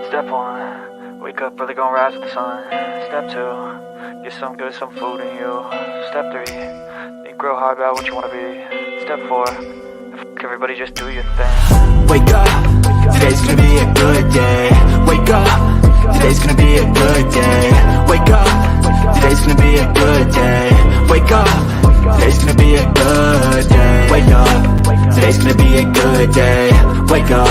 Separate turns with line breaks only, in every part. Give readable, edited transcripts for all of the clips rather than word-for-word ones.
Step 1, wake up early, gonna rise with the sun. Step 2, get some good, some food in you. Step 3, think real hard about what you wanna be. Step 4, everybody just do your thing.
Wake up, today's gonna be a good day. Wake up, today's gonna be a good day. Wake up, today's gonna be a good day. Wake up, today's gonna be a good day. Wake up, today's gonna be a good day. Wake up,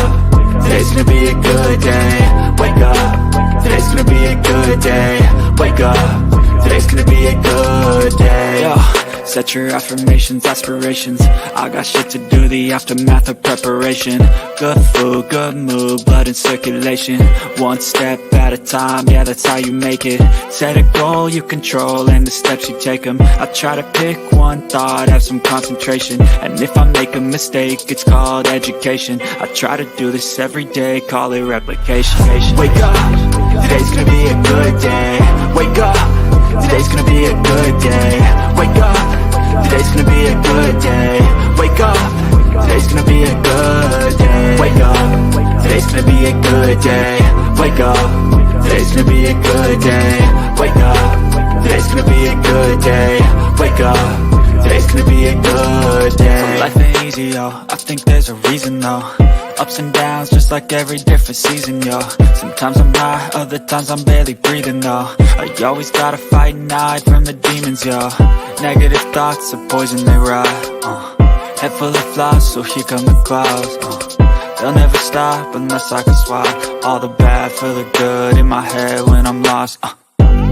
today's gonna be a good day. Wake up, today's gonna be a good day. Wake up, today's gonna be a good day. Yo, set your affirmations, aspirations. I got shit to do, the aftermath of preparation. Good food, good mood, blood in circulation. One step at a time, yeah, that's how you make it. Set a goal you control and the steps you take them. I try to pick one thought, have some concentration. And if I make a mistake, it's called education. I try to do this every day, call it replication. Wake up, today's gonna be a good day. Wake up, today's gonna be a good day. Wake up, today's gonna be a good day. Wake up, today's gonna be a good day. Wake up, today's gonna be a good day. Wake up, today's gonna be a good day. Wake up, today's gonna be a good day. Wake up, today's gonna be a good day. So life ain't easy, yo, I think there's a reason though. Ups and downs, just like every different season, yo. Sometimes I'm high, other times I'm barely breathing, though. I always gotta fight and hide from the demons, yo. Negative thoughts are poison, they rot. Head full of flaws, so here come the clouds. They'll never stop unless I can swap all the bad for the good in my head when I'm lost.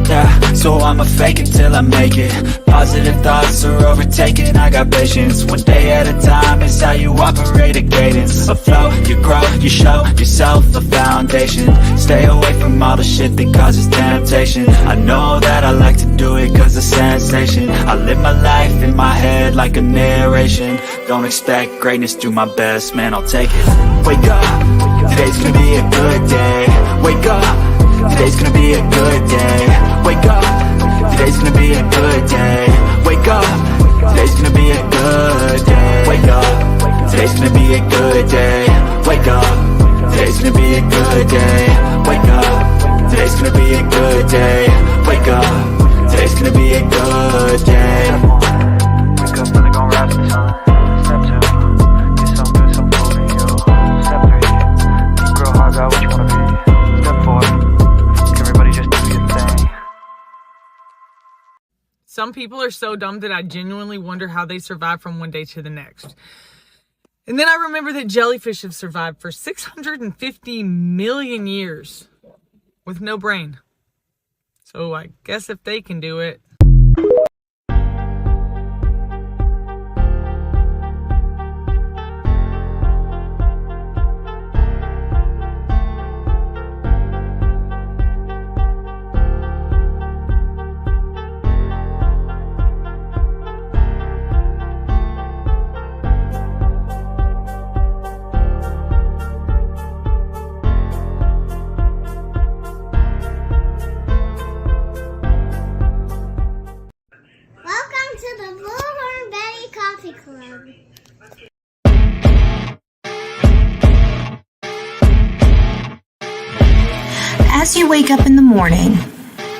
Yeah, so I'ma fake it till I make it. Positive thoughts are overtaken, I got patience. One day at a time is how you operate a cadence. A flow, you grow, you show yourself a foundation. Stay away from all the shit that causes temptation. I know that I like to do it cause it's sensation. I live my life in my head like a narration. Don't expect greatness, do my best, man, I'll take it. Wake up, today's gonna be a good day. Wake up, today's gonna be a good day. Wake up, today's gonna be a good day. Wake up, today's gonna be a good day. Wake up, today's gonna be a good day. Wake up, today's gonna be a good day. Wake up, today's gonna be a good day. Wake up, today's gonna be a good day.
Wake up early, gonna rise with the sun. Step 2, get some good, some food in you. Step 3, think real hard about what you wanna be. Step 4, everybody just do your thing.
Some people are so dumb that I genuinely wonder how they survive from one day to the next. And then I remember that jellyfish have survived for 650 million years with no brain. So I guess if they can do it.
As you wake up in the morning,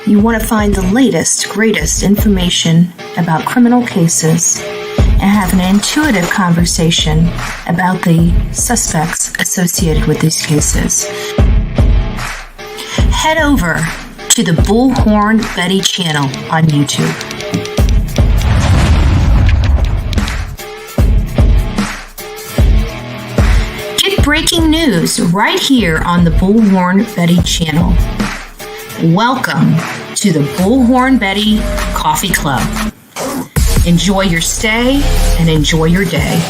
you want to find the latest, greatest information about criminal cases and have an intuitive conversation about the suspects associated with these cases. Head over to the Bullhorn Betty channel on YouTube. Breaking news right here on the Bullhorn Betty channel. Welcome to the Bullhorn Betty Coffee Club. Enjoy your stay and enjoy your day.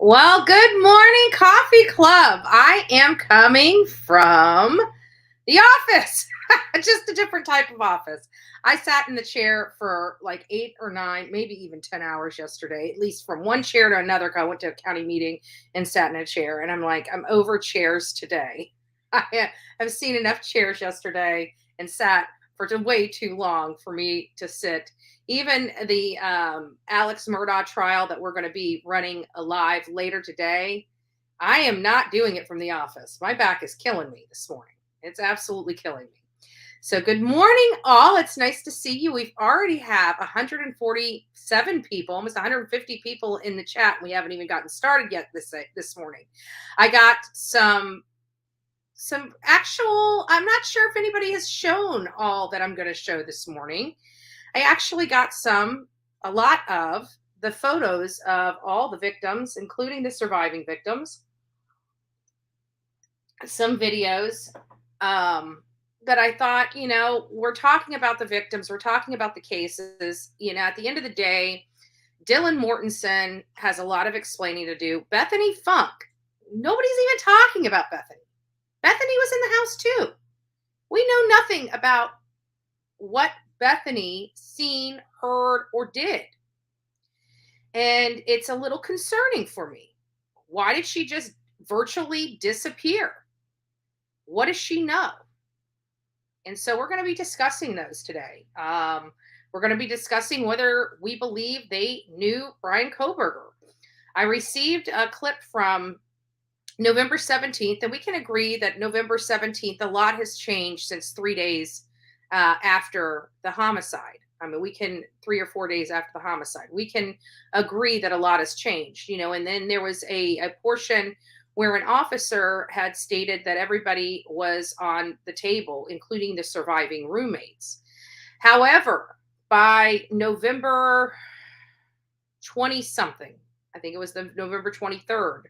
Well, good morning, Coffee Club. I am coming from the office. Just a different type of office. I sat in the chair for like 8 or 9, maybe even 10 hours yesterday, at least from one chair to another. I went to a county meeting and sat in a chair, and I'm like, I'm over chairs today. I've seen enough chairs yesterday and sat for way too long for me to sit. Even the Alex Murdaugh trial that we're going to be running live later today, I am not doing it from the office. My back is killing me this morning. It's absolutely killing me. So good morning, all. It's nice to see you. We've already have 147 people, almost 150 people in the chat. We haven't even gotten started yet this morning. I got some actual, I'm not sure if anybody has shown all that I'm going to show this morning. I actually got a lot of the photos of all the victims, including the surviving victims. Some videos that I thought, we're talking about the victims, we're talking about the cases. At the end of the day, Dyaln Mortensen has a lot of explaining to do. Bethany Funke, nobody's even talking about Bethany. Bethany was in the house too. We know nothing about what Bethany seen, heard, or did. And it's a little concerning for me. Why did she just virtually disappear? What does she know? And so we're going to be discussing those today. We're going to be discussing whether we believe they knew Brian Kohberger. I received a clip from November 17th, and we can agree that November 17th, a lot has changed since 3 days after the homicide. I mean, 3 or 4 days after the homicide, we can agree that a lot has changed, and then there was a portion where an officer had stated that everybody was on the table, including the surviving roommates. However, by November 20-something, I think it was the November 23rd,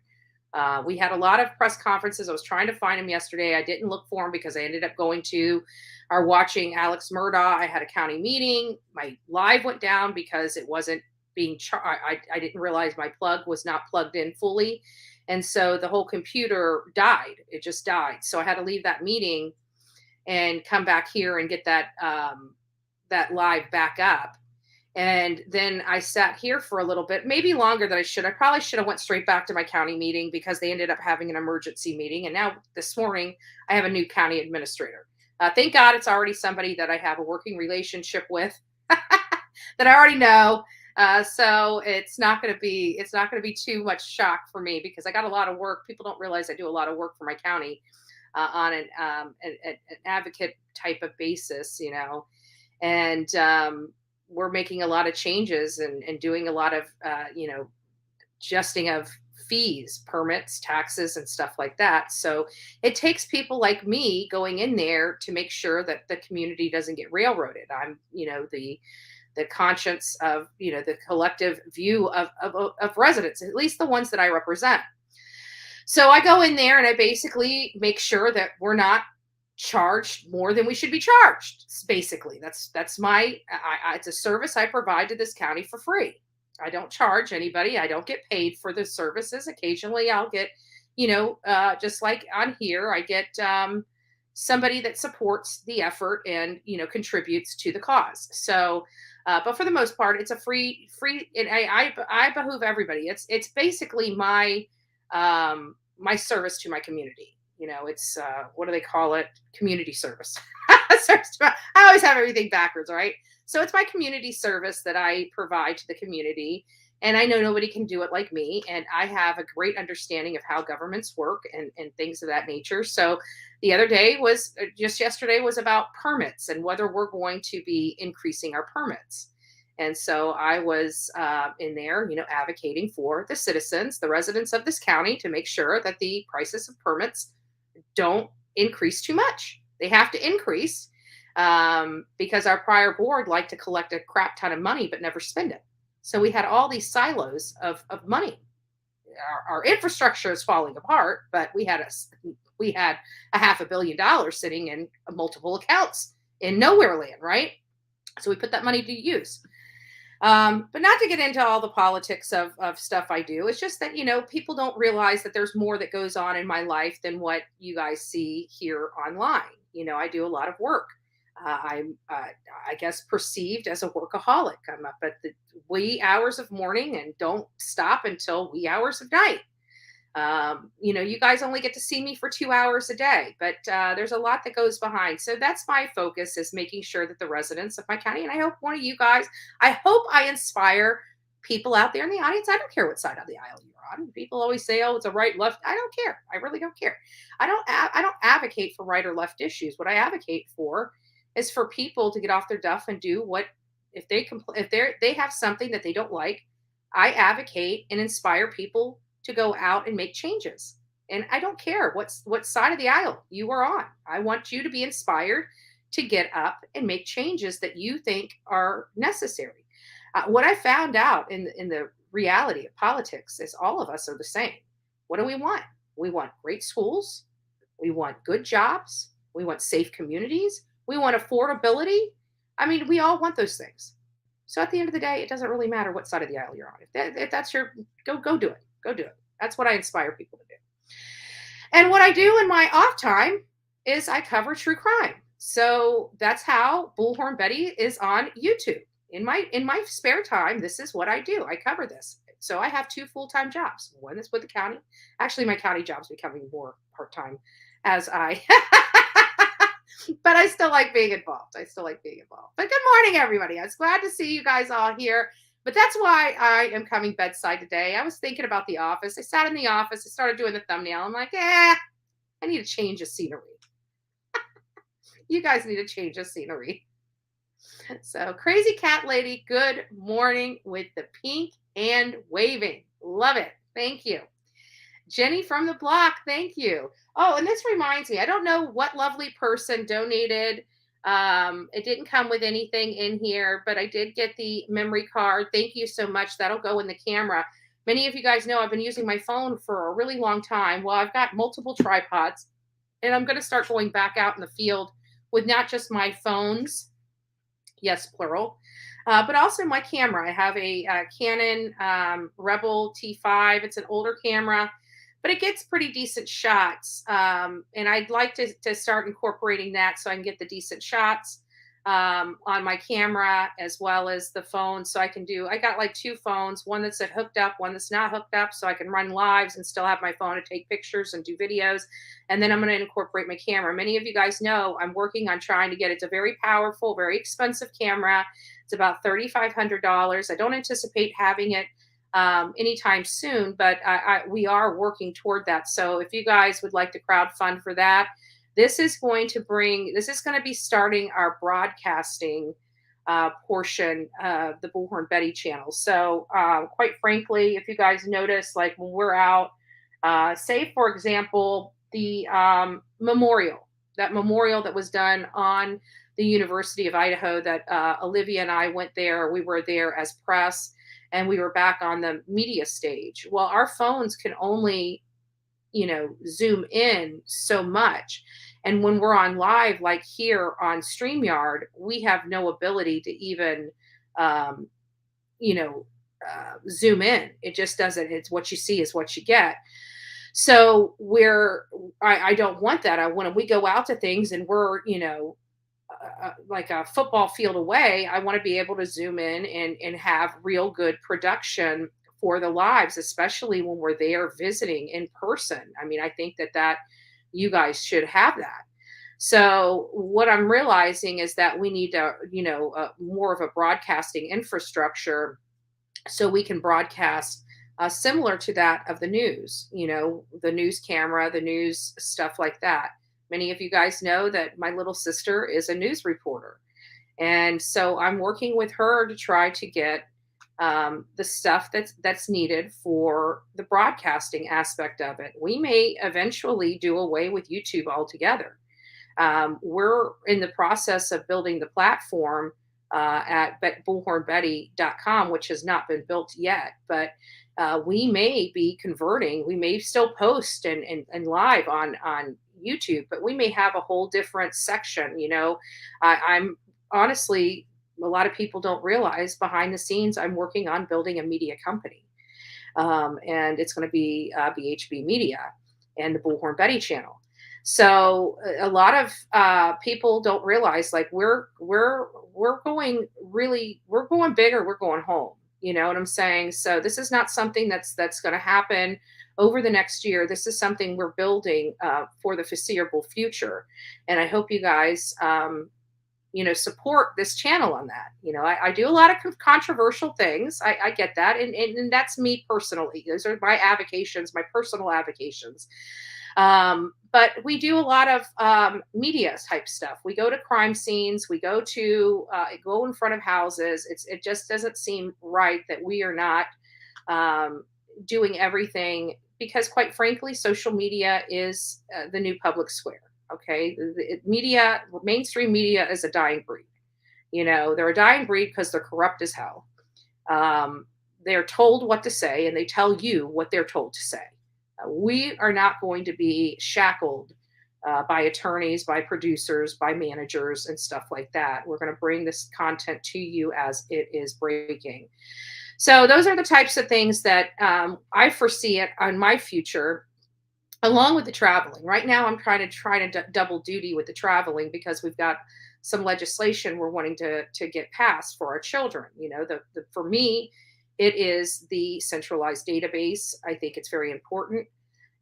we had a lot of press conferences. I was trying to find them yesterday. I didn't look for them because I ended up going to or watching Alex Murdaugh. I had a county meeting. My live went down because it wasn't being I didn't realize my plug was not plugged in fully. And so the whole computer died. It just died. So I had to leave that meeting and come back here and get that live back up. And then I sat here for a little bit, maybe longer than I should. I probably should have went straight back to my county meeting because they ended up having an emergency meeting. And now this morning I have a new county administrator. Thank God it's already somebody that I have a working relationship with that I already know. So it's not going to be too much shock for me because I got a lot of work. People don't realize I do a lot of work for my county on an advocate type of basis, and we're making a lot of changes and doing a lot of, adjusting of fees, permits, taxes, and stuff like that. So it takes people like me going in there to make sure that the community doesn't get railroaded. I'm, the conscience of, the collective view of residents, at least the ones that I represent. So I go in there and I basically make sure that we're not charged more than we should be charged. Basically, that's my, it's a service I provide to this county for free. I don't charge anybody. I don't get paid for the services. Occasionally I'll get, just like on here, I get somebody that supports the effort and, contributes to the cause. So, but for the most part, it's a free, and I behoove everybody. It's basically my, my service to my community. It's, what do they call it? Community service. I always have everything backwards, right? So it's my community service that I provide to the community. And I know nobody can do it like me. And I have a great understanding of how governments work and things of that nature. So the other day just yesterday was about permits and whether we're going to be increasing our permits. And so I was in there, advocating for the citizens, the residents of this county, to make sure that the prices of permits don't increase too much. They have to increase because our prior board liked to collect a crap ton of money but never spend it. So we had all these silos of money. Our infrastructure is falling apart, but we had a $500 million sitting in multiple accounts in nowhere land, right? So we put that money to use. But not to get into all the politics of stuff I do. It's just that, people don't realize that there's more that goes on in my life than what you guys see here online. I do a lot of work. I'm, I guess, perceived as a workaholic. I'm up at the wee hours of morning and don't stop until wee hours of night. You guys only get to see me for 2 hours a day, but there's a lot that goes behind. So that's my focus, is making sure that the residents of my county, and I hope one of you guys, I hope I inspire people out there in the audience. I don't care what side of the aisle you're on. People always say, oh, it's a right, left. I don't care. I really don't care. I don't advocate for right or left issues. What I advocate for is for people to get off their duff and do what, if they have something that they don't like, I advocate and inspire people to go out and make changes. And I don't care what side of the aisle you are on. I want you to be inspired to get up and make changes that you think are necessary. What I found out in the reality of politics is all of us are the same. What do we want? We want great schools. We want good jobs. We want safe communities. We want affordability. I mean, we all want those things. So at the end of the day, it doesn't really matter what side of the aisle you're on. If that's your, go do it. Go do it. That's what I inspire people to do. And what I do in my off time is I cover true crime. So that's how Bullhorn Betty is on YouTube. In my spare time, this is what I do. I cover this. So I have 2 full-time jobs. One is with the county. Actually, my county job's becoming more part-time as I but I still like being involved. But good morning, everybody. I was glad to see you guys all here. But that's why I am coming bedside today. I was thinking about the office. I sat in the office. I started doing the thumbnail. I'm like, I need a change of scenery. You guys need a change of scenery. So, Crazy Cat Lady, good morning with the pink and waving. Love it. Thank you. Jenny from the block, thank you. Oh, and this reminds me, I don't know what lovely person donated. It didn't come with anything in here, but I did get the memory card. Thank you so much. That'll go in the camera. Many of you guys know I've been using my phone for a really long time. Well, I've got multiple tripods, and I'm going to start going back out in the field with not just my phones, yes, plural, but also my camera. I have a Canon Rebel T5. It's an older camera, but it gets pretty decent shots. And I'd like to start incorporating that so I can get the decent shots on my camera as well as the phone. So I got like 2 phones, one that's hooked up, one that's not hooked up, so I can run lives and still have my phone to take pictures and do videos. And then I'm going to incorporate my camera. Many of you guys know I'm working on trying to get, it's a very powerful, very expensive camera. It's about $3,500. I don't anticipate having it anytime soon, but we are working toward that. So if you guys would like to crowdfund for that, this is going to be starting our broadcasting portion of the Bullhorn Betty channel. So quite frankly, if you guys notice, like when we're out, say for example, the memorial that was done on the University of Idaho, that Olivia and I went there. We were there as press, and we were back on the media stage. Well, our phones can only, zoom in so much. And when we're on live, like here on StreamYard, we have no ability to even, zoom in. It just doesn't. It's what you see is what you get. So I don't want that. When we go out to things and we're, like a football field away, I want to be able to zoom in and have real good production for the lives, especially when we're there visiting in person. I mean, I think that you guys should have that. So what I'm realizing is that we need to, more of a broadcasting infrastructure so we can broadcast similar to that of the news, the news camera, the news stuff like that. Many of you guys know that my little sister is a news reporter. And so I'm working with her to try to get the stuff that's needed for the broadcasting aspect of it. We may eventually do away with YouTube altogether. We're in the process of building the platform at bullhornbetty.com, which has not been built yet, but we may be converting. We may still post and live on YouTube, but we may have a whole different section. I'm honestly a lot of people don't realize behind the scenes, I'm working on building a media company. And it's going to be BHB Media and the Bullhorn Betty channel. So a lot of people don't realize, like, we're going bigger, we're going home. You know what I'm saying? So this is not something that's going to happen over the next year. This is something we're building for the foreseeable future. And I hope you guys, support this channel on that. I do a lot of controversial things. I get that. And that's me personally. Those are my avocations, my personal avocations. But we do a lot of media type stuff. We go to crime scenes. We go in front of houses. It just doesn't seem right that we are not doing everything, because quite frankly, social media is the new public square. Okay. Mainstream media is a dying breed. They're a dying breed because they're corrupt as hell. They're told what to say, and they tell you what they're told to say. We are not going to be shackled by attorneys, by producers, by managers, and stuff like that. We're going to bring this content to you as it is breaking. So those are the types of things that I foresee it on my future, along with the traveling. Right now, I'm trying to double duty with the traveling, because we've got some legislation we're wanting to get passed for our children. For me, it is the centralized database. I think it's very important.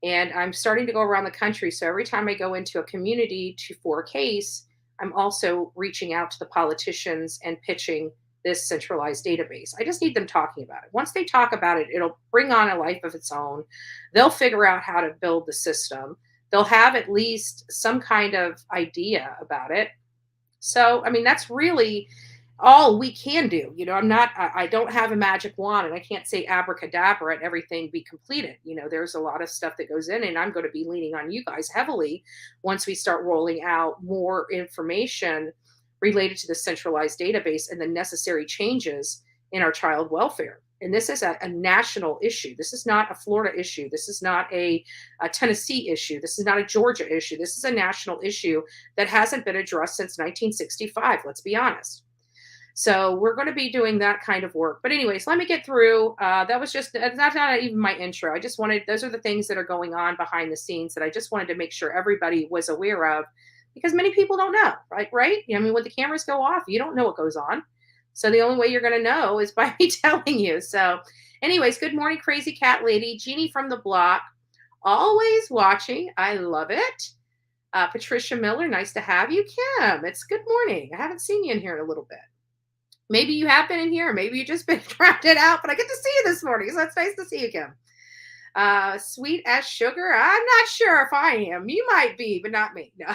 And I'm starting to go around the country. So every time I go into a community for a case, I'm also reaching out to the politicians and pitching this centralized database. I just need them talking about it. Once they talk about it, it'll bring on a life of its own. They'll figure out how to build the system. They'll have at least some kind of idea about it. So, that's really all we can do. I don't have a magic wand, and I can't say abracadabra and everything be completed. There's a lot of stuff that goes in, and I'm going to be leaning on you guys heavily once we start rolling out more information related to the centralized database and the necessary changes in our child welfare. And this is a national issue. This is not a Florida issue. This is not a Tennessee issue. This is not a Georgia issue. This is a national issue that hasn't been addressed since 1965. Let's be honest. So we're going to be doing that kind of work. But anyways, let me get through. That's not even my intro. Those are the things that are going on behind the scenes that I just wanted to make sure everybody was aware of, because many people don't know, right? When the cameras go off, you don't know what goes on. So the only way you're going to know is by me telling you. So anyways, good morning, Crazy Cat Lady. Jeannie from the block, always watching. I love it. Patricia Miller, nice to have you. Kim, it's good morning. I haven't seen you in here in a little bit. Maybe you have been in here. Maybe you just been drafted out, but I get to see you this morning. So it's nice to see you, Kim. Sweet as sugar. I'm not sure if I am. You might be, but not me. No.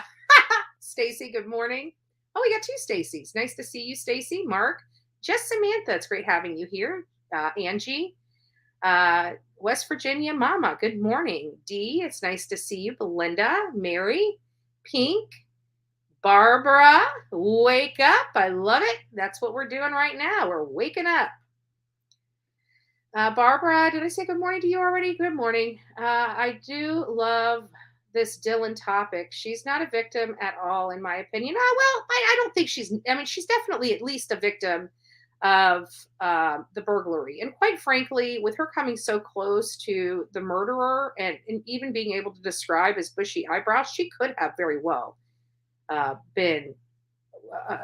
Stacy, good morning. Oh, we got two Stacys. Nice to see you, Stacy. Mark, just Samantha. It's great having you here. Angie, West Virginia, Mama. Good morning. Dee, it's nice to see you. Belinda, Mary, Pink, Barbara, wake up. I love it. That's what we're doing right now. We're waking up. Barbara, did I say good morning to you already? Good morning. I do love this Dyaln topic. She's not a victim at all, in my opinion. I don't think she's definitely at least a victim of the burglary. And quite frankly, with her coming so close to the murderer and even being able to describe his bushy eyebrows, she could have very well been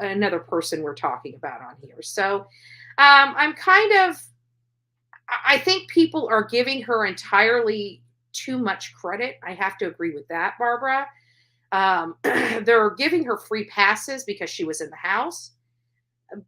another person we're talking about on here. So I think people are giving her entirely too much credit. I have to agree with that, Barbara. They're giving her free passes because she was in the house,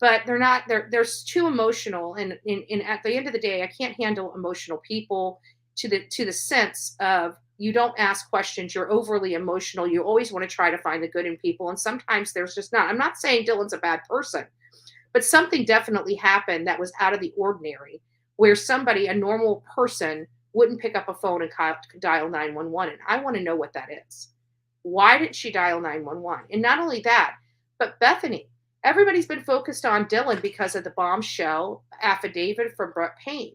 but they're too emotional. And at the end of the day, I can't handle emotional people to the sense of, you don't ask questions. You're overly emotional. You always want to try to find the good in people. And sometimes there's just not. I'm not saying Dylan's a bad person, but something definitely happened that was out of the ordinary, where somebody, a normal person, wouldn't pick up a phone and dial 911. And I want to know what that is. Why didn't she dial 911? And not only that, but Bethany. Everybody's been focused on Dylan because of the bombshell affidavit from Brett Payne.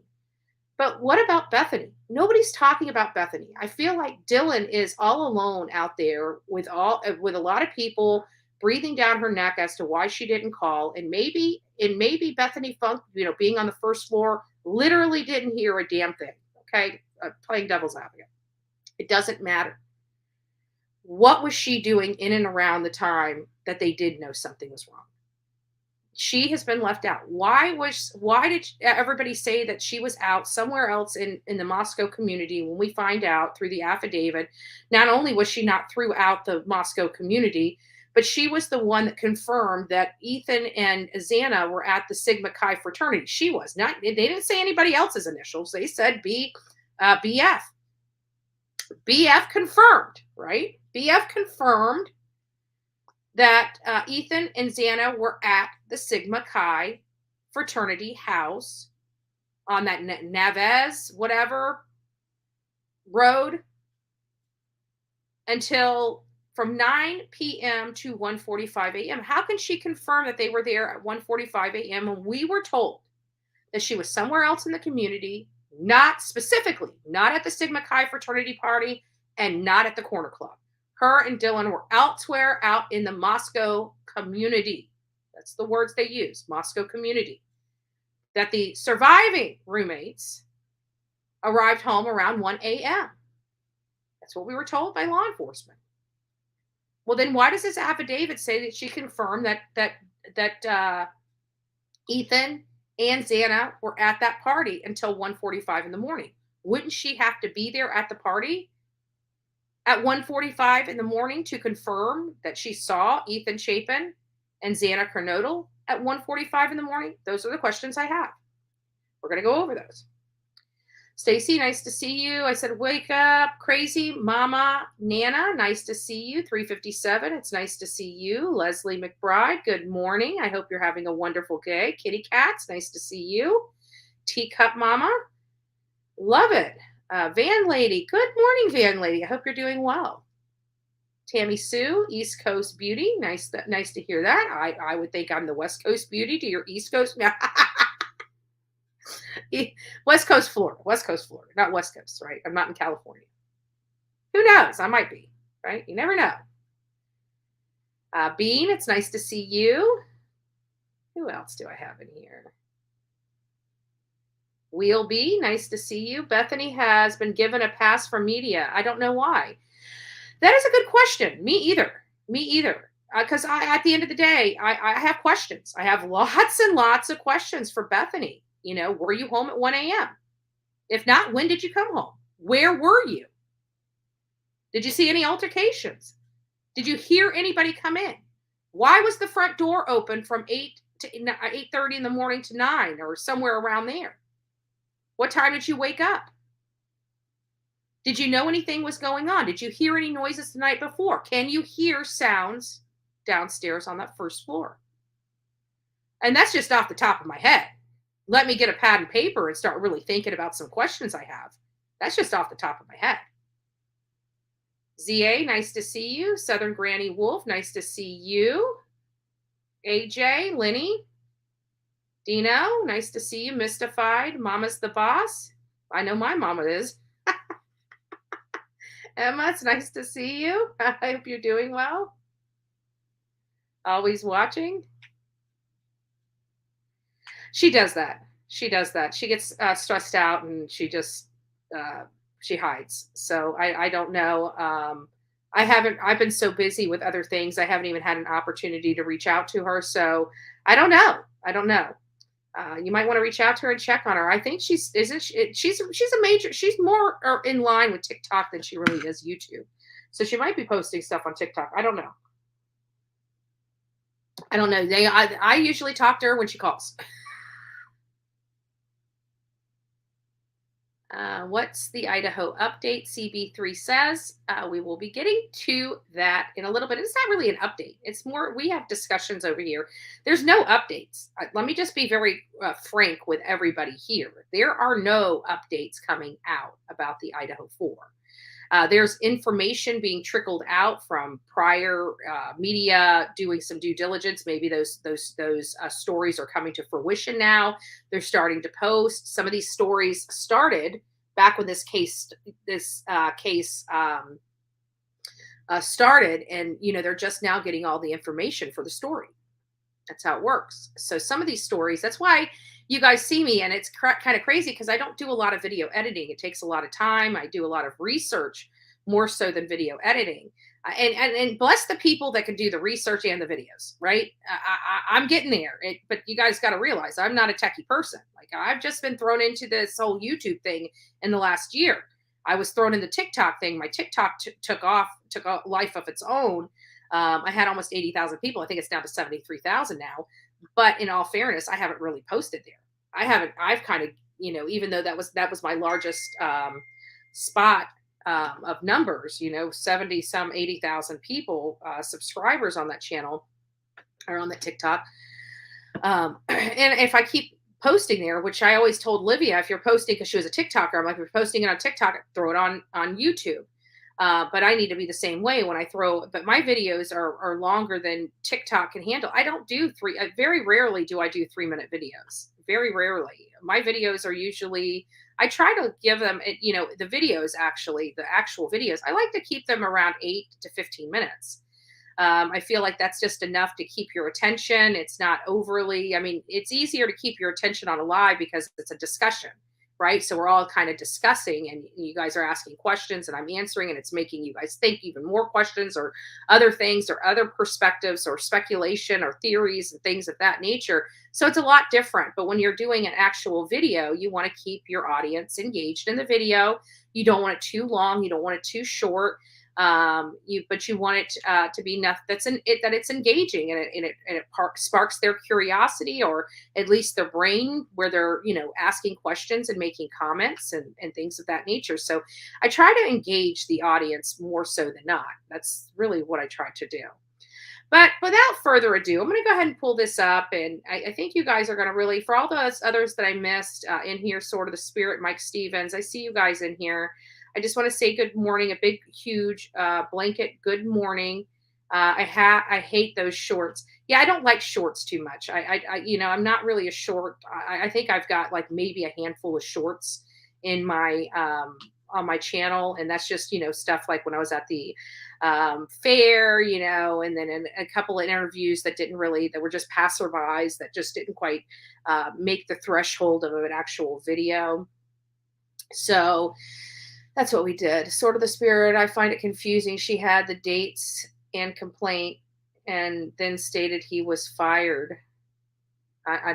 But what about Bethany? Nobody's talking about Bethany. I feel like Dylan is all alone out there with a lot of people breathing down her neck as to why she didn't call. And maybe Bethany Funke, being on the first floor, literally didn't hear a damn thing. Okay. Playing devil's advocate. It doesn't matter. What was she doing in and around the time that they did know something was wrong? She has been left out. Why did everybody say that she was out somewhere else in the Mascow community when we find out through the affidavit? Not only was she not throughout the Mascow community, but she was the one that confirmed that Ethan and Xana were at the Sigma Chi fraternity. She was not. They didn't say anybody else's initials. They said BF. BF confirmed, right? BF confirmed that Ethan and Xana were at the Sigma Chi fraternity house on that Navez, whatever, road until from 9 p.m. to 1:45 a.m. How can she confirm that they were there at 1:45 a.m. when we were told that she was somewhere else in the community, not at the Sigma Chi fraternity party and not at the Corner Club? Her and Dylan were elsewhere out in the Mascow community. That's the words they use, Mascow community. That the surviving roommates arrived home around 1 a.m. That's what we were told by law enforcement. Well, then why does this affidavit say that she confirmed that Ethan and Xana were at that party until 1:45 in the morning? Wouldn't she have to be there at the party at 1:45 in the morning to confirm that she saw Ethan Chapin and Xana Kernodle at 1:45 in the morning? Those are the questions I have. We're going to go over those. Stacy, nice to see you. I said, wake up, crazy mama Nana. Nice to see you. 357. It's nice to see you. Leslie McBride, good morning. I hope you're having a wonderful day. Kitty Cats, nice to see you. Teacup Mama, love it. Van Lady, good morning, Van Lady. I hope you're doing well. Tammy Sue, East Coast Beauty, nice to hear that. I would think I'm the West Coast Beauty to your East Coast. West Coast, Florida, not West Coast, right? I'm not in California. Who knows? I might be, right? You never know. Bean, it's nice to see you. Who else do I have in here? Wheel B, nice to see you. Bethany has been given a pass from media. I don't know why. That is a good question. Me either. Because at the end of the day, I have questions. I have lots and lots of questions for Bethany. Were you home at 1 a.m.? If not, when did you come home? Where were you? Did you see any altercations? Did you hear anybody come in? Why was the front door open from 8 to 8:30 in the morning to 9 or somewhere around there? What time did you wake up? Did you know anything was going on? Did you hear any noises the night before? Can you hear sounds downstairs on that first floor? And that's just off the top of my head. Let me get a pad and paper and start really thinking about some questions I have. That's just off the top of my head. ZA, nice to see you. Southern Granny Wolf, nice to see you. AJ, Lenny, Dino, nice to see you. Mystified, Mama's the boss. I know my mama is. Emma, it's nice to see you. I hope you're doing well. Always watching. She does that. She gets stressed out and she just, she hides. So I don't know. I've been so busy with other things. I haven't even had an opportunity to reach out to her. So I don't know. You might want to reach out to her and check on her. I think she's more in line with TikTok than she really is YouTube. So she might be posting stuff on TikTok. I don't know. I usually talk to her when she calls. What's the Idaho update? CB3 says we will be getting to that in a little bit. It's not really an update. It's more, we have discussions over here. There's no updates. Let me just be very frank with everybody here. There are no updates coming out about the Idaho 4. There's information being trickled out from prior media doing some due diligence. Maybe those stories are coming to fruition now. They're starting to post. Some of these stories started back when this case started, and they're just now getting all the information for the story. That's how it works. So some of these stories, that's why you guys see me, and it's kind of crazy because I don't do a lot of video editing. It takes a lot of time. I do a lot of research more so than video editing. And bless the people that can do the research and the videos, right? I'm getting there. But you guys got to realize I'm not a techie person. Like, I've just been thrown into this whole YouTube thing in the last year. I was thrown in the TikTok thing. My TikTok took a life of its own. I had almost 80,000 people. I think it's down to 73,000 now. But in all fairness, I haven't really posted there. I've kind of, even though that was my largest spot of numbers, 70 some 80,000 people, subscribers on that channel or on that TikTok. And if I keep posting there, which I always told Livia, if you're posting, because she was a TikToker, I'm like, if you're posting it on TikTok, throw it on YouTube. But I need to be the same way when I but my videos are longer than TikTok can handle. I don't do very rarely do I do 3-minute videos. Very rarely. My videos are usually, I try to give them, the videos actually, the actual videos, I like to keep them around 8 to 15 minutes. I feel like that's just enough to keep your attention. It's not overly, it's easier to keep your attention on a live because it's a discussion, right? So we're all kind of discussing, and you guys are asking questions and I'm answering, and it's making you guys think even more questions or other things or other perspectives or speculation or theories and things of that nature. So it's a lot different. But when you're doing an actual video, you want to keep your audience engaged in the video. You don't want it too long. You don't want it too short. But you want it to be enough that it's engaging, and it sparks their curiosity, or at least their brain, where they're asking questions and making comments and things of that nature. So I try to engage the audience more so than not. That's really what I try to do. But without further ado, I'm going to go ahead and pull this up, and I think you guys are going to really, for all those others that I missed in here, Sort of the Spirit, Mike Stevens, I see you guys in here. I just want to say good morning, a big, huge blanket good morning. I hate those shorts. Yeah, I don't like shorts too much. I'm not really a short. I think I've got like maybe a handful of shorts in my on my channel, and that's just stuff like when I was at the fair, and then in a couple of interviews that were just passerbys that just didn't quite make the threshold of an actual video. So that's what we did. Sort of the Spirit. I find it confusing. She had the dates and complaint, and then stated he was fired. I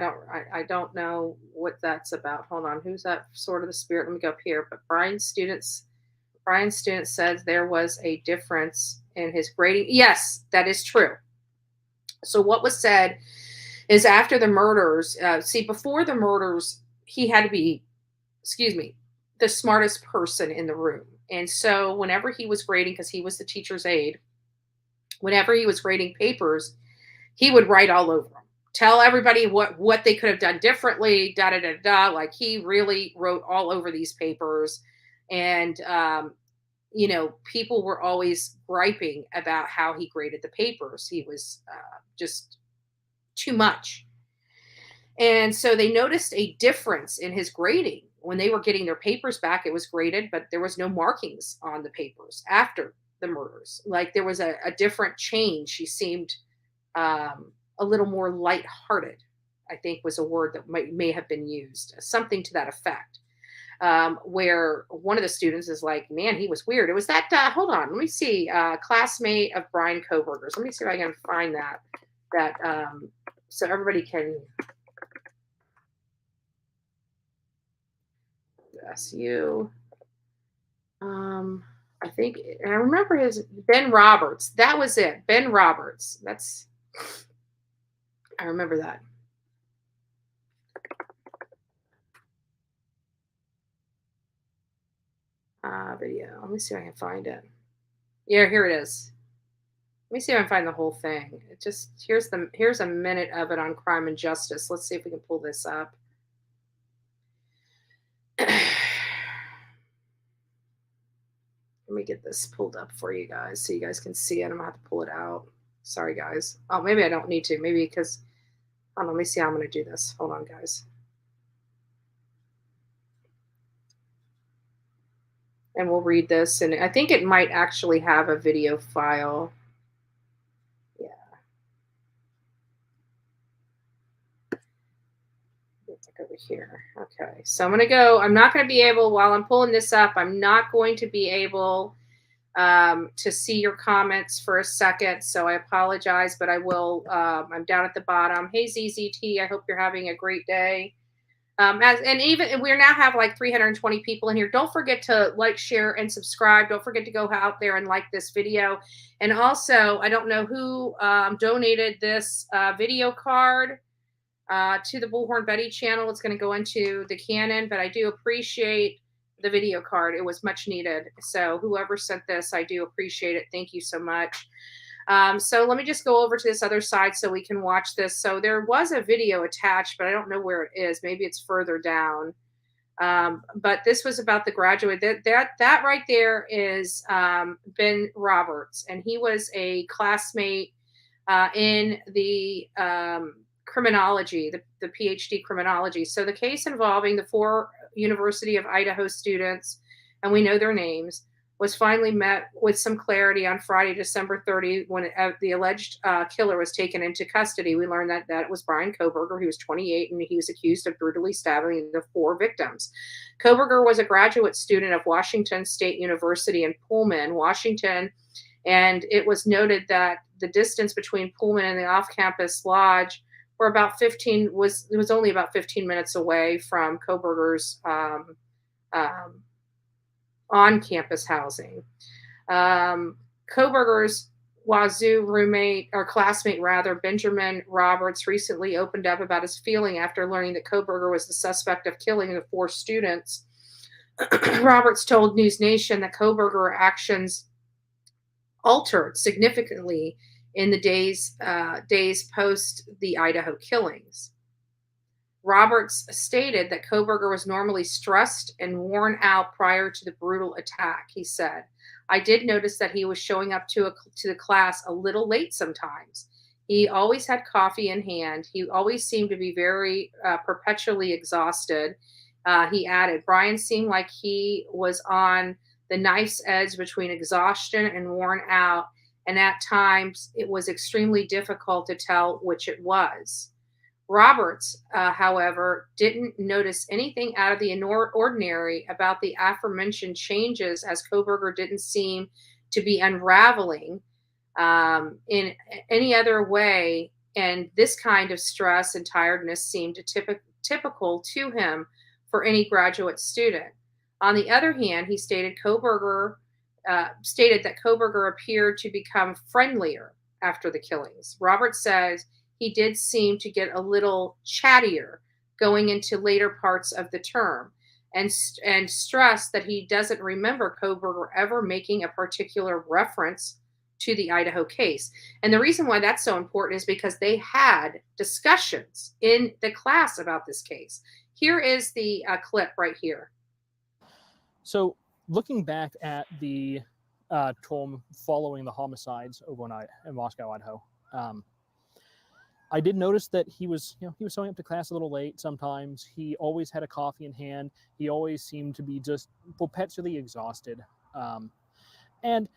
don't know what that's about. Hold on. Who's that? Sort of the Spirit. Let me go up here. But Brian's student said there was a difference in his grading. Yes, that is true. So what was said is after the murders, before the murders, he had to be, the smartest person in the room. And so whenever he was grading, because he was the teacher's aide, whenever he was grading papers, he would write all over them, tell everybody what they could have done differently, like he really wrote all over these papers. And people were always griping about how he graded the papers. He was just too much. And so they noticed a difference in his grading. When they were getting their papers back, it was graded, but there was no markings on the papers after the murders. Like there was a different change. She seemed a little more lighthearted, I think was a word that may have been used, something to that effect. Where one of the students is like, man, he was weird. It was that, hold on, let me see, classmate of Brian Kohberger's. Let me see if I can find that so everybody can... SU. I think I remember his Ben Roberts. That was it. Ben Roberts. I remember that. Video. Let me see if I can find it. Yeah, here it is. Let me see if I can find the whole thing. Here's a minute of it on Crime and Justice. Let's see if we can pull this up. Let me get this pulled up for you guys so you guys can see it. I'm gonna have to pull it out. Sorry, guys. Oh, maybe I don't need to. Maybe because, hold on, let me see how I'm gonna do this. Hold on, guys. and we'll read this. And I think it might actually have a video file. Yeah. Over here. Okay, so I'm going to go. I'm not going to be able, while I'm pulling this up, I'm not going to be able to see your comments for a second. So I apologize, but I will. I'm down at the bottom. Hey, ZZT, I hope you're having a great day. And even we now have like 320 people in here. Don't forget to like, share, and subscribe. Don't forget to go out there and like this video. And also, I don't know who donated this video card to the Bullhorn Betty channel. It's going to go into the canon, but I do appreciate the video card. It was much needed. So whoever sent this, I do appreciate it. Thank you so much. So let me just go over to this other side so we can watch this. So there was a video attached, but I don't know where it is. Maybe it's further down. But this was about the graduate. That right there is Ben Roberts, and he was a classmate in the criminology, the PhD criminology. So the case involving the 4 University of Idaho students, and we know their names, was finally met with some clarity on Friday, December 30, when the alleged killer was taken into custody. We learned that it was Brian Kohberger. He was 28, and he was accused of brutally stabbing the 4 victims. Kohberger was a graduate student of Washington State University in Pullman, Washington, and it was noted that the distance between Pullman and the off-campus lodge were about 15 was only about 15 minutes away from Kohberger's on-campus housing. Kohberger's Wazoo roommate, or classmate rather, Benjamin Roberts, recently opened up about his feeling after learning that Kohberger was the suspect of killing the 4 students. Roberts told News Nation that Kohberger actions altered significantly in the days post the Idaho killings. Roberts stated that Kohberger was normally stressed and worn out prior to the brutal attack. He said, "I did notice that he was showing up to the class a little late sometimes. He always had coffee in hand. He always seemed to be very perpetually exhausted." He added, "Brian seemed like he was on the knife's edge between exhaustion and worn out, and at times it was extremely difficult to tell which it was." Roberts, however, didn't notice anything out of the ordinary about the aforementioned changes, as Kohberger didn't seem to be unraveling in any other way, and this kind of stress and tiredness seemed typical to him for any graduate student. On the other hand, he stated that Kohberger appeared to become friendlier after the killings. Roberts says he did seem to get a little chattier going into later parts of the term, and stressed that he doesn't remember Kohberger ever making a particular reference to the Idaho case. And the reason why that's so important is because they had discussions in the class about this case. Here is the clip right here.
So looking back at the term following the homicides over in Mascow, Idaho, I did notice that he was showing up to class a little late sometimes. He always had a coffee in hand. He always seemed to be just perpetually exhausted. And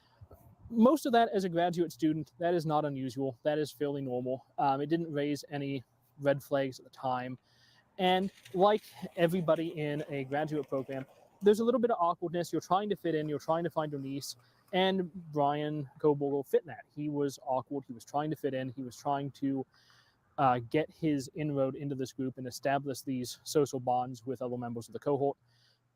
most of that, as a graduate student, that is not unusual. That is fairly normal. It didn't raise any red flags at the time. And like everybody in a graduate program, there's a little bit of awkwardness. You're trying to fit in. You're trying to find your niche. And Brian Kohberger fit in that. He was awkward. He was trying to fit in. He was trying to get his inroad into this group and establish these social bonds with other members of the cohort.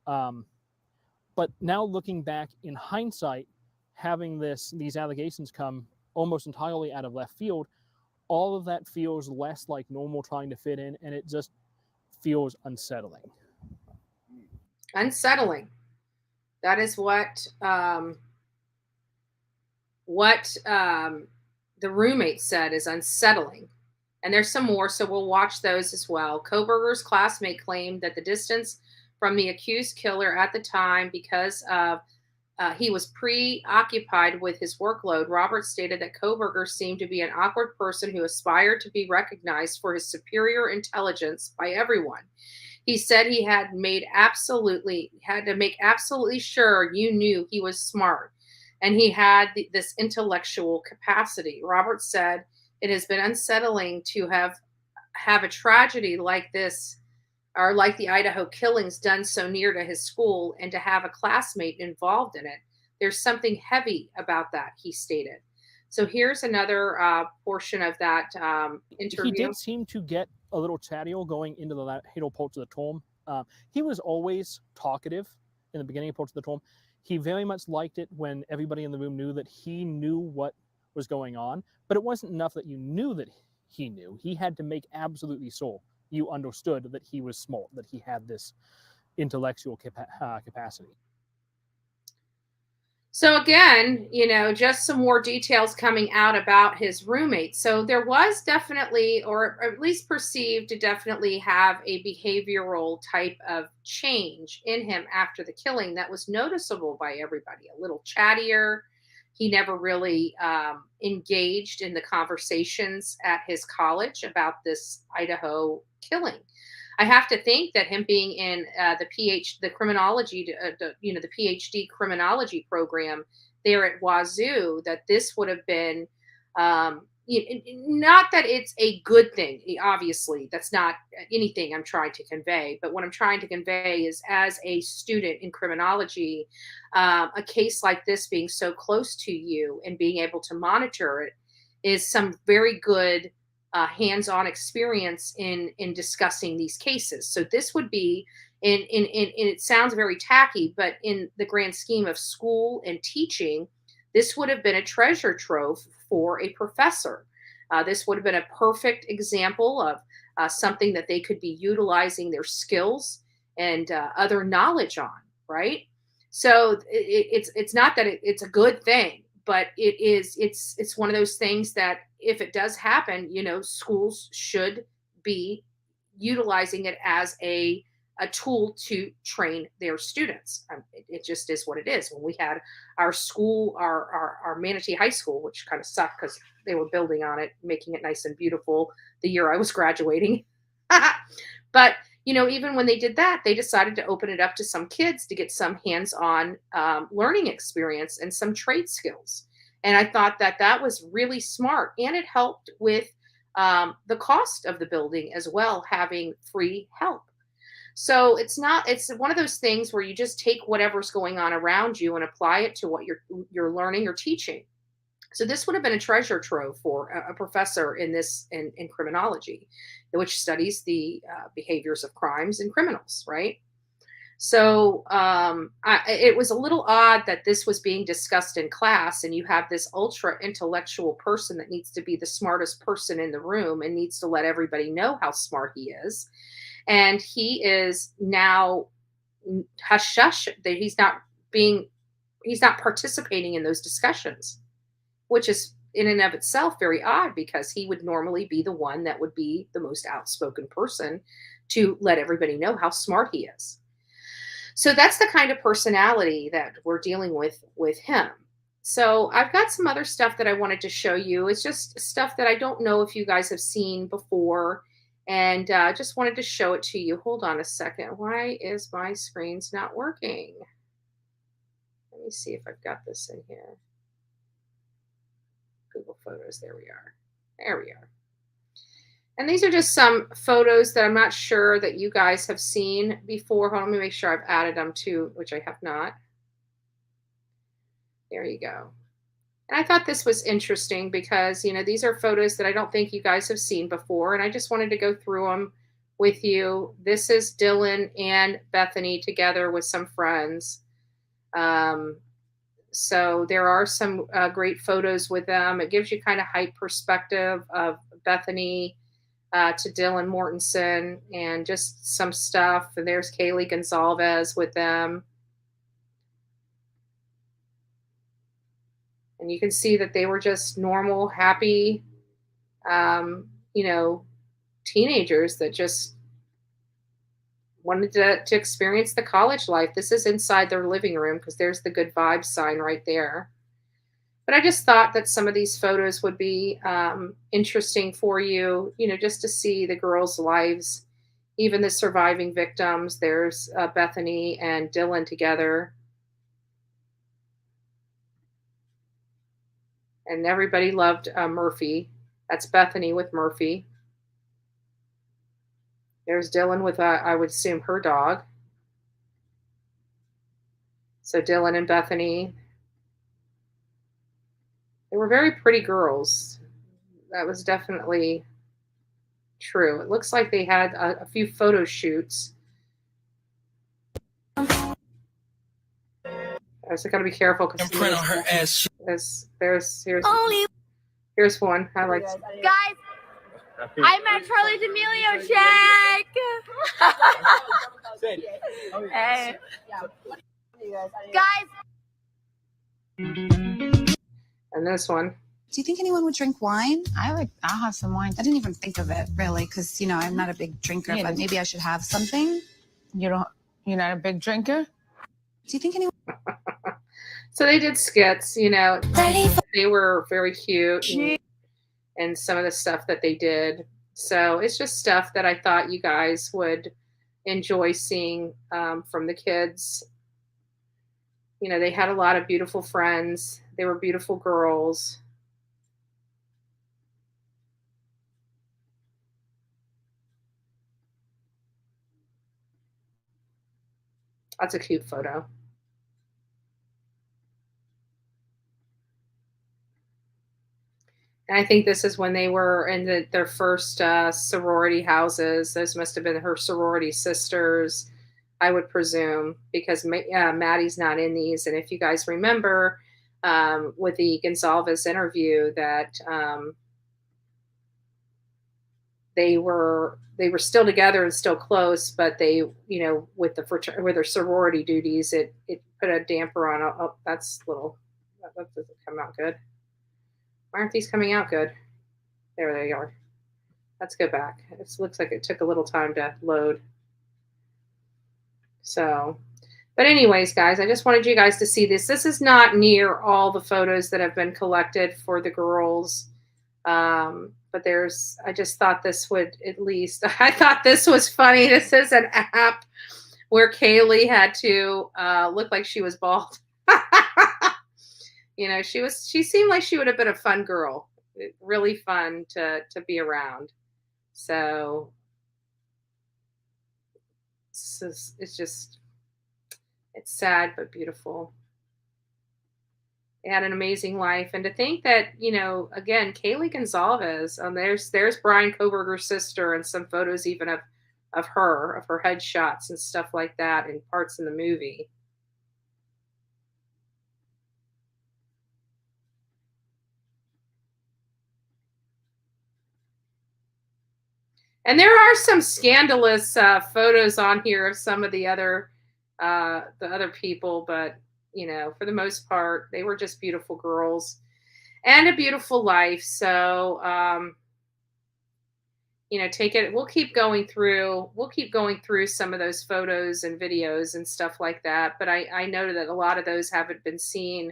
But now looking back in hindsight, having these allegations come almost entirely out of left field, all of that feels less like normal trying to fit in, and it just feels unsettling.
Unsettling. That is what the roommate said is unsettling. And there's some more, so we'll watch those as well. Kohberger's classmate claimed that the distance from the accused killer at the time, because of he was preoccupied with his workload. Roberts stated that Kohberger seemed to be an awkward person who aspired to be recognized for his superior intelligence by everyone. He said he had to make absolutely sure you knew he was smart and he had this intellectual capacity. Robert said it has been unsettling to have a tragedy like this, or like the Idaho killings, done so near to his school and to have a classmate involved in it. There's something heavy about that, he stated. So here's another portion of that interview.
He did seem to get a little chattier going into the later parts of the term. He was always talkative in the beginning parts of the term. He very much liked it when everybody in the room knew that he knew what was going on, but it wasn't enough that you knew that he knew. He had to make absolutely sure you understood that he was smart, that he had this intellectual capacity.
So again, just some more details coming out about his roommate. So there was definitely, or at least perceived to definitely have a behavioral type of change in him after the killing that was noticeable by everybody. A little chattier. He never really engaged in the conversations at his college about this Idaho killing. I have to think that him being in the criminology, the PhD criminology program there at Wazoo, that this would have been not that it's a good thing. Obviously, that's not anything I'm trying to convey. But what I'm trying to convey is, as a student in criminology, a case like this being so close to you and being able to monitor it is some very good hands-on experience in discussing these cases. So this would be, in it sounds very tacky, but in the grand scheme of school and teaching, this would have been a treasure trove for a professor. This would have been a perfect example of something that they could be utilizing their skills and other knowledge on, right? So it's not that it's a good thing, but it's one of those things that if it does happen, schools should be utilizing it as a tool to train their students. It just is what it is. When we had our school, our Manatee High School, which kind of sucked because they were building on it, making it nice and beautiful the year I was graduating. But, even when they did that, they decided to open it up to some kids to get some hands-on learning experience and some trade skills. And I thought that was really smart. And it helped with the cost of the building as well, having free help. So it's one of those things where you just take whatever's going on around you and apply it to what you're learning or teaching. So this would have been a treasure trove for a professor in criminology, which studies the behaviors of crimes and criminals, right? So it was a little odd that this was being discussed in class, and you have this ultra intellectual person that needs to be the smartest person in the room and needs to let everybody know how smart he is. And he is now hush hush that he's not participating in those discussions, which is in and of itself very odd, because he would normally be the one that would be the most outspoken person to let everybody know how smart he is. So that's the kind of personality that we're dealing with him. So I've got some other stuff that I wanted to show you. It's just stuff that I don't know if you guys have seen before, and just wanted to show it to you. Hold on a second. Why is my screen's not working? Let me see if I've got this in here. Google Photos. There we are. There we are. And these are just some photos that I'm not sure that you guys have seen before. Hold on, let me make sure I've added them too, which I have not. There you go. And I thought this was interesting because, these are photos that I don't think you guys have seen before. And I just wanted to go through them with you. This is Dylan and Bethany together with some friends. So there are some great photos with them. It gives you kind of height perspective of Bethany to Dylan Mortensen and just some stuff. And there's Kaylee Gonzalez with them. And you can see that they were just normal, happy, teenagers that just wanted to experience the college life. This is inside their living room because there's the good vibes sign right there. But I just thought that some of these photos would be interesting for you, just to see the girls' lives even the surviving victims. There's Bethany and Dylan together. And everybody loved Murphy. That's Bethany with Murphy. There's Dylan with, I would assume, her dog. So Dylan and Bethany. They were very pretty girls. That was definitely true. It looks like they had a few photo shoots. I just gotta be careful because here's one. I like.
Guys, I met Charlie D'Amelio. Check. Hey. Guys.
And this one.
Do you think anyone would drink wine? I'll have some wine. I didn't even think of it really, because I'm not a big drinker, but maybe I should have something.
You're not a big drinker?
Do you think anyone?
So they did skits, they were very cute and some of the stuff that they did. So it's just stuff that I thought you guys would enjoy seeing from the kids. They had a lot of beautiful friends. They were beautiful girls. That's a cute photo. And I think this is when they were in their first sorority houses. Those must have been her sorority sisters, I would presume, because Maddie's not in these. And if you guys remember with the Gonzalez interview that they were still together and still close, but they, with their sorority duties, it put a damper on. Oh, that doesn't come out good. Why aren't these coming out good? There they are. Let's go back. It looks like it took a little time to load. So, but anyways, guys, I just wanted you guys to see this. This is not near all the photos that have been collected for the girls. But I just thought this would I thought this was funny. This is an app where Kaylee had to look like she was bald. She seemed like she would have been a fun girl, really fun to be around. So it's sad, but beautiful. They had an amazing life. And to think that, again, Kaylee Gonzalez, there's Brian Kohberger's sister, and some photos even of her headshots and stuff like that, and parts in the movie. And there are some scandalous photos on here of some of the other people, but for the most part, they were just beautiful girls and a beautiful life. So, take it. We'll keep going through some of those photos and videos and stuff like that. But I know that a lot of those haven't been seen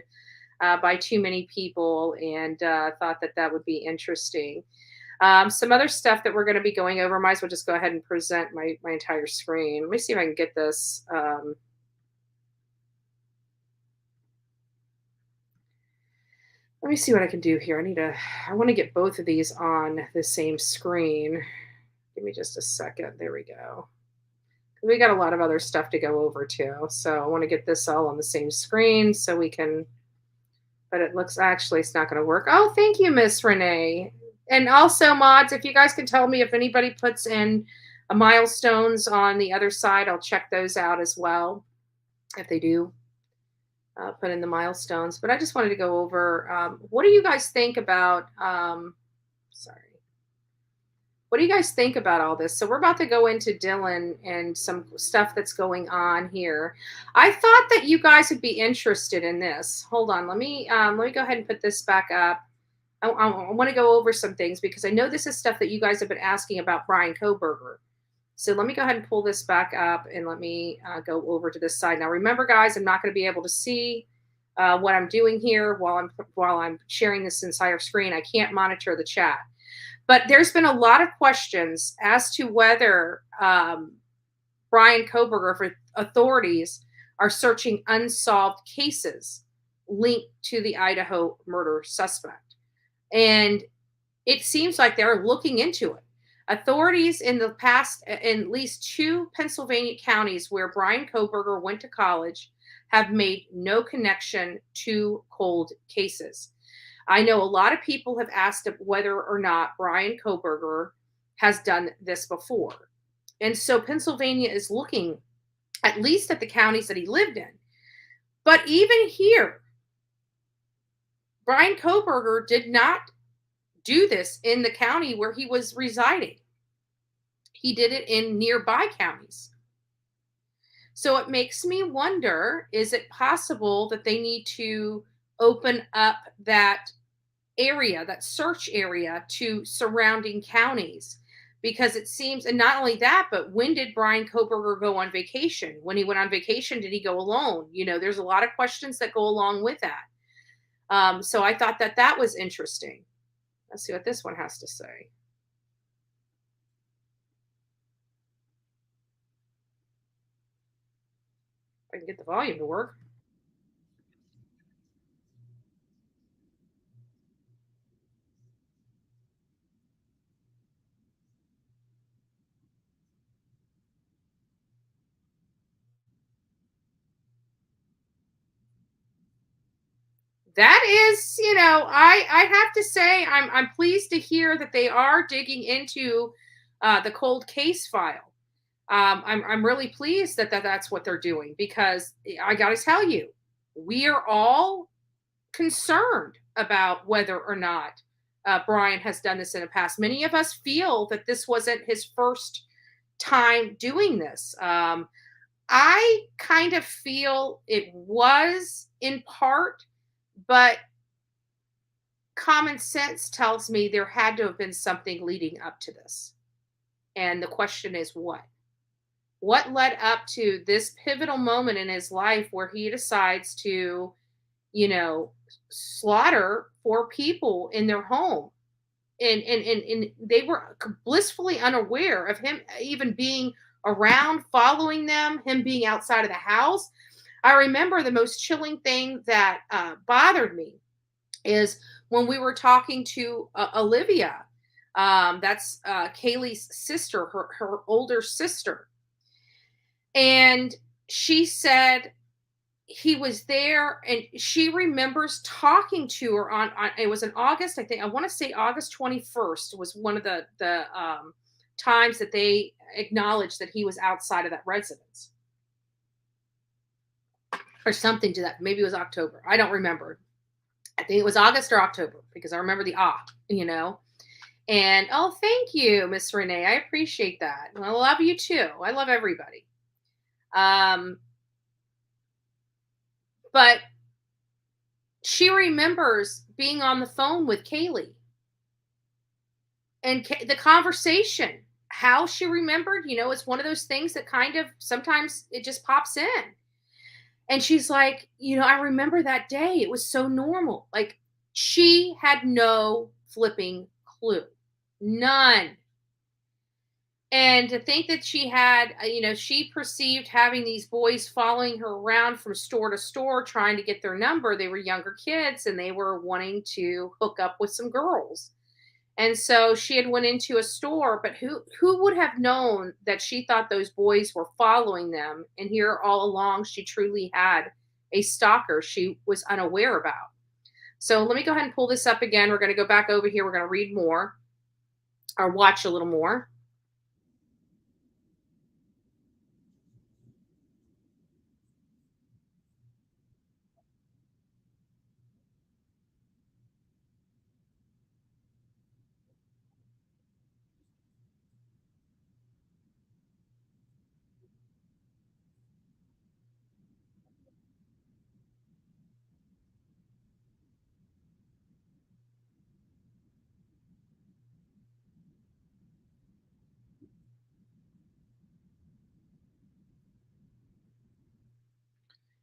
by too many people, and thought that would be interesting. Some other stuff that we're going to be going over. Might as well just go ahead and present my entire screen. Let me see if I can get this. Let me see what I can do here. I want to get both of these on the same screen. Give me just a second. There we go. We got a lot of other stuff to go over too. So I want to get this all on the same screen so we can, but it looks, actually it's not going to work. Oh, thank you, Miss Renee. And also, mods, if you guys can tell me if anybody puts in milestones on the other side, I'll check those out as well, if they do put in the milestones. But I just wanted to go over, what do you guys think about, what do you guys think about all this? So we're about to go into Dylan and some stuff that's going on here. I thought that you guys would be interested in this. Hold on, let me go ahead and put this back up. I want to go over some things because I know this is stuff that you guys have been asking about Brian Kohberger. So let me go ahead and pull this back up, and let me go over to this side. Now, remember, guys, I'm not going to be able to see what I'm doing here while I'm sharing this entire screen. I can't monitor the chat. But there's been a lot of questions as to whether Brian Kohberger for authorities are searching unsolved cases linked to the Idaho murder suspect. And it seems like they're looking into it. Authorities in the past, in at least 2 Pennsylvania counties where Brian Kohberger went to college, have made no connection to cold cases. I know a lot of people have asked whether or not Brian Kohberger has done this before. And so Pennsylvania is looking at least at the counties that he lived in. But even here, Brian Kohberger did not do this in the county where he was residing. He did it in nearby counties. So it makes me wonder, is it possible that they need to open up that area, that search area, to surrounding counties? Because it seems, and not only that, but when did Brian Kohberger go on vacation? When he went on vacation, did he go alone? You know, there's a lot of questions that go along with that. So I thought that that was interesting. Let's see what this one has to say. If I can get the volume to work. That is, you know, I have to say I'm pleased to hear that they are digging into the cold case file. I'm really pleased that that's what they're doing, because I got to tell you, we are all concerned about whether or not Brian has done this in the past. Many of us feel that this wasn't his first time doing this. I kind of feel it was in part, but common sense tells me there had to have been something leading up to this. And the question is what? What led up to this pivotal moment in his life where he decides to, you know, slaughter 4 people in their home? And they were blissfully unaware of him even being around, following them, him being outside of the house. I remember the most chilling thing that bothered me is when we were talking to Olivia. That's Kaylee's sister, her older sister. And she said he was there, and she remembers talking to her on it was in August, I think. I want to say August 21st was one of the times that they acknowledged that he was outside of that residence. Or something to that. Maybe it was October. I don't remember. I think it was August or October, because I remember the you know. And oh, thank you, Miss Renee. I appreciate that. And I love you too. I love everybody. But she remembers being on the phone with Kaylee. And the conversation, how she remembered, you know, it's one of those things that kind of sometimes it just pops in. And she's like, you know, I remember that day. It was so normal. Like, she had no flipping clue. None. And to think that she had, you know, she perceived having these boys following her around from store to store trying to get their number. They were younger kids and they were wanting to hook up with some girls. And so she had went into a store, but who would have known that she thought those boys were following them? And here all along, she truly had a stalker she was unaware about. So let me go ahead and pull this up again. We're going to go back over here. We're going to read more or watch a little more.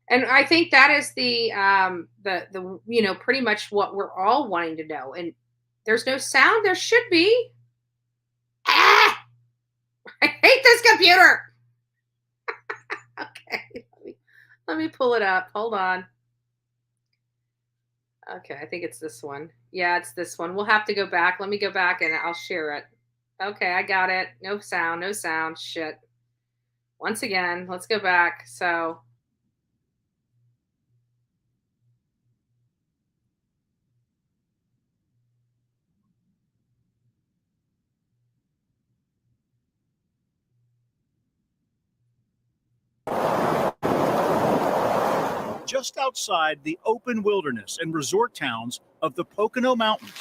And I think that is the you know, pretty much what we're all wanting to know. And there's no sound. There should be. I hate this computer. Okay, let me pull it up. Hold on. Okay, I think it's this one. Yeah, it's this one. We'll have to go back. Let me go back and I'll share it. Okay, I got it. No sound, no sound. Shit. Once again, let's go back. So
just outside the open wilderness and resort towns of the Pocono Mountains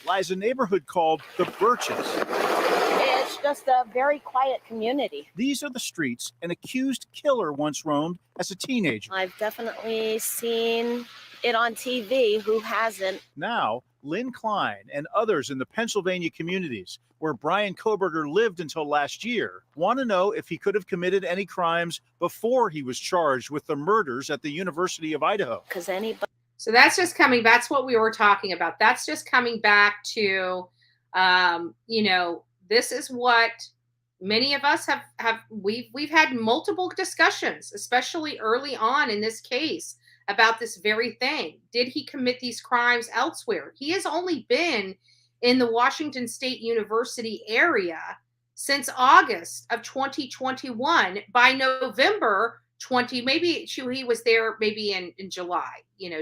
lies a neighborhood called the Birches.
It's just a very quiet community.
These are the streets an accused killer once roamed as a teenager.
I've definitely seen it on TV. Who hasn't?
Now, Lynn Klein and others in the Pennsylvania communities where Brian Kohberger lived until last year want to know if he could have committed any crimes before he was charged with the murders at the University of Idaho.
Because anybody.
So that's just coming. That's what we were talking about. That's just coming back to, this is what many of us we've had multiple discussions, especially early on in this case, about this very thing. Did he commit these crimes elsewhere? He has only been in the Washington State University area since August of 2021. By November 20, maybe he was there maybe in July,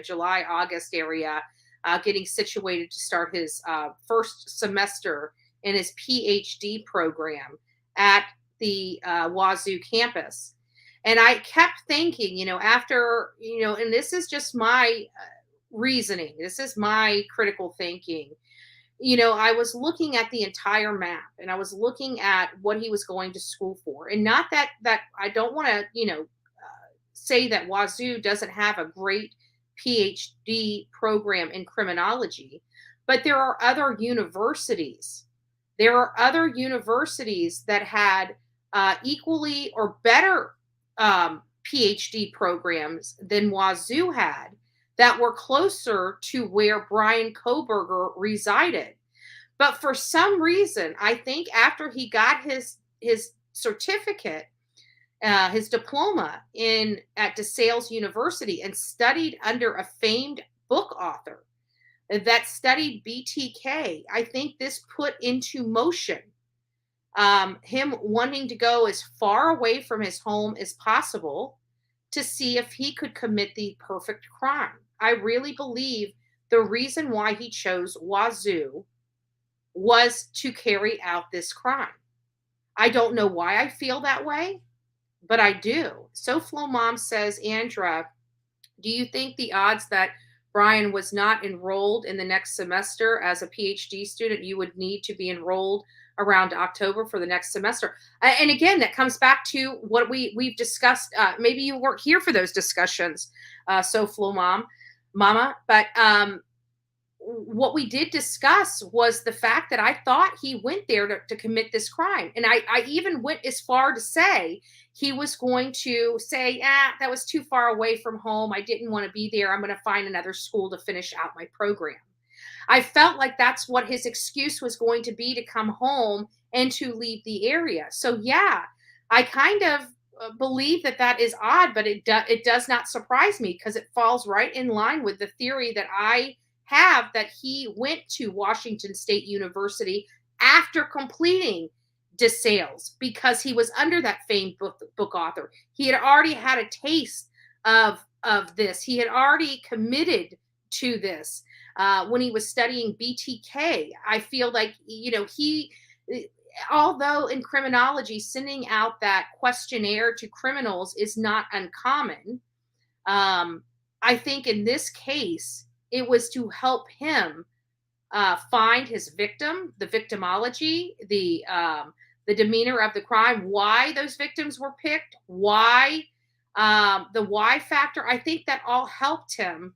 July, August area, getting situated to start his first semester in his PhD program at the Wazoo campus. And I kept thinking, after, and this is just my reasoning, this is my critical thinking. I was looking at the entire map and I was looking at what he was going to school for. And not that I don't want to, say that Wazoo doesn't have a great PhD program in criminology, but there are other universities. There are other universities that had equally or better PhD programs than Wazoo had that were closer to where Brian Kohberger resided. But for some reason, I think after he got his certificate, his diploma at DeSales University and studied under a famed book author that studied BTK, I think this put into motion him wanting to go as far away from his home as possible to see if he could commit the perfect crime. I really believe the reason why he chose Wazoo was to carry out this crime. I don't know why I feel that way, but I do. SoFlo Mom says, Andra, do you think the odds that Brian was not enrolled in the next semester as a PhD student, you would need to be enrolled around October for the next semester? And again, that comes back to what we've discussed. Maybe you weren't here for those discussions, SoFlo Mama, but what we did discuss was the fact that I thought he went there to commit this crime. And I even went as far to say he was going to say, that was too far away from home. I didn't want to be there. I'm going to find another school to finish out my program. I felt like that's what his excuse was going to be, to come home and to leave the area. So yeah, I kind of believe that is odd, but it does not surprise me because it falls right in line with the theory that I have, that he went to Washington State University after completing DeSales because he was under that famed book author. He had already had a taste of this. He had already committed to this when he was studying BTK. I feel like, although in criminology, sending out that questionnaire to criminals is not uncommon, I think in this case, it was to help him find his victim, the victimology, the demeanor of the crime, why those victims were picked, why the why factor. I think that all helped him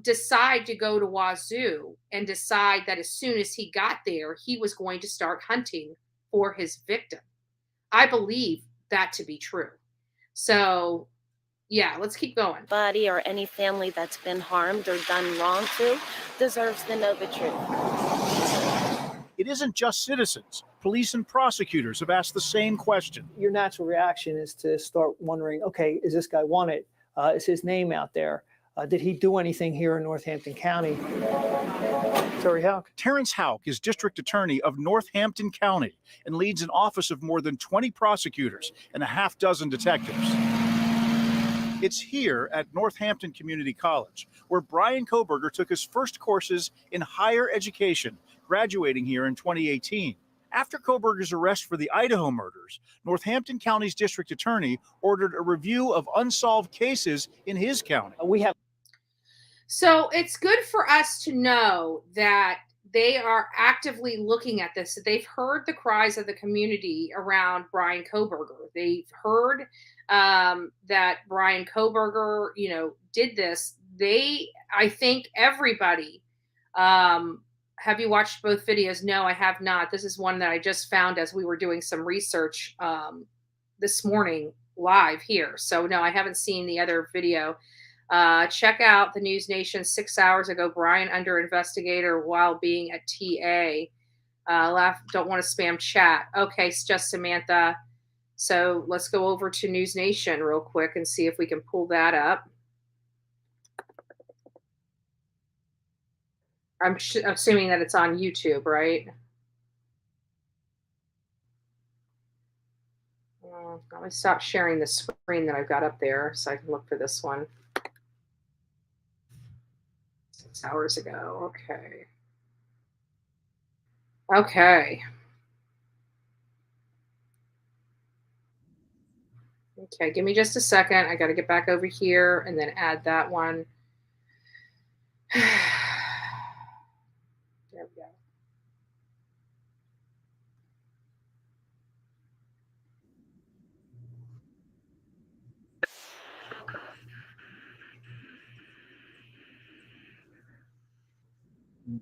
decide to go to Wazoo and decide that as soon as he got there, he was going to start hunting for his victim. I believe that to be true. So yeah, let's keep going.
Anybody or any family that's been harmed or done wrong to deserves to know the truth.
It isn't just citizens Police and prosecutors have asked the same question.
Your natural reaction is to start wondering, okay, is this guy wanted? Is his name out there? Did he do anything here in Northampton County? Terry Houck.
Terrence Houck is district attorney of Northampton County and leads an office of more than 20 prosecutors and a half dozen detectives. It's here at Northampton Community College where Brian Kohberger took his first courses in higher education, graduating here in 2018. After Kohberger's arrest for the Idaho murders, Northampton County's district attorney ordered a review of unsolved cases in his county.
So it's good for us to know that they are actively looking at this. They've heard the cries of the community around Brian Kohberger. They've heard that Brian Kohberger, did this. I think everybody, have you watched both videos? No, I have not. This is one that I just found as we were doing some research this morning live here. So no, I haven't seen the other video. Check out the News Nation 6 hours ago, Brian under investigator while being at TA. Don't want to spam chat. Okay, it's just Samantha. So let's go over to News Nation real quick and see if we can pull that up. I'm assuming that it's on YouTube, right? Let me stop sharing the screen that I've got up there so I can look for this one. 6 hours ago. Okay. Okay. Okay, give me just a second. I got to get back over here and then add that one. There we go.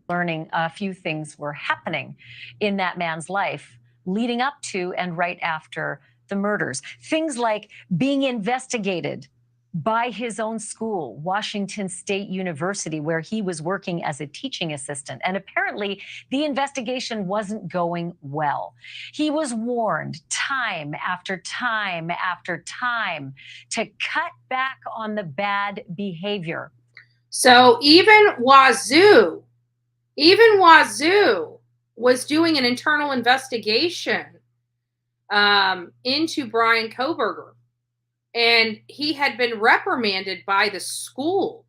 Learning a few things were happening in that man's life leading up to and right after the murders. Things like being investigated by his own school, Washington State University, where he was working as a teaching assistant. And apparently the investigation wasn't going well. He was warned time after time after time to cut back on the bad behavior.
So even Wazoo was doing an internal investigation into Brian Kohberger. And he had been reprimanded by the school.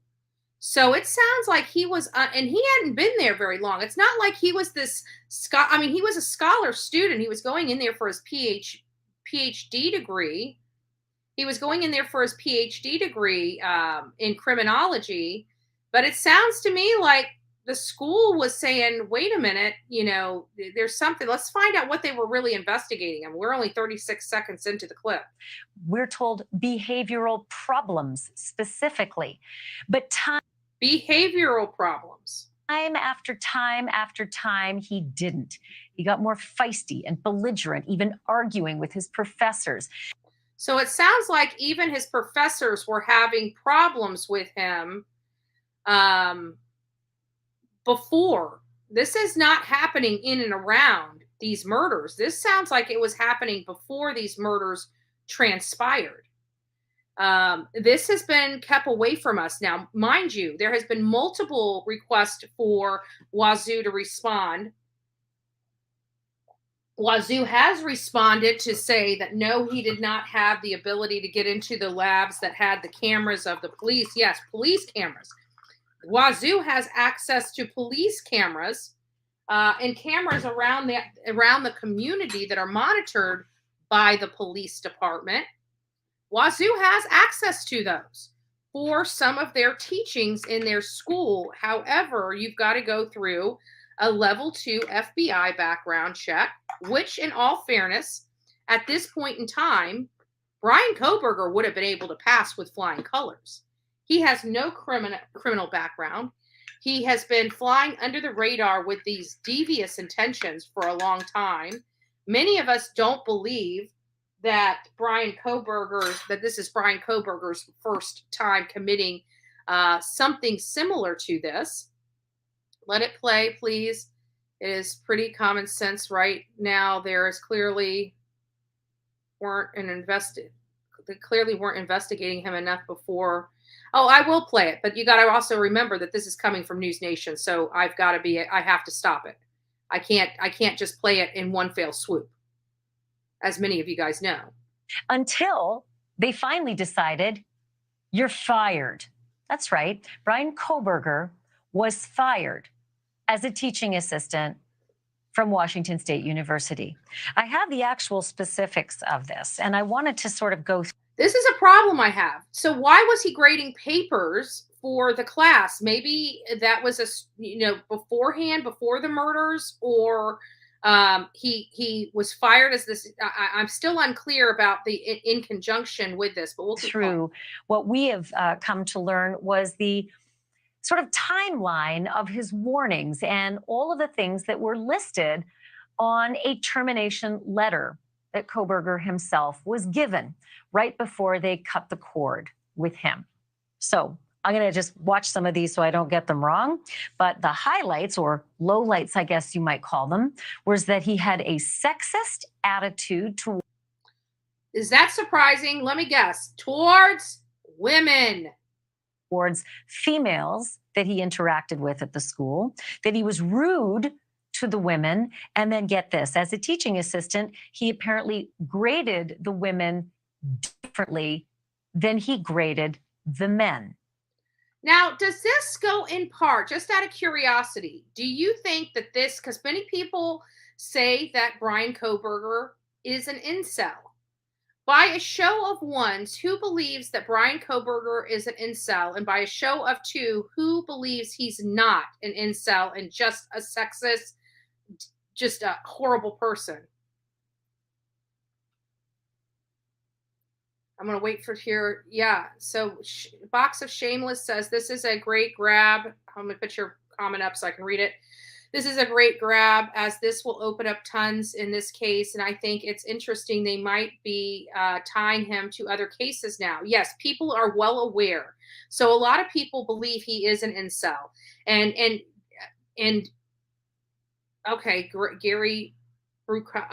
So it sounds like he was, and he hadn't been there very long. It's not like he was this, he was a scholar student. He was going in there for his PhD degree. He was going in there for his PhD degree in criminology. But it sounds to me like the school was saying, wait a minute, there's something. Let's find out what they were really investigating. And we're only 36 seconds into the clip.
We're told behavioral problems specifically, but
behavioral problems.
Time after time, he didn't. He got more feisty and belligerent, even arguing with his professors.
So it sounds like even his professors were having problems with him before. This is not happening in and around these murders. This sounds like it was happening before these murders transpired. This has been kept away from us. Now, mind you, there has been multiple requests for Wazoo to respond. Wazoo has responded to say that no, he did not have the ability to get into the labs that had the cameras of the police. Yes, police cameras. Wazoo has access to police cameras and cameras around the community that are monitored by the police department. Wazoo has access to those for some of their teachings in their school. However, you've got to go through a level 2 FBI background check, which in all fairness, at this point in time, Brian Kohberger would have been able to pass with flying colors. He has no criminal background. He has been flying under the radar with these devious intentions for a long time. Many of us don't believe that this is Brian Kohberger's first time committing something similar to this. Let it play, please. It is pretty common sense right now. There is clearly they clearly weren't investigating him enough before. Oh, I will play it, but you got to also remember that this is coming from News Nation, so I have to stop it. I can't just play it in one fell swoop, as many of you guys know.
Until they finally decided, you're fired. That's right. Brian Kohberger was fired as a teaching assistant from Washington State University. I have the actual specifics of this, and I wanted to sort of go through.
This is a problem I have. So why was he grading papers for the class? Maybe that was beforehand, before the murders, or he was fired as this. I'm still unclear about the in conjunction with this, but we'll keep
through. What we have come to learn was the sort of timeline of his warnings and all of the things that were listed on a termination letter that Kohberger himself was given right before they cut the cord with him. So I'm going to just watch some of these so I don't get them wrong. But the highlights, or lowlights, I guess you might call them, was that he had a sexist attitude towards.
Is that surprising? Let me guess. Towards women.
Towards females that he interacted with at the school, that he was rude to the women. And then get this, as a teaching assistant, he apparently graded the women differently than he graded the men.
Now, does this go in part, just out of curiosity, do you think that this, because many people say that Brian Kohberger is an incel. By a show of ones, who believes that Brian Kohberger is an incel? And by a show of two, who believes he's not an incel and just a sexist, just a horrible person? I'm going to wait for here. Yeah. So Box of Shameless says, this is a great grab. I'm going to put your comment up so I can read it. This is a great grab, as this will open up tons in this case. And I think it's interesting. They might be tying him to other cases now. Yes, people are well aware. So a lot of people believe he is an incel. And okay, Gary.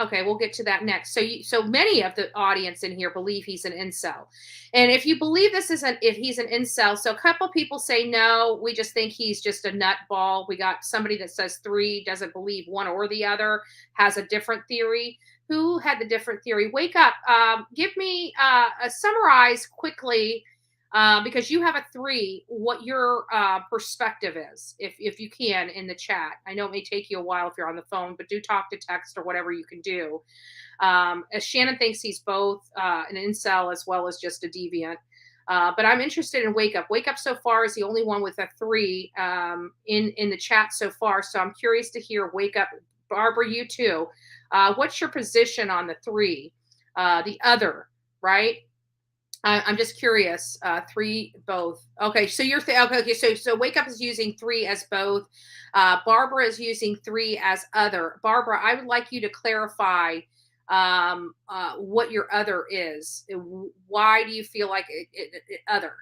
Okay, we'll get to that next. So many of the audience in here believe he's an incel. And if you believe if he's an incel, so a couple people say no, we just think he's just a nutball. We got somebody that says 3, doesn't believe one or the other, has a different theory. Who had the different theory? Wake up. Give me a summarize quickly, because you have a 3, what your perspective is, if you can, in the chat. I know it may take you a while if you're on the phone, but do talk to text or whatever you can do. As Shannon thinks he's both an incel as well as just a deviant. But I'm interested in Wake Up. Wake Up so far is the only one with a 3 in the chat so far. So I'm curious to hear Wake Up. Barbara, you too. What's your position on the 3? The other, right? I'm just curious. 3 both. Okay, so you're okay. So Wake Up is using 3 as both. Barbara is using 3 as other. Barbara, I would like you to clarify what your other is. Why do you feel like it other?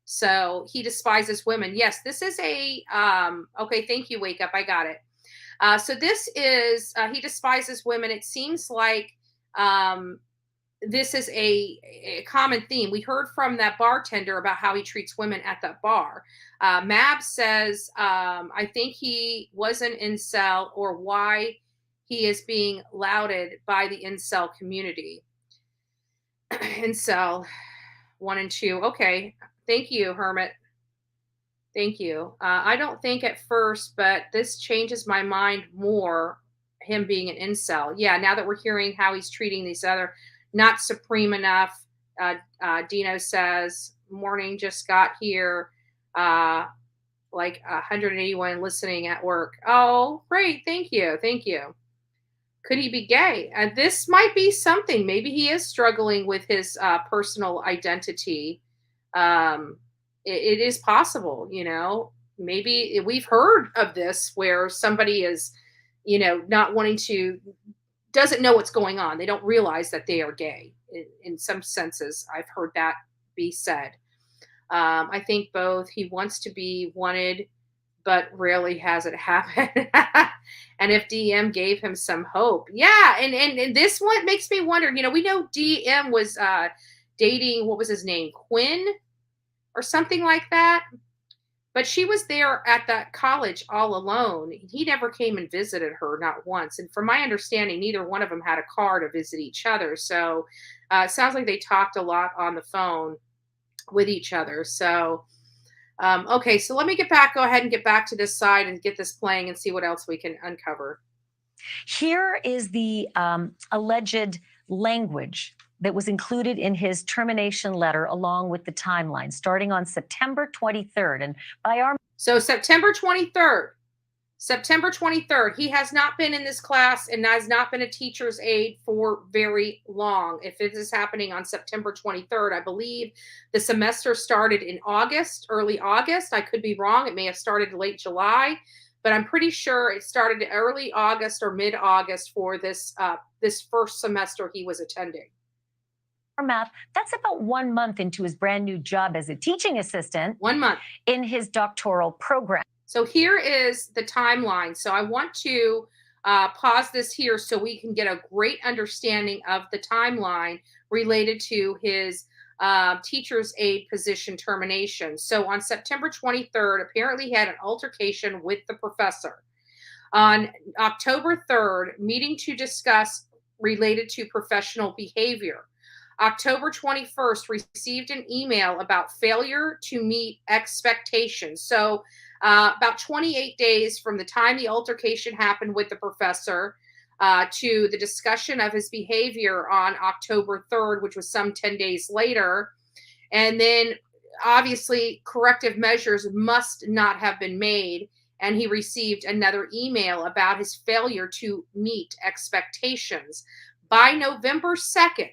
So he despises women. Yes, this is a okay. Thank you, Wake Up. I got it. So this is he despises women. It seems like this is a common theme. We heard from that bartender about how he treats women at that bar. Mab says, I think he was an incel, or why he is being lauded by the incel community. Incel 1 and 2. Okay. Thank you, Hermit. Thank you. I don't think at first, but this changes my mind more, him being an incel. Yeah, now that we're hearing how he's treating these other, not supreme enough. Dino says, morning, just got here. Like 181 listening at work. Oh, great. Thank you. Thank you. Could he be gay? This might be something. Maybe he is struggling with his personal identity. It is possible, maybe we've heard of this where somebody is, not wanting to, doesn't know what's going on. They don't realize that they are gay in some senses. I've heard that be said. I think both. He wants to be wanted but really hasn't happened. And if DM gave him some hope. Yeah, and this one makes me wonder, you know, we know DM was dating, what was his name? Quinn or something like that. But she was there at that college all alone. He never came and visited her, not once. And from my understanding, neither one of them had a car to visit each other. So it sounds like they talked a lot on the phone with each other. So, okay, so let me go ahead and get back to this side and get this playing and see what else we can uncover.
Here is the alleged language that was included in his termination letter along with the timeline starting on September 23rd. And by our...
So September 23rd, he has not been in this class and has not been a teacher's aide for very long. If it is happening on September 23rd, I believe the semester started in August, early August. I could be wrong. It may have started late July, but I'm pretty sure it started early August or mid-August for this first semester he was attending.
Math, that's about 1 month into his brand new job as a teaching assistant.
1 month.
In his doctoral program.
So here is the timeline. So I want to pause this here so we can get a great understanding of the timeline related to his teacher's aide position termination. So on September 23rd, apparently he had an altercation with the professor. On October 3rd, meeting to discuss related to professional behavior. October 21st, received an email about failure to meet expectations. So about 28 days from the time the altercation happened with the professor to the discussion of his behavior on October 3rd, which was some 10 days later. And then obviously corrective measures must not have been made. And he received another email about his failure to meet expectations. By November 2nd,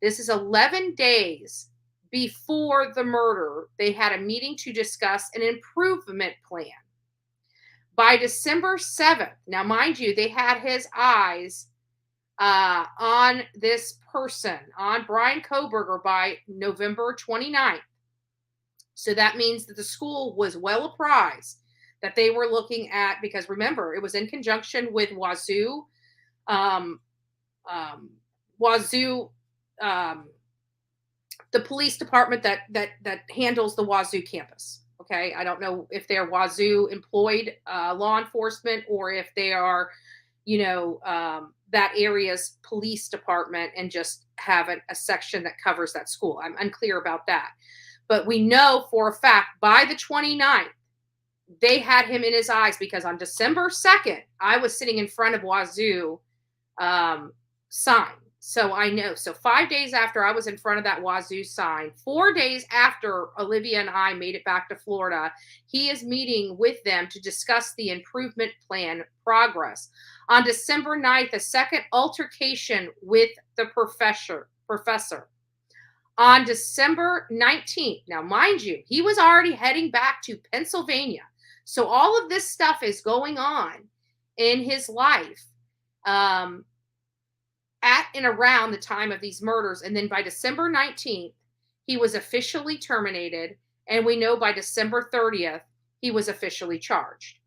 this is 11 days before the murder, they had a meeting to discuss an improvement plan. By December 7th, now mind you, they had his eyes on this person, on Brian Kohberger by November 29th. So that means that the school was well apprised that they were looking at, because remember, it was in conjunction with Wazoo, the police department that handles the Wazoo campus. Okay, I don't know if they're Wazoo employed law enforcement or if they are, that area's police department and just have a section that covers that school. I'm unclear about that. But we know for a fact by the 29th, they had him in his eyes, because on December 2nd, I was sitting in front of Wazoo sign. So I know. So 5 days after I was in front of that Wazoo sign, 4 days after Olivia and I made it back to Florida, he is meeting with them to discuss the improvement plan progress. On December 9th, a second altercation with the professor. On December 19th, now mind you, he was already heading back to Pennsylvania. So all of this stuff is going on in his life. At and around the time of these murders. And then by December 19th, he was officially terminated. And we know by December 30th, he was officially charged.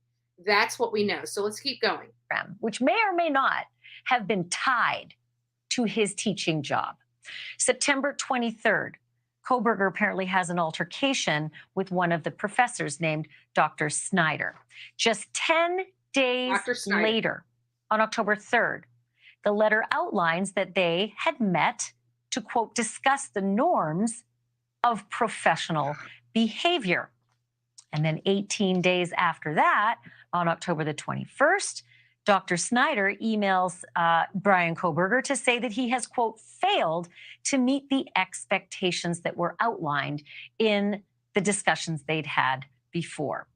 That's what we know. So let's keep going.
Which may or may not have been tied to his teaching job. September 23rd, Kohberger apparently has an altercation with one of the professors named Dr. Snyder. Just 10 days later, on October 3rd, the letter outlines that they had met to, quote, discuss the norms of professional behavior. And then 18 days after that, on October the 21st, Dr. Snyder emails Brian Kohberger to say that he has, quote, failed to meet the expectations that were outlined in the discussions they'd had before.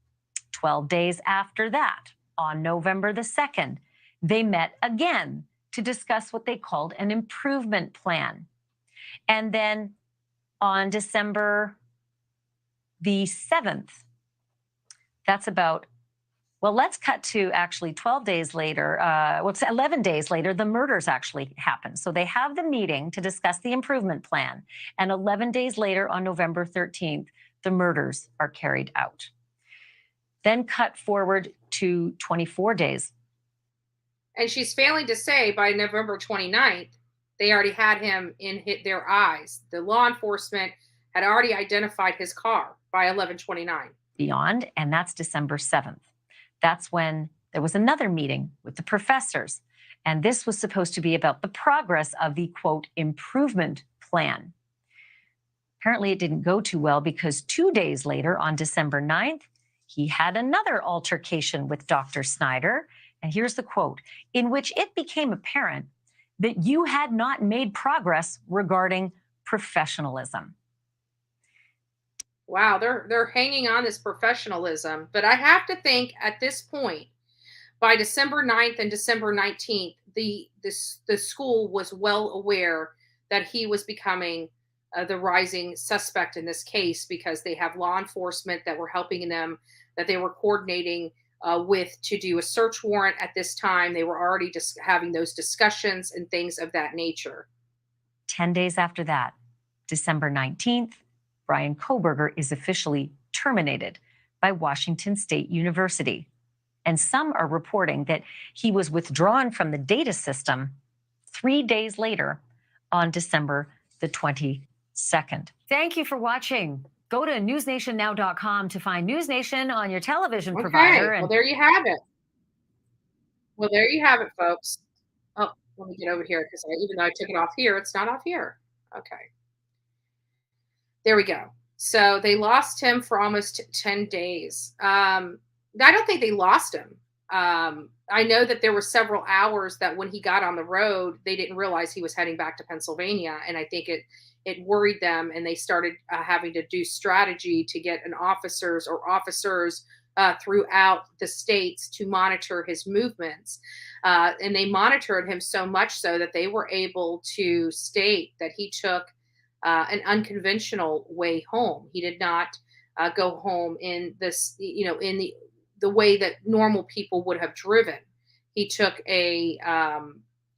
12 days after that, on November the 2nd, they met again to discuss what they called an improvement plan. And then on December the 7th, that's about, well, let's cut to actually 12 days later, 11 days later, the murders actually happen. So they have the meeting to discuss the improvement plan. And 11 days later, on November 13th, the murders are carried out. then cut forward to 24 days.
And she's failing to say by November 29th, they already had him in their eyes. The law enforcement had already identified his car by 11/29.
Beyond, and that's December 7th. That's when there was another meeting with the professors. And this was supposed to be about the progress of the, quote, improvement plan. Apparently it didn't go too well because 2 days later, on December 9th, he had another altercation with Dr. Snyder. And here's the quote, in which it became apparent that you had not made progress regarding professionalism.
Wow, they're hanging on this professionalism. But I have to think at this point, by December 9th and December 19th, the school was well aware that he was becoming the rising suspect in this case, because they have law enforcement that were helping them, that they were coordinating with to do a search warrant at this time. They were already just having those discussions and things of that nature.
10 days after that, December 19th, Bryan Kohberger is officially terminated by Washington State University. And some are reporting that he was withdrawn from the data system 3 days later on December the 22nd. Thank you for watching. Go to newsnationnow.com to find News Nation on your television provider.
Well, there you have it. Well, there you have it, folks. Oh, let me get over here, because even though I took it off here, it's not off here. Okay. There we go. So they lost him for almost 10 days. I don't think they lost him. I know that there were several hours that when he got on the road, they didn't realize he was heading back to Pennsylvania. And I think it worried them, and they started having to do strategy to get officers throughout the states to monitor his movements. And they monitored him so much so that they were able to state that he took an unconventional way home. He did not go home in this, in the way that normal people would have driven. He took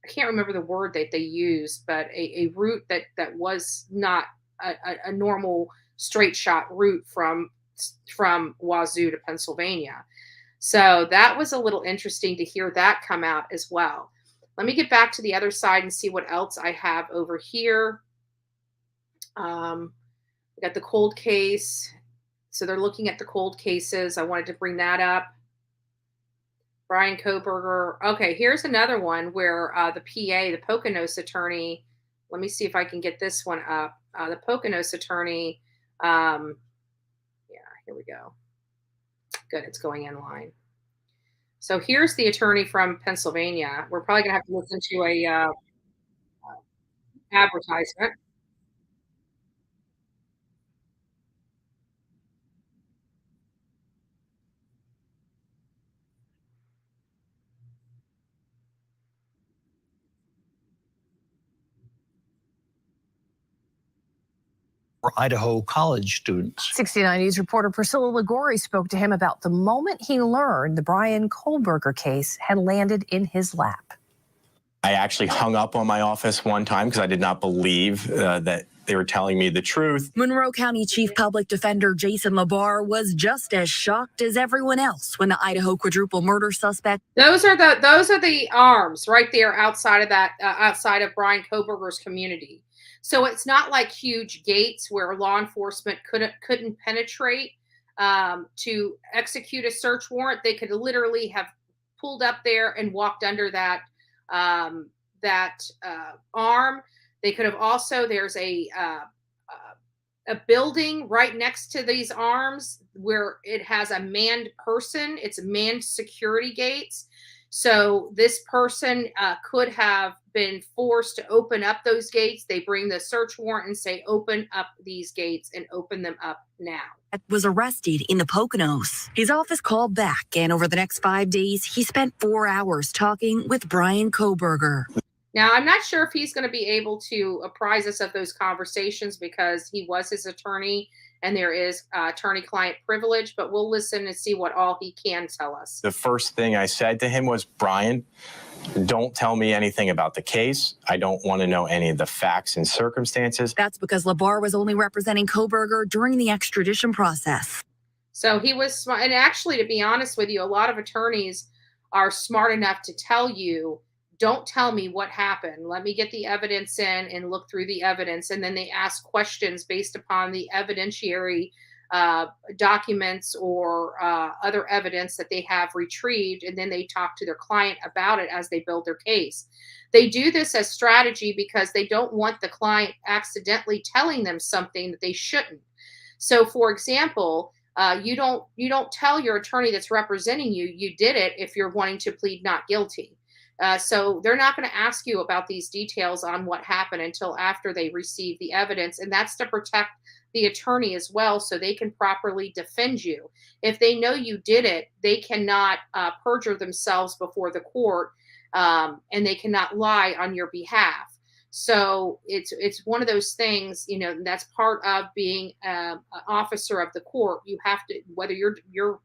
I can't remember the word that they used, but a route that was not a normal straight shot route from Wazoo to Pennsylvania. So that was a little interesting to hear that come out as well. Let me get back to the other side and see what else I have over here. We got the cold case. So they're looking at the cold cases. I wanted to bring that up. Bryan Kohberger. Okay, here's another one where the PA, the Poconos attorney, let me see if I can get this one up. The Poconos attorney, yeah, here we go. Good, it's going in line. So here's the attorney from Pennsylvania. We're probably going to have to listen to a advertisement.
Idaho college students.
69 News reporter Priscilla Ligori spoke to him about the moment he learned the Bryan Kohberger case had landed in his lap.
I actually hung up on my office one time because I did not believe that they were telling me the truth.
Monroe County Chief Public Defender Jason Labar was just as shocked as everyone else when the Idaho quadruple murder suspect.
Those are the arms right there outside of that outside of Bryan Kohberger's community. So it's not like huge gates where law enforcement couldn't penetrate to execute a search warrant. They could literally have pulled up there and walked under that arm. They could have also, there's a building right next to these arms where it has a manned person. It's manned security gates. So this person could have been forced to open up those gates. They bring the search warrant and say, open up these gates and open them up now.
Was arrested in the Poconos. His office called back, and over the next 5 days, he spent 4 hours talking with Bryan Kohberger.
Now, I'm not sure if he's going to be able to apprise us of those conversations because he was his attorney and there is attorney-client privilege, but we'll listen and see what all he can tell us.
The first thing I said to him was, Bryan, don't tell me anything about the case. I don't want to know any of the facts and circumstances.
That's because Labar was only representing Kohberger during the extradition process.
So he was smart. And actually, to be honest with you, a lot of attorneys are smart enough to tell you, don't tell me what happened. Let me get the evidence in and look through the evidence. And then they ask questions based upon the evidentiary documents or other evidence that they have retrieved. And then they talk to their client about it as they build their case. They do this as strategy because they don't want the client accidentally telling them something that they shouldn't. So, for example, you don't tell your attorney that's representing you did it if you're wanting to plead not guilty. So they're not going to ask you about these details on what happened until after they receive the evidence. And that's to protect the attorney as well, so they can properly defend you. If they know you did it, they cannot perjure themselves before the court, and they cannot lie on your behalf. So it's one of those things, that's part of being an officer of the court. You have to, whether you're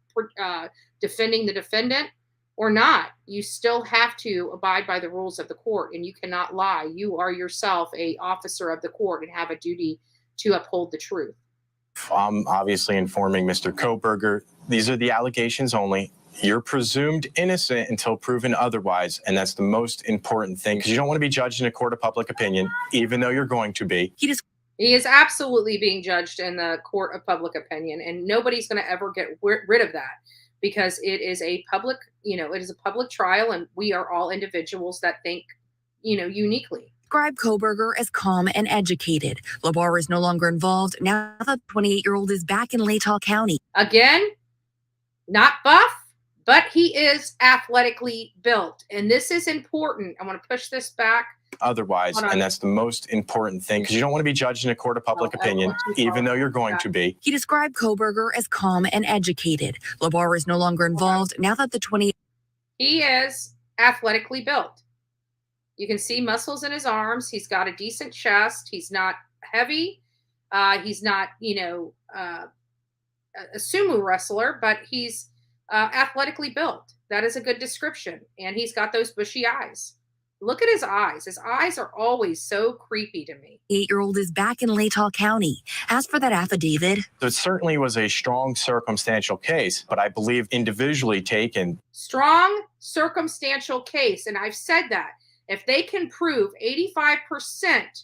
defending the defendant or not, you still have to abide by the rules of the court, and you cannot lie. You are yourself a officer of the court and have a duty to uphold the truth.
I'm obviously informing Mr. Kohberger. These are the allegations only. You're presumed innocent until proven otherwise, and that's the most important thing, because you don't want to be judged in a court of public opinion, even though you're going to be.
He is absolutely being judged in the court of public opinion, and nobody's going to ever get rid of that, because it is a public, it is a public trial, and we are all individuals that think, uniquely.
Describe Kohberger as calm and educated. LaBar is no longer involved. Now the 28-year-old is back in Latah County.
Again, not buff, but he is athletically built. And this is important. I want to push this back.
Otherwise, and that's the most important thing, because you don't want to be judged in a court of public opinion, even though you're going to be.
He described Kohberger as calm and educated. LaBar is no longer involved. Now that the 20...
He is athletically built. You can see muscles in his arms. He's got a decent chest. He's not heavy. He's not, a sumo wrestler, but he's athletically built. That is a good description. And he's got those bushy eyes. Look at his eyes. His eyes are always so creepy to me.
8-year-old is back in Latah County. As for that affidavit,
it certainly was a strong circumstantial case, but I believe individually taken.
Strong circumstantial case. And I've said that. If they can prove 85%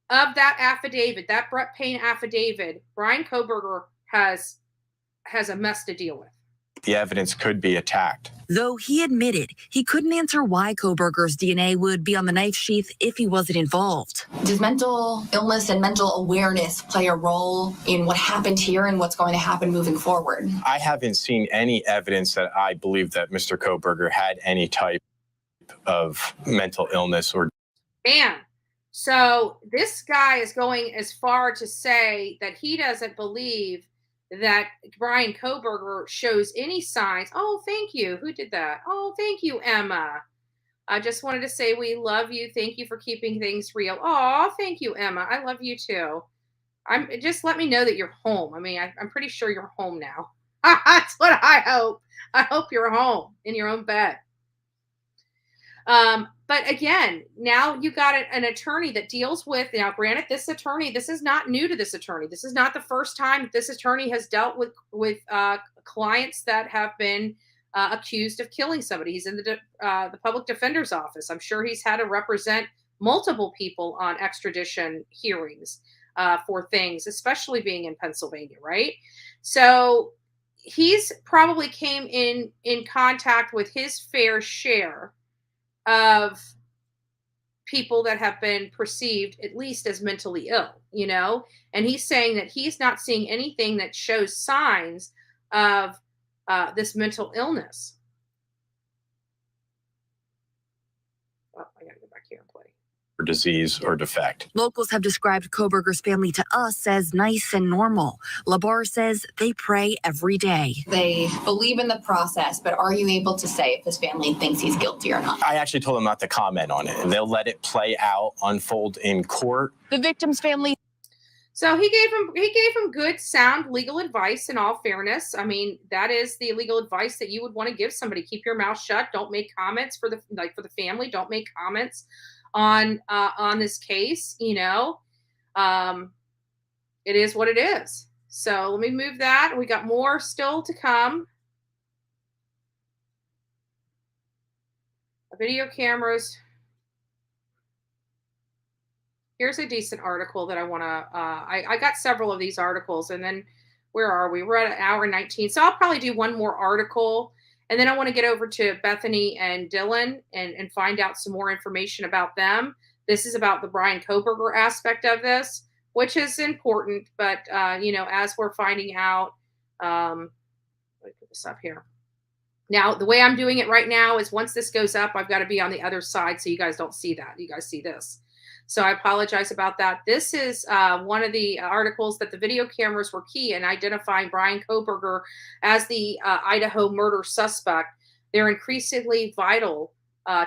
of that affidavit, that Brett Payne affidavit, Brian Kohberger has a mess to deal with.
The evidence could be attacked.
Though he admitted he couldn't answer why Kohberger's DNA would be on the knife sheath if he wasn't involved.
Does mental illness and mental awareness play a role in what happened here and what's going to happen moving forward?
I haven't seen any evidence that I believe that Mr. Kohberger had any type of mental illness or.
Bam. So this guy is going as far to say that he doesn't believe that Brian Kohberger shows any signs. Oh, thank you. Who did that? Oh, thank you, Emma. I just wanted to say we love you. Thank you for keeping things real. Oh, thank you, Emma. I love you too. Just let me know that you're home. I mean, I'm pretty sure you're home now. That's what I hope. I hope you're home in your own bed. But again, now you got an attorney that deals with, now granted, this attorney, this is not new to this attorney. This is not the first time that this attorney has dealt with clients that have been accused of killing somebody. He's in the public defender's office. I'm sure he's had to represent multiple people on extradition hearings for things, especially being in Pennsylvania, right? So he's probably came in contact with his fair share of people that have been perceived at least as mentally ill, and he's saying that he's not seeing anything that shows signs of this mental illness. Oh, I gotta go back here and play.
Or disease or defect.
Locals have described Kohberger's family to us as nice and normal. LaBar says they pray every day.
They believe in the process, but are you able to say if his family thinks he's guilty or not?
I actually told them not to comment on it. They'll let it play out, unfold in court.
The victim's family.
So he gave him good, sound legal advice. In all fairness, I mean, that is the legal advice that you would want to give somebody. Keep your mouth shut. Don't make comments for the family. Don't make comments on this case. It is what it is. So let me move that. We got more still to come. Video cameras. Here's a decent article that I want to, I got several of these articles, and then where are we? We're at an hour 19. So I'll probably do one more article, and then I want to get over to Bethany and Dylan and find out some more information about them. This is about the Bryan Kohberger aspect of this, which is important, but, as we're finding out, let me put this up here. Now, the way I'm doing it right now is once this goes up, I've got to be on the other side so you guys don't see that. You guys see this. So I apologize about that. This is one of the articles that the video cameras were key in identifying Bryan Kohberger as the Idaho murder suspect. They're increasingly vital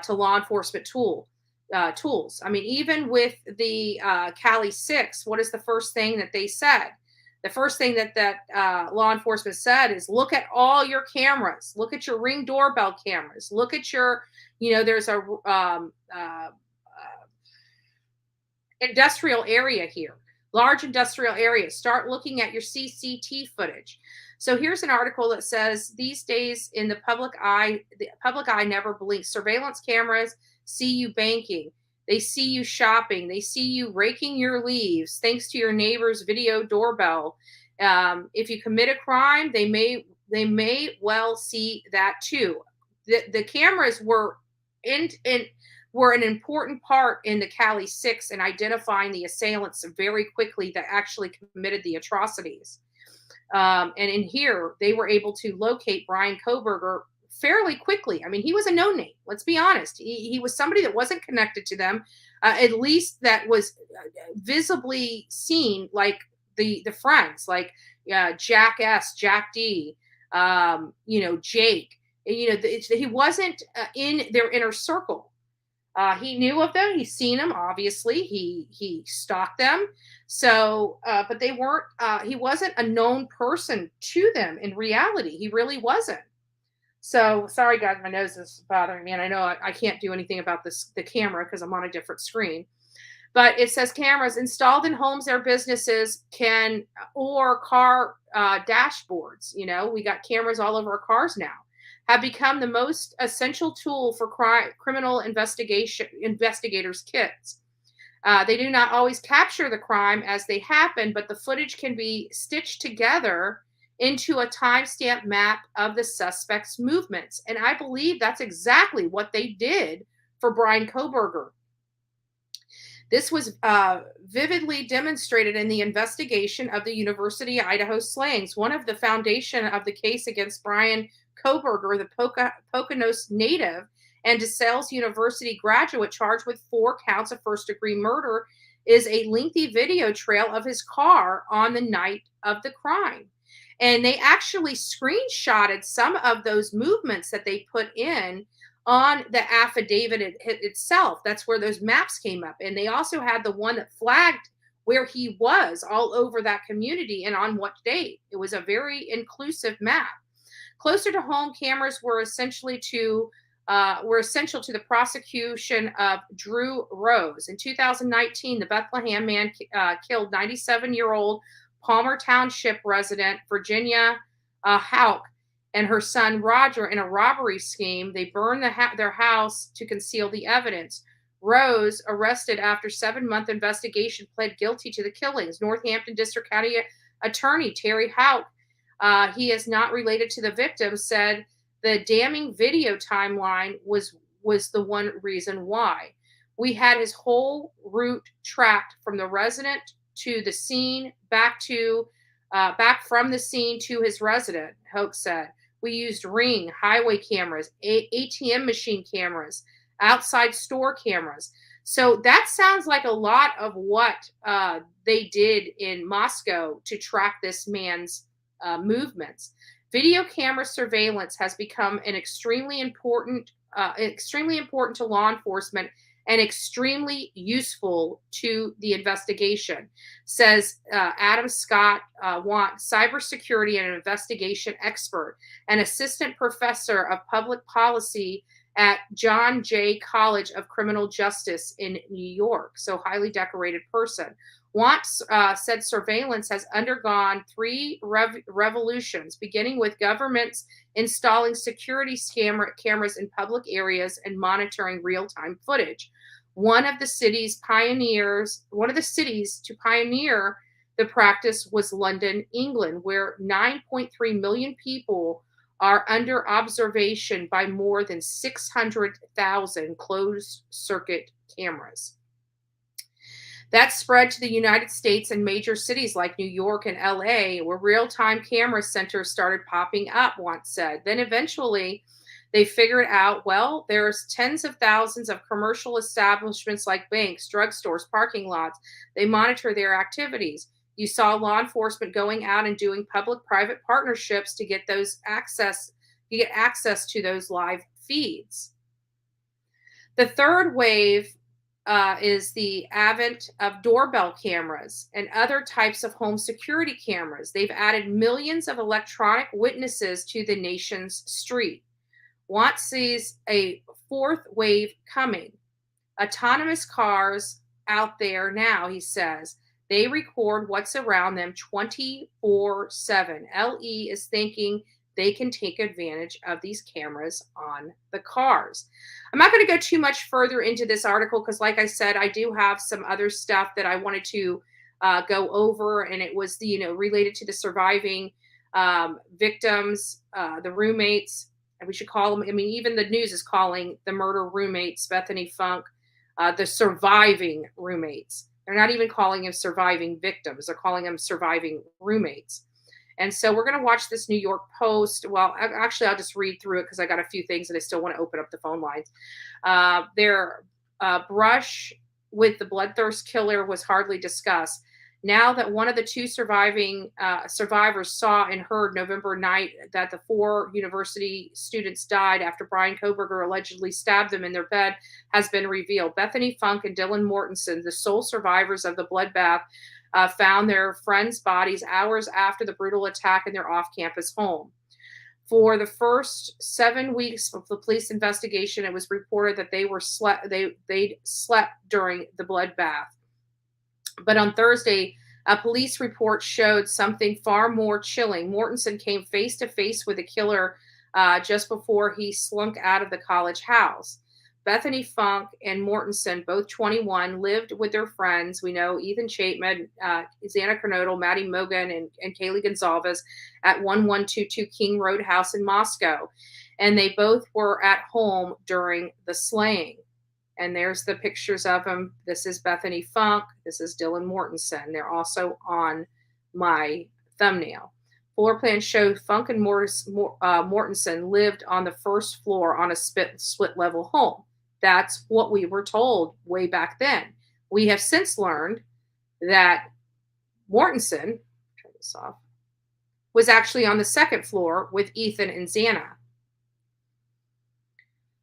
to law enforcement tools. I mean, even with the Cali 6, what is the first thing that they said? The first thing that law enforcement said is look at all your cameras. Look at your Ring doorbell cameras. Look at your, there's a industrial area here, large industrial areas. Start looking at your CCT footage. So here's an article that says these days in the public eye never blinks. Surveillance cameras see you banking. They see you shopping. They see you raking your leaves thanks to your neighbor's video doorbell. If you commit a crime, they may well see that too. The cameras were an important part in the Cali 6 in identifying the assailants very quickly that actually committed the atrocities. And in here, they were able to locate Bryan Kohberger fairly quickly. I mean, he was a no-name. Let's be honest. He was somebody that wasn't connected to them, at least that was visibly seen, like the friends, like Jack S, Jack D, Jake. He wasn't in their inner circle. He knew of them. He's seen them. Obviously, he stalked them. So, but they weren't. He wasn't a known person to them in reality. He really wasn't. So, sorry guys, my nose is bothering me, and I know I can't do anything about the camera because I'm on a different screen. But it says cameras installed in homes or businesses or car dashboards. We got cameras all over our cars now. Have become the most essential tool for criminal investigators' kits. They do not always capture the crime as they happen, but the footage can be stitched together into a timestamp map of the suspect's movements. And I believe that's exactly what they did for Bryan Kohberger. This was vividly demonstrated in the investigation of the University of Idaho slayings. One of the foundation of the case against Bryan Kohberger, the Poconos native and DeSales University graduate charged with 4 counts of first-degree murder, is a lengthy video trail of his car on the night of the crime. And they actually screenshotted some of those movements that they put in on the affidavit itself. That's where those maps came up. And they also had the one that flagged where he was all over that community and on what date. It was a very inclusive map. Closer to home, cameras were essential to the prosecution of Drew Rose. In 2019, the Bethlehem man killed 97-year-old Palmer Township resident Virginia Hauk and her son Roger in a robbery scheme. They burned their house to conceal the evidence. Rose, arrested after 7-month investigation, pled guilty to the killings. Northampton District County Attorney Terry Hauk, he is not related to the victim, said the damning video timeline was the one reason why. We had his whole route tracked from the resident to the scene, back from the scene to his resident, Hoke said. We used Ring, highway cameras, ATM machine cameras, outside store cameras. So that sounds like a lot of what they did in Moscow to track this man's movements. Video camera surveillance has become an extremely important to law enforcement and extremely useful to the investigation, says Adam Scott Want, cybersecurity and an investigation expert, an assistant professor of public policy at John Jay College of Criminal Justice in New York. So highly decorated person. Wants said surveillance has undergone three revolutions, beginning with governments installing security cameras in public areas and monitoring real-time footage. One of the cities to pioneer the practice was London, England, where 9.3 million people are under observation by more than 600,000 closed-circuit cameras. That spread to the United States and major cities like New York and LA, where real-time camera centers started popping up, once said. Then eventually they figured out, well, there's tens of thousands of commercial establishments like banks, drugstores, parking lots. They monitor their activities. You saw law enforcement going out and doing public-private partnerships to get access to those live feeds. The third wave is the advent of doorbell cameras and other types of home security cameras. They've added millions of electronic witnesses to the nation's street. Watts sees a fourth wave coming. Autonomous cars out there now, he says. They record what's around them 24/7. LE is thinking they can take advantage of these cameras on the cars. I'm not going to go too much further into this article because, like I said, I do have some other stuff that I wanted to go over, and it was related to the surviving victims, the roommates, and we should call them. I mean, even the news is calling the murder roommates, Bethany Funke, the surviving roommates. They're not even calling them surviving victims. They're calling them surviving roommates. And so we're going to watch this New York Post. Well, actually, I'll just read through it because I got a few things and I still want to open up the phone lines. Their brush with the bloodthirst killer was hardly discussed. Now that one of the two survivors saw and heard November night that the 4 university students died after Brian Kohberger allegedly stabbed them in their bed has been revealed. Bethany Funke and Dyaln Mortensen, the sole survivors of the bloodbath, found their friends' bodies hours after the brutal attack in their off-campus home. For the first 7 weeks of the police investigation, it was reported that they slept during the bloodbath. But on Thursday, a police report showed something far more chilling. Mortensen came face to face with the killer just before he slunk out of the college house. Bethany Funke and Mortensen, both 21, lived with their friends. We know Ethan Chapman, Xana Kernodle, Maddie Mogan, and Kaylee Gonzalez at 1122 King Road House in Mascow. And they both were at home during the slaying. And there's the pictures of them. This is Bethany Funke. This is Dyaln Mortensen. They're also on my thumbnail. Floor plans show Funke and Mortensen lived on the first floor on a split-level home. That's what we were told way back then. We have since learned that Mortensen, turn this off, was actually on the second floor with Ethan and Xana.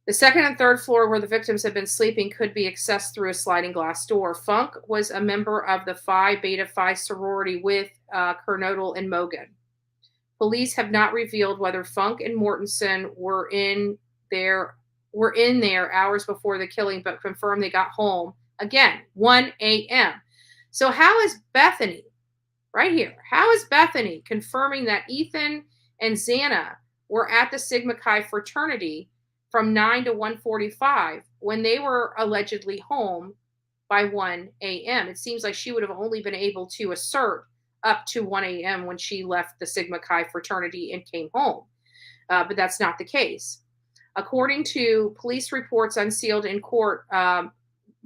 The second and third floor where the victims had been sleeping could be accessed through a sliding glass door. Funke was a member of the Phi Beta Phi sorority with Kernodle and Mogan. Police have not revealed whether Funke and Mortensen were in there hours before the killing, but confirmed they got home again 1 a.m. So how is Bethany, right here, how is Bethany confirming that Ethan and Xana were at the Sigma Chi fraternity from 9 to 1:45 when they were allegedly home by 1 a.m.? It seems like she would have only been able to assert up to 1 a.m. when she left the Sigma Chi fraternity and came home. But that's not the case. According to police reports unsealed in court,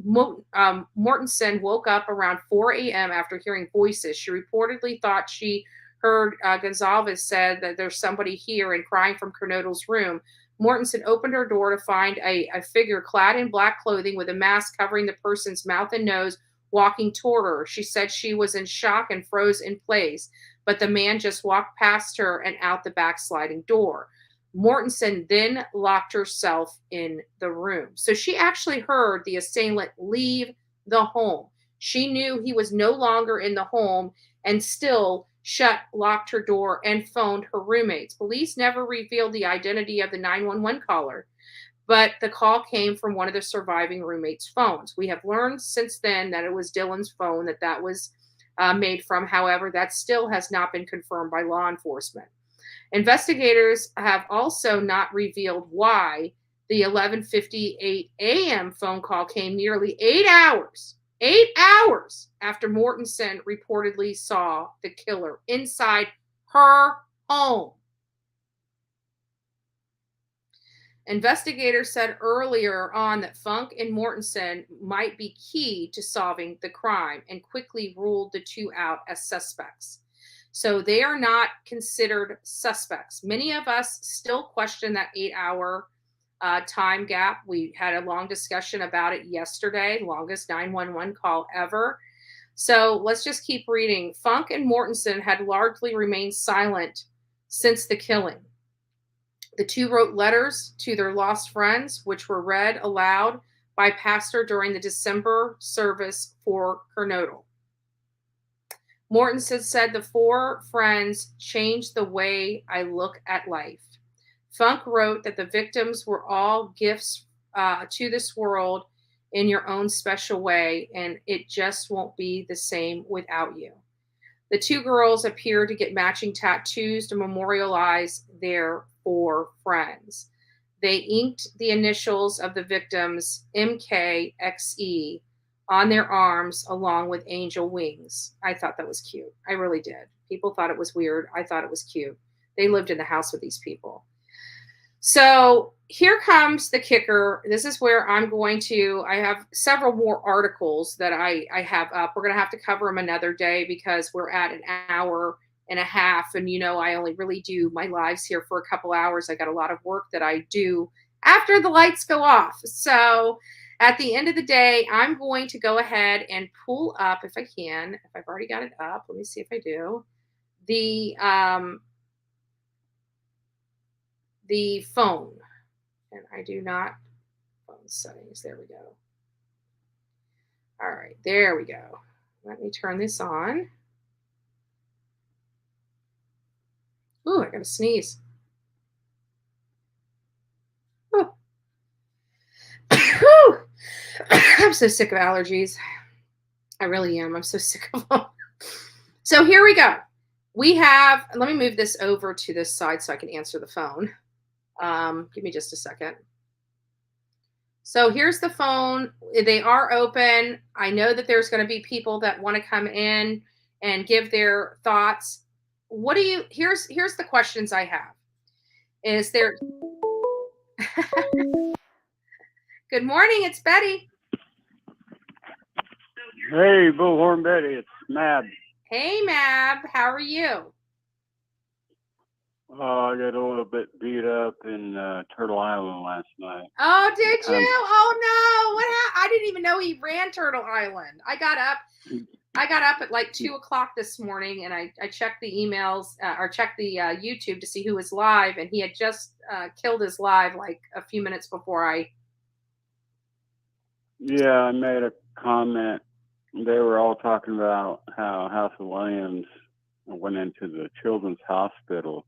Mortensen woke up around 4 a.m. after hearing voices. She reportedly thought she heard Gonzalez said that there's somebody here and crying from Kernodle's room. Mortensen opened her door to find a figure clad in black clothing with a mask covering the person's mouth and nose walking toward her. She said she was in shock and froze in place, but the man just walked past her and out the back sliding door. Mortensen then locked herself in the room. So she actually heard the assailant leave the home. She knew he was no longer in the home and still locked her door and phoned her roommates. Police never revealed the identity of the 911 caller, but the call came from one of the surviving roommates' phones. We have learned since then that it was Dylan's phone that was made from. However, that still has not been confirmed by law enforcement. Investigators have also not revealed why the 11:58 a.m. phone call came nearly 8 hours after Mortensen reportedly saw the killer inside her home. Investigators said earlier on that Funke and Mortensen might be key to solving the crime and quickly ruled the two out as suspects. So they are not considered suspects. Many of us still question that 8-hour time gap. We had a long discussion about it yesterday, longest 911 call ever. So let's just keep reading. Funke and Mortensen had largely remained silent since the killing. The two wrote letters to their lost friends, which were read aloud by pastor during the December service for Kernodle. Mortensen said the four friends changed the way I look at life. Funke wrote that the victims were all gifts to this world in your own special way, and it just won't be the same without you. The two girls appeared to get matching tattoos to memorialize their four friends. They inked the initials of the victims, MKXE, on their arms along with angel wings. I thought that was cute. I really did. People thought it was weird. I thought it was cute. They lived in the house with these people. So here comes the kicker. This is where I have several more articles that I have up. We're going to have to cover them another day because we're at an hour and a half. And, I only really do my lives here for a couple hours. I got a lot of work that I do after the lights go off. So at the end of the day, I'm going to go ahead and pull up, if I can, if I've already got it up, let me see if I do, the phone. And I do not, phone settings, there we go. All right, there we go. Let me turn this on. Ooh, I gotta sneeze. Oh. I'm so sick of allergies. I really am. I'm so sick of them. So here we go. Let me move this over to this side so I can answer the phone. Give me just a second. So here's the phone. They are open. I know that there's going to be people that want to come in and give their thoughts. Here's the questions I have. Is there... Good morning, it's Betty.
Hey, Bullhorn Betty, it's Mab.
Hey, Mab, how are you?
Oh, I got a little bit beat up in Turtle Island last night.
Oh, did you? Oh no! What happened? I didn't even know he ran Turtle Island. I got up at like 2:00 this morning, and I checked the emails or checked the YouTube to see who was live, and he had just killed his live like a few minutes before I.
Yeah, I made a comment. They were all talking about how House of Williams went into the children's hospital,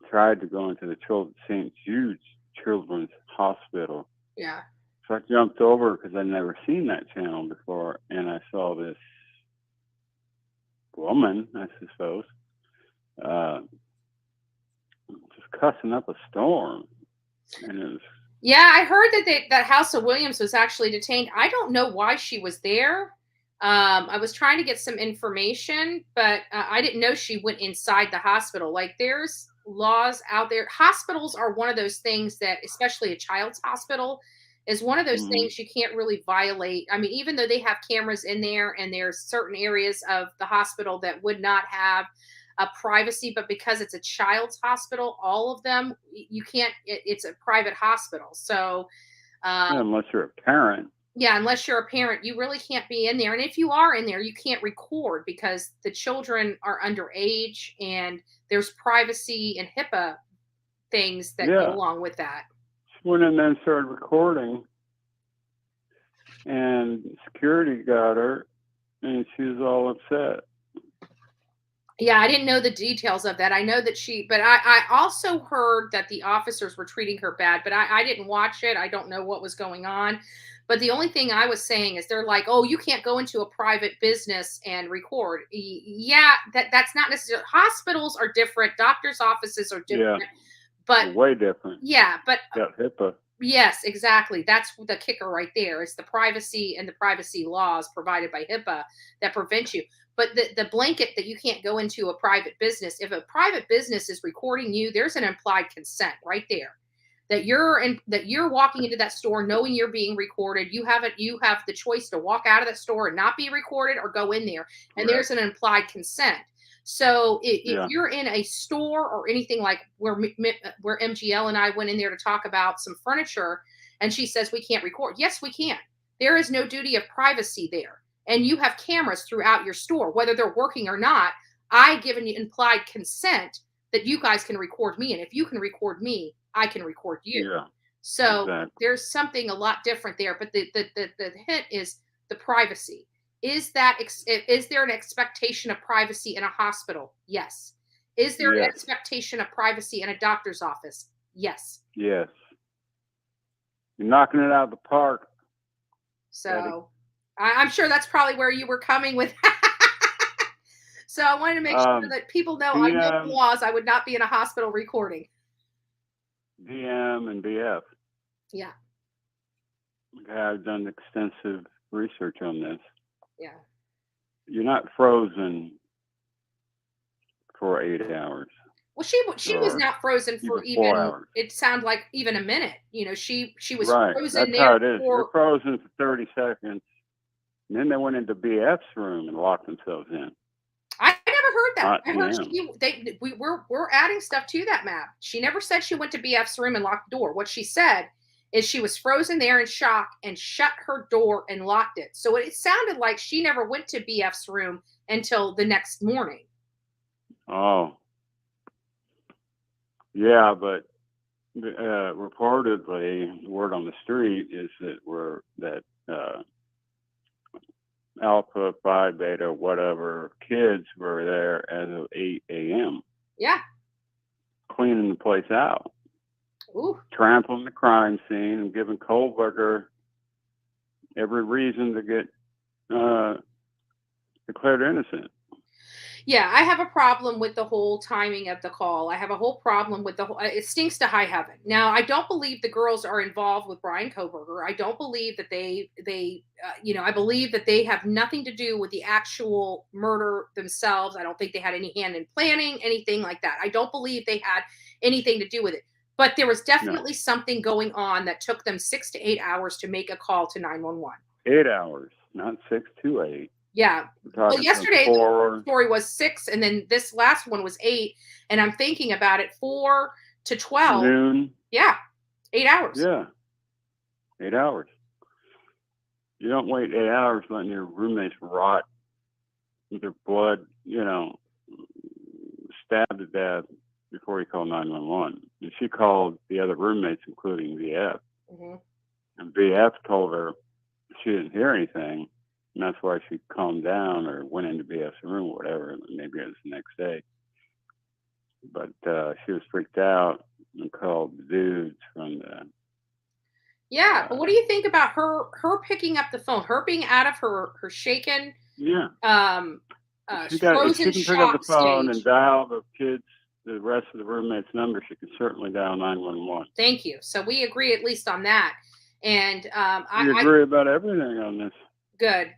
tried to go into the St. Jude's Children's Hospital.
Yeah.
So I jumped over because I'd never seen that channel before, and I saw this woman, I suppose, just cussing up a storm. And it was...
Yeah, I heard that House of Williams was actually detained. I don't know why she was there. I was trying to get some information, but I didn't know she went inside the hospital. Like, there's laws out there. Hospitals are one of those things that, especially a child's hospital, is one of those things you can't really violate. I mean, even though they have cameras in there and there's certain areas of the hospital that would not have a privacy, but because it's a child's hospital, all of them, you can't, it's a private hospital. So
unless you're a parent.
Yeah, unless you're a parent, you really can't be in there. And if you are in there, you can't record because the children are underage and there's privacy and HIPAA things that go along with that.
She went in there and started recording, and security got her, and she was all upset.
Yeah, I didn't know the details of that. I know that but I also heard that the officers were treating her bad, but I didn't watch it. I don't know what was going on. But the only thing I was saying is they're like, oh, you can't go into a private business and record. Yeah, that's not necessarily. Hospitals are different. Doctors' offices are different.
Yeah.
But
way different.
Yeah, but
Got HIPAA.
yes, exactly. That's the kicker right there. It's the privacy and the privacy laws provided by HIPAA that prevent you. But the blanket that you can't go into a private business, if a private business is recording you, there's an implied consent right there. That you're walking into that store knowing you're being recorded. You have the choice to walk out of that store and not be recorded or go in there. And there's an implied consent. So if you're in a store or anything like where MGL and I went in there to talk about some furniture and she says we can't record. Yes, we can. There is no duty of privacy there. And you have cameras throughout your store, whether they're working or not. I given you implied consent that you guys can record me. And if you can record me, I can record you.
Yeah.
So there's something a lot different there. But the hint is the privacy. Is there an expectation of privacy in a hospital? Yes. Is there an expectation of privacy in a doctor's office? Yes.
Yes. You're knocking it out of the park.
So I'm sure that's probably where you were coming with. So I wanted to make sure that people know I know the laws. I would not be in a hospital recording.
DM and BF.
Yeah.
I've done extensive research on this.
Yeah.
You're not frozen for 8 hours.
Well, she was not frozen for even
4 hours.
It sounded like even a minute. You know, she was
right.
frozen
That's
there
how it is. You're frozen for 30 seconds. And then they went into BF's room and locked themselves in.
I never heard that. I heard
DM.
we're adding stuff to that map. She never said she went to BF's room and locked the door. What she said is she was frozen there in shock and shut her door and locked it. So it sounded like she never went to BF's room until the next morning.
Oh. Yeah, but reportedly, the word on the street is that Alpha, Phi, Beta, whatever kids were there as of 8 a.m.
Yeah.
Cleaning the place out.
Ooh.
Trampling the crime scene and giving Kohberger every reason to get declared innocent.
Yeah, I have a problem with the whole timing of the call. I have a whole problem with it stinks to high heaven. Now, I don't believe the girls are involved with Brian Kohberger. I don't believe that I believe that they have nothing to do with the actual murder themselves. I don't think they had any hand in planning, anything like that. I don't believe they had anything to do with it. But there was definitely something going on that took them 6 to 8 hours to make a call to 911.
8 hours, not 6 to 8.
Yeah. Well, yesterday the story was 6, and then this last one was 8. And I'm thinking about it, 4 to 12.
Noon.
Yeah. 8 hours.
Yeah. 8 hours. You don't wait 8 hours letting your roommates rot with their blood, stabbed to death before you call 911. And she called the other roommates, including VF.
Mm-hmm.
And VF told her she didn't hear anything. And that's why she calmed down or went into BF's room or whatever. Maybe it was the next day. But she was freaked out and called the dudes from the...
Yeah, but what do you think about her picking up the phone? Her being out of her shaken...
Yeah. If she
frozen
can pick up the phone
stage.
and dial the rest of the roommate's number, she can certainly dial 911.
Thank you. So we agree at least on that. And
we agree about everything on this.
Good.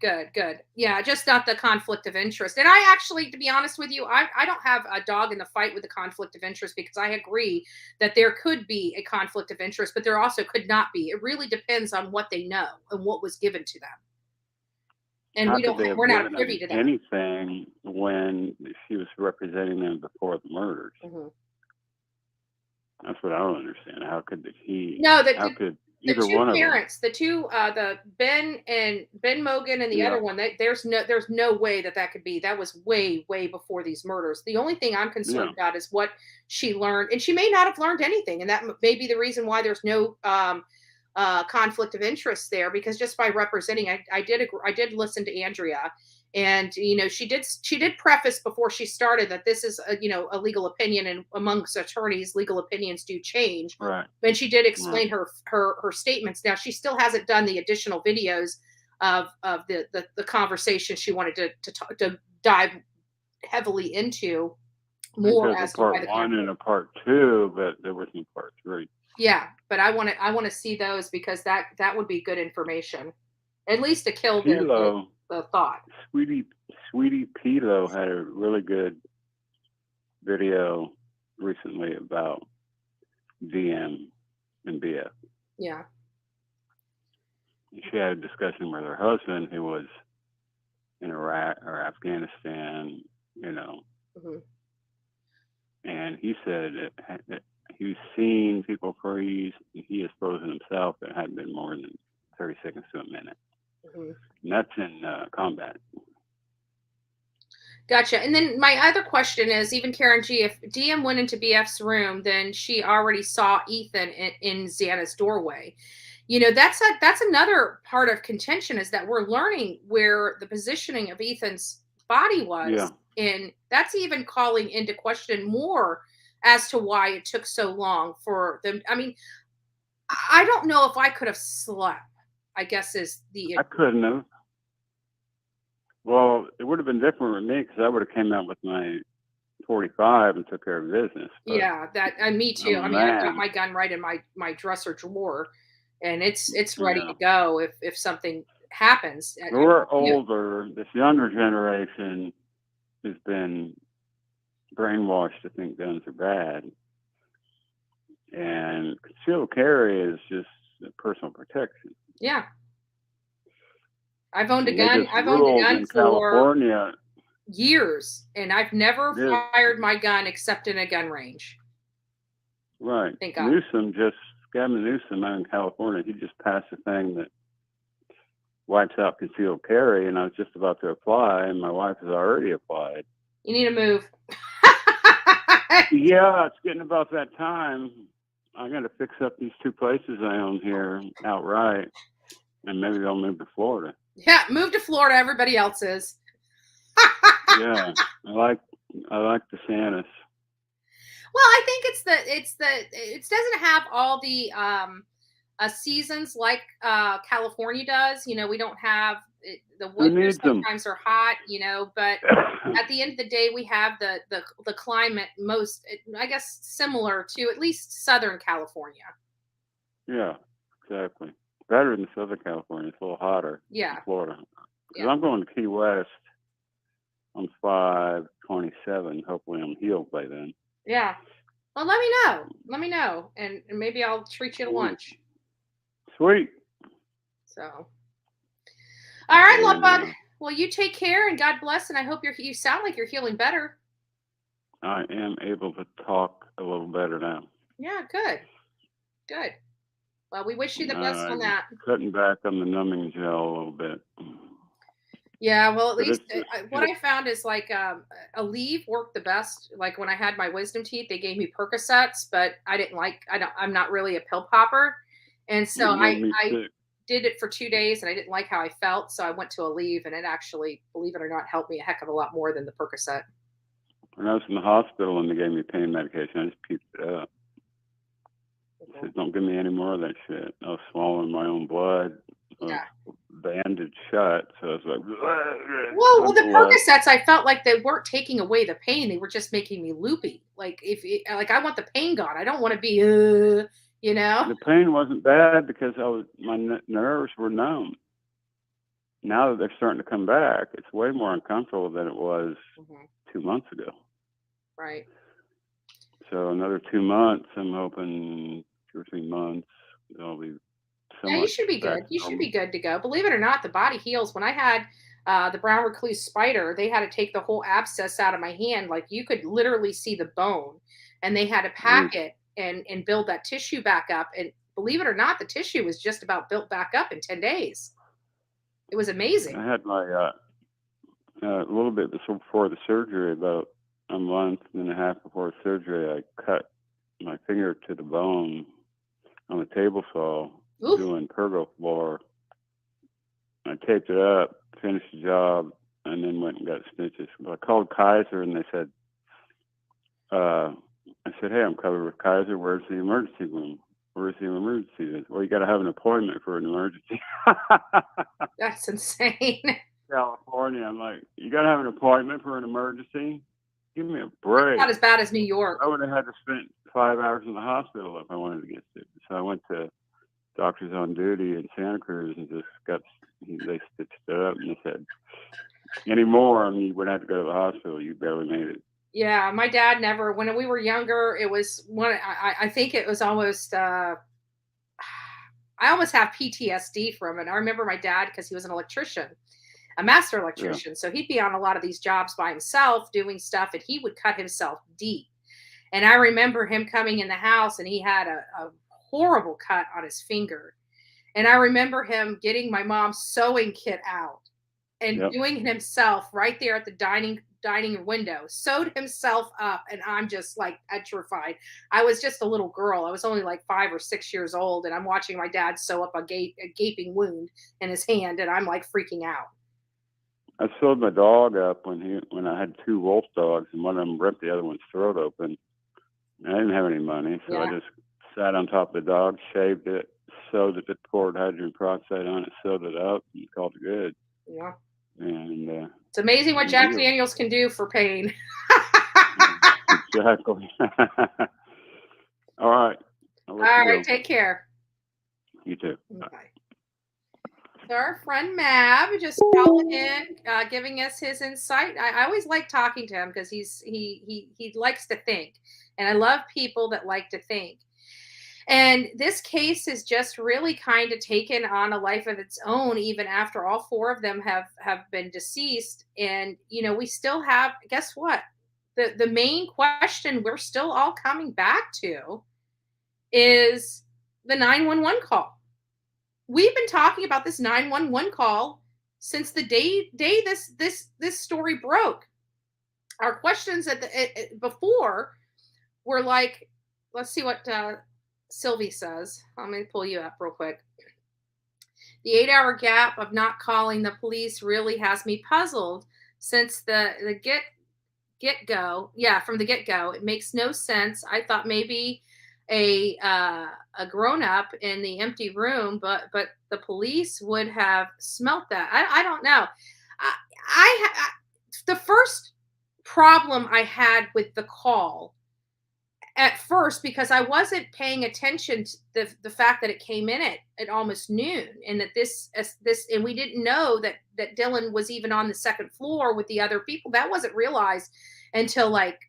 Yeah, just not the conflict of interest. And I actually, to be honest with you, I don't have a dog in the fight with the conflict of interest because I agree that there could be a conflict of interest, but there also could not be. It really depends on what they know and what was given to them. And we're not privy to that.
Anything when she was representing them before the murders.
Mm-hmm.
That's what I don't understand. How could he?
No,
could
the
either
two
one
parents, the two, the Ben Mogan and the other one, there's no way that could be. That was way before these murders. The only thing I'm concerned about is what she learned, and she may not have learned anything, and that may be the reason why there's no conflict of interest there, because just by representing, I did listen to Andrea, and she did preface before she started that this is a legal opinion, and amongst attorneys legal opinions do change.
Right.
And she did explain her statements. Now she still hasn't done the additional videos of the conversation she wanted to dive heavily into more
Because
as
of
to why
part
the
1 and a part 2, but there was no part 3.
Yeah, but I want to see those, because that would be good information, at least to kill the thought.
Sweetie Pilo had a really good video recently about DM and BF.
Yeah.
She had a discussion with her husband, who was in Iraq or Afghanistan,
Mm-hmm.
and he said that he's seen people freeze, and he has frozen himself. It hadn't been more than 30 seconds to a minute.
Mm-hmm.
And that's in combat.
Gotcha. And then my other question is, even Karen G, if DM went into BF's room, then she already saw Ethan in Xana's doorway. That's another part of contention, is that we're learning where the positioning of Ethan's body was.
Yeah.
And that's even calling into question more as to why it took so long for them. I mean, I don't know if I could have slept, I guess is the...
I couldn't have. Well, it would have been different with me, because I would have came out with my 45 and took care of business. But
yeah, me too. I mean, I've got my gun right in my dresser drawer, and it's ready to go if something happens.
We're older. This younger generation has been brainwashed to think guns are bad, and concealed carry is just personal protection.
Yeah. I've owned a
And
gun. I've owned a gun for
California
years, and I've never fired my gun except in a gun range.
Right.
Thank God.
Gavin Newsom out in California, he just passed a thing that wipes out concealed carry, and I was just about to apply, and my wife has already applied.
You need to move.
Yeah, it's getting about that time. I got to fix up these 2 places I own here outright, and maybe they'll move to Florida.
Yeah, move to Florida. Everybody else is.
Yeah, I like DeSantis.
Well, I think it doesn't have all the seasons like California does. We don't have the winters sometimes are hot, but at the end of the day, we have the climate I guess, similar to at least Southern California.
Yeah, exactly. Better than Southern California. It's a little hotter.
Yeah.
Than Florida. Yeah. I'm going to Key West on 5/27. Hopefully I'm healed by then.
Yeah. Well, let me know. Let me know. And maybe I'll treat you to lunch.
Sweet.
So. All right, Lovebug. Well, you take care, and God bless, and I hope you sound like you're healing better.
I am able to talk a little better now.
Yeah, good. Good. Well, we wish you the best on that.
Cutting back on the numbing gel a little bit.
Yeah, well, at least what I found is like Aleve worked the best. Like when I had my wisdom teeth, they gave me Percocets, but I'm not really a pill popper. And so I did it for 2 days, and I didn't like how I felt. So I went to Aleve, and it actually, believe it or not, helped me a heck of a lot more than the Percocet.
When I was in the hospital and they gave me pain medication, I just peeped it up. I said, don't give me any more of that shit. I was swallowing my own blood. Banded shut, so I was like,
well, the Percocets, I felt like they weren't taking away the pain; they were just making me loopy. Like I want the pain gone. I don't want to be, The
pain wasn't bad because my nerves were numb. Now that they're starting to come back, it's way more uncomfortable than it was 2 months ago.
Right.
So another 2 months, I'm hoping 2 or 3 months, I'll be.
Yeah, you should be good. You should be good to go. Believe it or not, the body heals. When I had the brown recluse spider, they had to take the whole abscess out of my hand. Like you could literally see the bone, and they had to pack it and build that tissue back up. And believe it or not, the tissue was just about built back up in 10 days. It was amazing.
I had my a little bit before the surgery, about a month and a half before surgery, I cut my finger to the bone on a table saw. doing pergo floor. I taped it up, finished the job, and then went and got stitches. I called Kaiser, and they said, I said, hey, I'm covered with Kaiser. Where's the emergency room? Where's the emergency room? Well, you got to have an appointment for an emergency.
That's insane.
California. I'm like, you got to have an appointment for an emergency? Give me a break.
Not as bad as New York.
I would have had to spend 5 hours in the hospital if I wanted to get stitches. So I went to Doctors on Duty in Santa Cruz and just they stitched it up, and they said, anymore, you would have to go to the hospital. You barely made it.
Yeah, my dad never. When we were younger, it was one. I think it was almost. I almost have PTSD from it. I remember my dad, because he was an electrician, a master electrician. Yeah. So he'd be on a lot of these jobs by himself doing stuff, and he would cut himself deep. And I remember him coming in the house, and he had a horrible cut on his finger. And I remember him getting my mom's sewing kit out and doing it himself right there at the dining window, sewed himself up. And I'm just like petrified. I was just a little girl. I was only like 5 or 6 years old. And I'm watching my dad sew up a gaping wound in his hand. And I'm like freaking out.
I sewed my dog up when I had 2 wolf dogs, and one of them ripped the other one's throat open. I didn't have any money. So I just sat on top of the dog, shaved it, sewed it, poured hydrogen peroxide on it, sewed it up, and called it good.
Yeah.
And
it's amazing what Jack Daniels can do for pain.
Exactly. All right.
All right. Take care.
You too.
Bye. So our friend Mab just calling in, giving us his insight. I always like talking to him because he likes to think, and I love people that like to think. And this case is just really kind of taken on a life of its own, even after all 4 of them have been deceased. And, we still have, guess what? The main question we're still all coming back to is the 911 call. We've been talking about this 911 call since the day this story broke. Our questions before were like, let's see what Sylvie says. I'm going to pull you up real quick. The 8-hour gap of not calling the police really has me puzzled since the get-go. Yeah, from the get-go. It makes no sense. I thought maybe a grown-up in the empty room, but the police would have smelt that. I don't know. The first problem I had with the call at first, because I wasn't paying attention to the fact that it came in at almost noon, and that this and we didn't know that Dylan was even on the second floor with the other people. That wasn't realized until like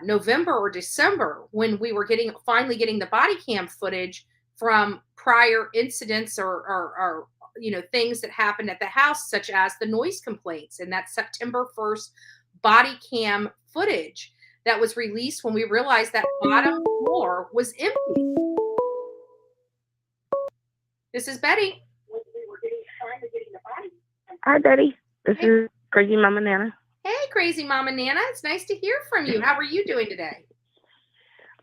November or December, when we were finally getting the body cam footage from prior incidents or things that happened at the house, such as the noise complaints, and that September 1st body cam footage that was released when we realized that bottom floor was empty. This is Betty.
Hi, Betty. This is Crazy Mama Nana.
Hey, Crazy Mama Nana. It's nice to hear from you. How are you doing today?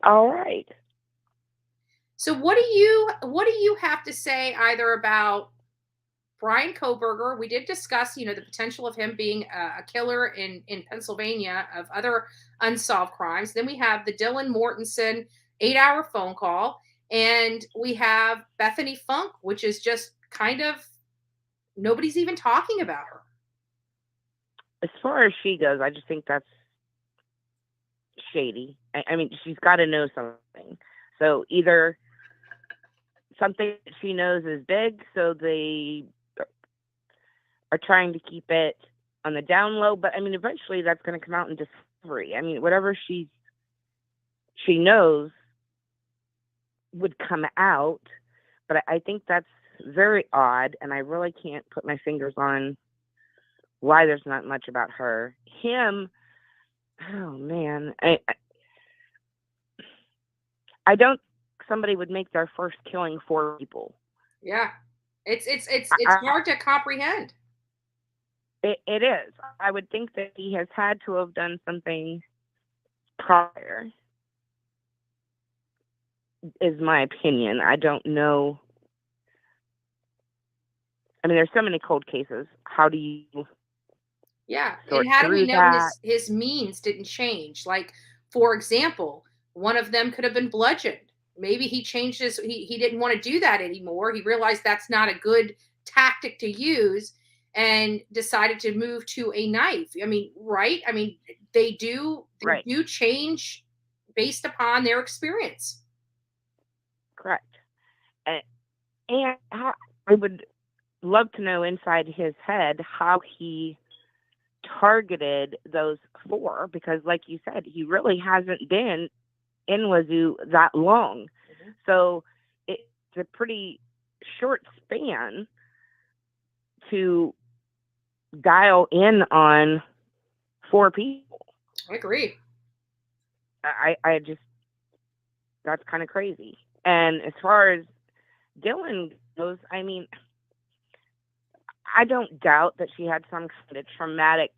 All right.
So what do you have to say either about Brian Kohberger? We did discuss, the potential of him being a killer in Pennsylvania of other unsolved crimes. Then we have the Dylan Mortensen 8-hour phone call, and we have Bethany Funke, which is just kind of nobody's even talking about her.
As far as she goes, I just think that's shady. I mean, she's got to know something. So either something she knows is big, so they are trying to keep it on the down low, but I mean, eventually that's going to come out in discovery. I mean, whatever she knows would come out, but I think that's very odd, and I really can't put my fingers on why there's not much about her. Him, oh man, I don't think somebody would make their first killing 4 people.
Yeah, it's hard to comprehend.
It is. I would think that he has had to have done something prior. is my opinion. I don't know. I mean, there's so many cold cases. How do you sort
and how do we
through
know
that?
his means didn't change? Like, for example, one of them could have been bludgeoned. Maybe he changed his, he didn't want to do that anymore. He realized that's not a good tactic to use and decided to move to a knife. I mean, right? I mean, they do change based upon their experience.
Correct. And I would love to know inside his head how he targeted those 4, because like you said, he really hasn't been in Wazoo that long. So it's a pretty short span to dial in on 4 people.
I agree.
I just, that's kind of crazy. And as far as Dylan goes, I mean, I don't doubt that she had some kind of traumatic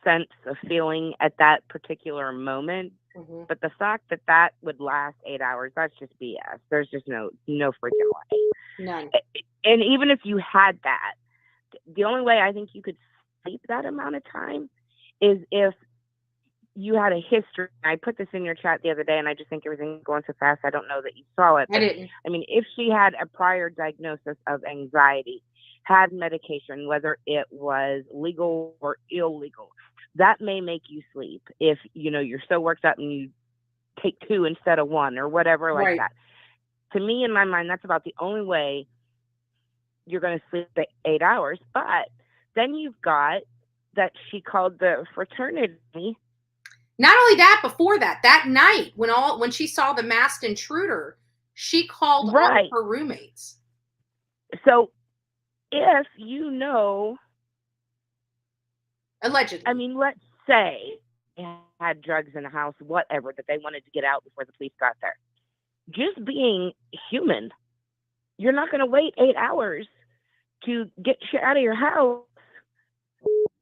sense of feeling at that particular moment. But the fact that that would last 8 hours, that's just BS. There's just no freaking way.
None.
And even if you had that, the only way I think you could sleep that amount of time is if you had a history. I put this in your chat the other day, and I just think everything's going so fast. I don't know that you saw it.
I didn't.
I mean, if she had a prior diagnosis of anxiety, had medication, whether it was legal or illegal, that may make you sleep if, you're so worked up and you take 2 instead of 1 or whatever like that. To me, in my mind, that's about the only way you're going to sleep 8 hours. But then you've got that she called the fraternity.
Not only that, before that night when she saw the masked intruder, she called all of her roommates.
So if
allegedly,
I mean, let's say they had drugs in the house, whatever, that they wanted to get out before the police got there. Just being human, you're not going to wait 8 hours to get shit out of your house.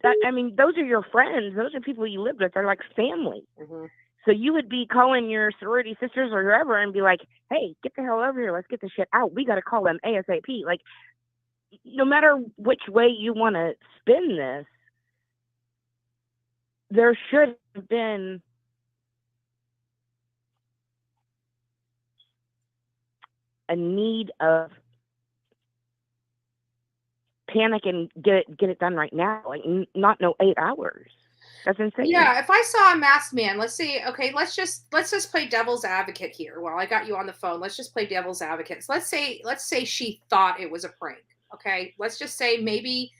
I mean, those are your friends. Those are people you live with. They're like family. So you would be calling your sorority sisters or whoever and be like, hey, get the hell over here. Let's get the shit out. We got to call them ASAP. Like, no matter which way you want to spin this, there should have been a need of panic and get it done right now, like not 8 hours. That's insane.
Yeah, if I saw a masked man, let's just play devil's advocate here. Well, I got you on the phone. Let's just play devil's advocate. Let's say she thought it was a prank. Okay, let's just say maybe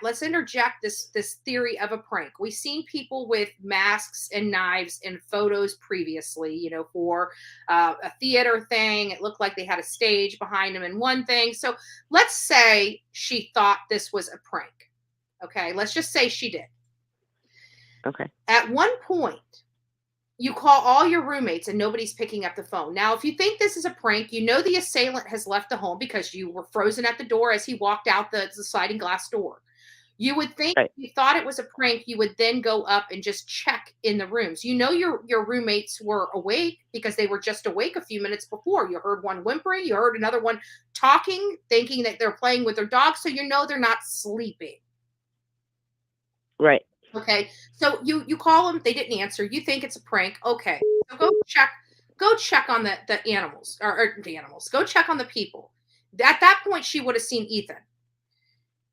let's interject this theory of a prank. We've seen people with masks and knives in photos previously, for a theater thing. It looked like they had a stage behind them and one thing. So let's say she thought this was a prank. Okay, let's just say she did.
Okay.
At one point, you call all your roommates and nobody's picking up the phone. Now, if you think this is a prank, the assailant has left the home because you were frozen at the door as he walked out the sliding glass door. You would think if you thought it was a prank, you would then go up and just check in the rooms. Your roommates were awake because they were just awake a few minutes before. You heard one whimpering, you heard another one talking, thinking that they're playing with their dog, so they're not sleeping.
Right.
Okay, so you call them, they didn't answer. You think it's a prank. Okay, so go check on the animals or the animals. Go check on the people. At that point, she would have seen Ethan,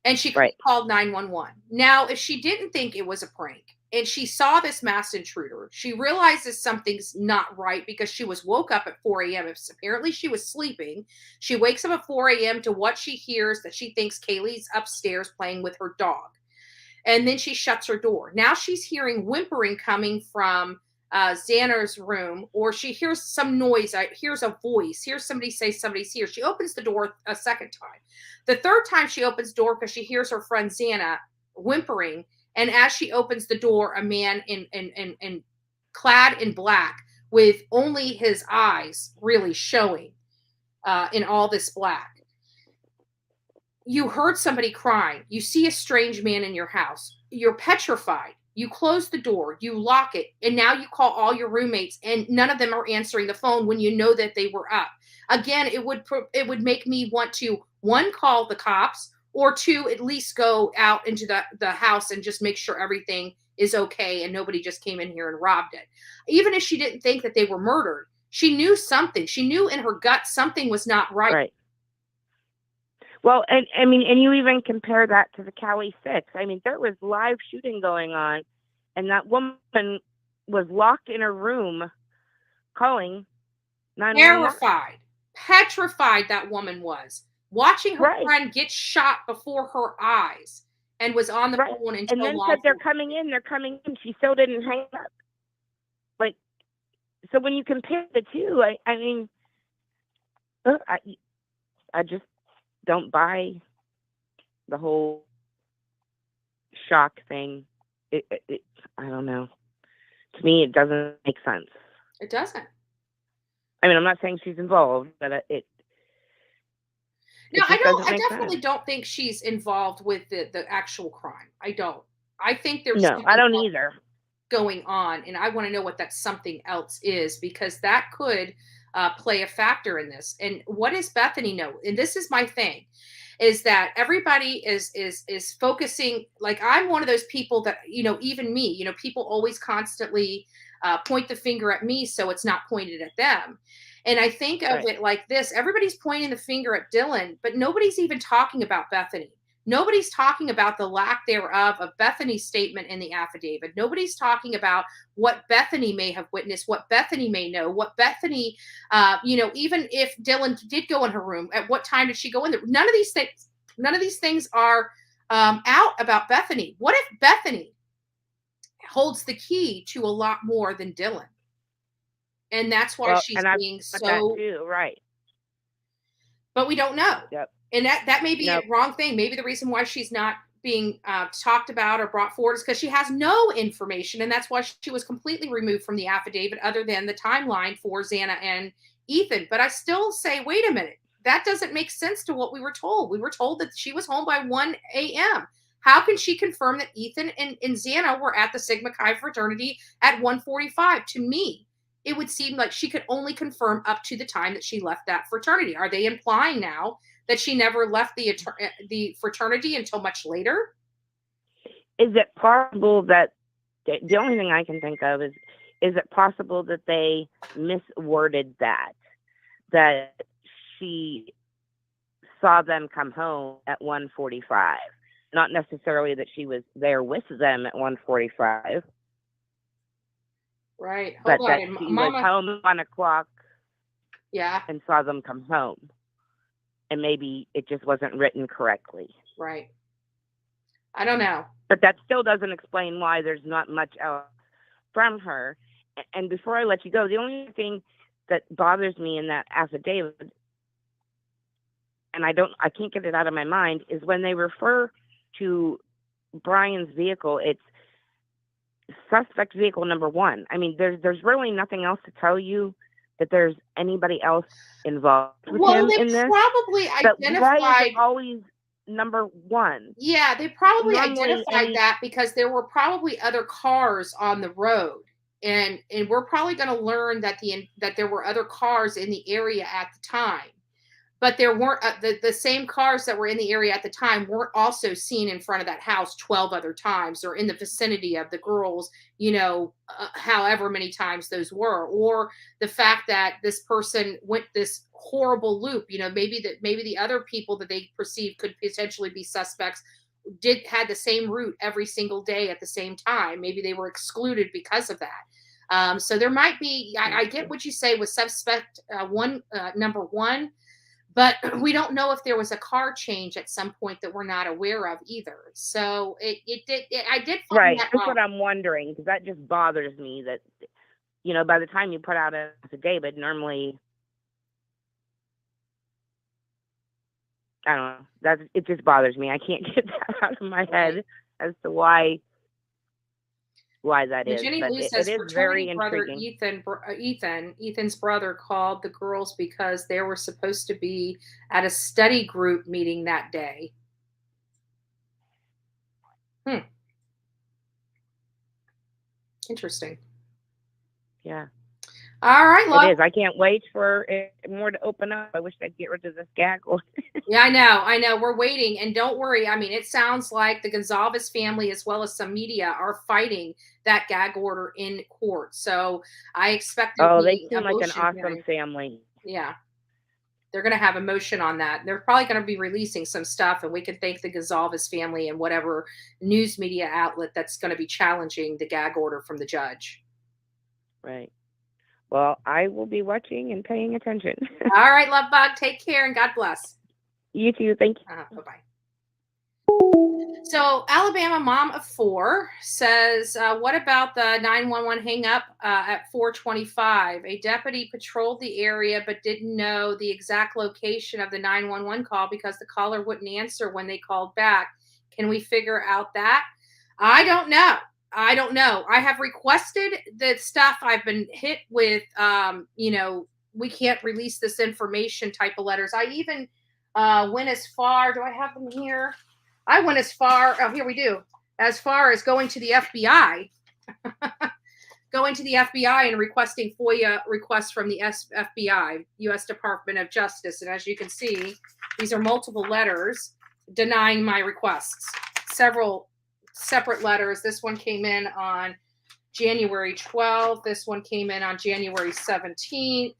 and she called 911. Now, if she didn't think it was a prank and she saw this masked intruder, she realizes something's not right because she was woke up at 4 a.m. Apparently, she was sleeping. She wakes up at 4 a.m. to what she hears that she thinks Kaylee's upstairs playing with her dog. And then she shuts her door. Now she's hearing whimpering coming from Xander's room, or she hears some noise, hears a voice, hears somebody say somebody's here. She opens the door a second time. The third time she opens the door because she hears her friend Xana whimpering. And as she opens the door, a man in clad in black with only his eyes really showing in all this black. You heard somebody crying. You see a strange man in your house. You're petrified. You close the door, you lock it, and now you call all your roommates, and none of them are answering the phone when you know that they were up. Again, it would make me want to, one, call the cops, or two, at least go out into the house and just make sure everything is okay and nobody just came in here and robbed it. Even if she didn't think that they were murdered, she knew something. She knew in her gut something was not right.
Right. Well, and I mean, and you even compare that to the Cali 6. I mean, there was live shooting going on, and that woman was locked in her room calling 911.
Petrified that woman was. Watching her friend get shot before her eyes, and was on the phone until
and then said they're coming in. She still didn't hang up. Like, so when you compare the two, I mean, I just don't buy the whole shock thing. I don't know. To me, it doesn't make sense.
It doesn't.
I mean, I'm not saying she's involved, but it.
No, I definitely don't think she's involved with the actual crime. I don't. I think there's
no, I don't either.
Going on, and I want to know what that something else is, because that could play a factor in this. And what does Bethany know? And this is my thing, is that everybody is focusing. Like, I'm one of those people that, even me, people always constantly point the finger at me, so it's not pointed at them. And I think of it like this: everybody's pointing the finger at Dylan, but nobody's even talking about Bethany. Nobody's talking about the lack thereof of Bethany's statement in the affidavit. Nobody's talking about what Bethany may have witnessed, what Bethany may know, what Bethany, even if Dylan did go in her room, at what time did she go in there? None of these things are out about Bethany. What if Bethany holds the key to a lot more than Dylan? And that's why she's being so
right.
But we don't know.
Yep.
And that may be a wrong thing. Maybe the reason why she's not being talked about or brought forward is because she has no information. And that's why she was completely removed from the affidavit, other than the timeline for Xana and Ethan. But I still say, wait a minute. That doesn't make sense to what we were told. We were told that she was home by 1 a.m. How can she confirm that Ethan and Xana were at the Sigma Chi fraternity at 1:45? To me, it would seem like she could only confirm up to the time that she left that fraternity. Are they implying now that she never left the fraternity until much later?
Is it possible that the only thing I can think of is it possible that they misworded that she saw them come home at 1:45, not necessarily that she was there with them at 1:45.
Right.
But that she was home at 1 o'clock.
Yeah.
And saw them come home. And maybe it just wasn't written correctly.
Right. I don't know.
But that still doesn't explain why there's not much else from her. And before I let you go, the only thing that bothers me in that affidavit, and I can't get it out of my mind, is when they refer to Brian's vehicle, it's suspect vehicle number 1. I mean, there's really nothing else to tell you that there's anybody else involved with him in this.
Probably identified.
Why is it always number 1?
Yeah, they probably identified that because there were probably other cars on the road, and we're probably going to learn that there were other cars in the area at the time. But there weren't the same cars that were in the area at the time weren't also seen in front of that house 12 other times, or in the vicinity of the girls, however many times those were, or the fact that this person went this horrible loop. Maybe the other people that they perceived could potentially be suspects had the same route every single day at the same time. Maybe they were excluded because of that. So there might be. I get what you say with suspect number 1. But we don't know if there was a car change at some point that we're not aware of either. So I did find
right.
that
That's what I'm wondering, because that just bothers me that, by the time you put out a affidavit, normally, I don't know, it just bothers me. I can't get that out of my head as to why that is.
Jenny
But
Lou says
it is very intriguing.
Ethan's brother called the girls because they were supposed to be at a study group meeting that day. Interesting.
Yeah.
All right, love.
It is. I can't wait for it more to open up. I wish they'd get rid of this gag order.
Yeah, I know. We're waiting. And don't worry. I mean, it sounds like the Gonzalez family, as well as some media, are fighting that gag order in court. So I expect there to
They
be
seem like an
motion
awesome
hearing.
family.
Yeah. They're going to have a motion on that. They're probably going to be releasing some stuff, and we can thank the Gonzalez family and whatever news media outlet that's going to be challenging the gag order from the judge.
Right. Well, I will be watching and paying attention.
All right, love bug. Take care and God bless.
You too. Thank you.
Bye-bye. So Alabama mom of 4 says, what about the 911 hang up at 4:25? A deputy patrolled the area but didn't know the exact location of the 911 call because the caller wouldn't answer when they called back. Can we figure out that? I don't know. I have requested the stuff. I've been hit with, we can't release this information type of letters. I even went as far. Do I have them here? I went as far. Oh, here we do. As far as going to the FBI, and requesting FOIA requests from the FBI, U.S. Department of Justice. And as you can see, these are multiple letters denying my requests. Several separate letters. This one came in on January 12th. This one came in on January 17th.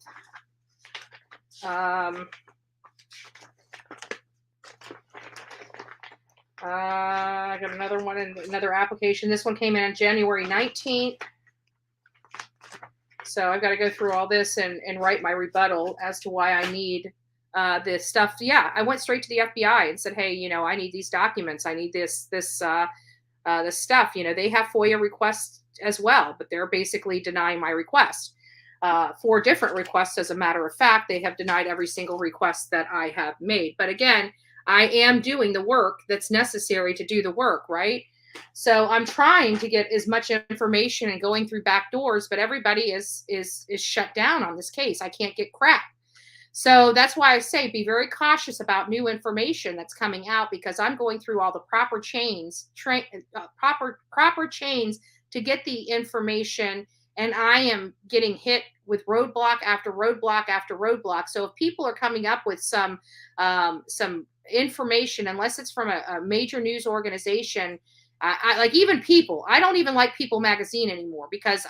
I got another one in another application. This one came in on January 19th. So I've got to go through all this and write my rebuttal as to why I need this stuff. Yeah, I went straight to the FBI and said, hey, I need these documents. I need this stuff. They have FOIA requests as well, but they're basically denying my request. 4 different requests, as a matter of fact. They have denied every single request that I have made. But again, I am doing the work that's necessary to do the work, right? So I'm trying to get as much information and going through back doors, but everybody is shut down on this case. I can't get crap. So that's why I say be very cautious about new information that's coming out, because I'm going through all the proper chains, proper chains to get the information, and I am getting hit with roadblock after roadblock after roadblock. So if people are coming up with some information, unless it's from a major news organization, I like even People. I don't even like People magazine anymore, because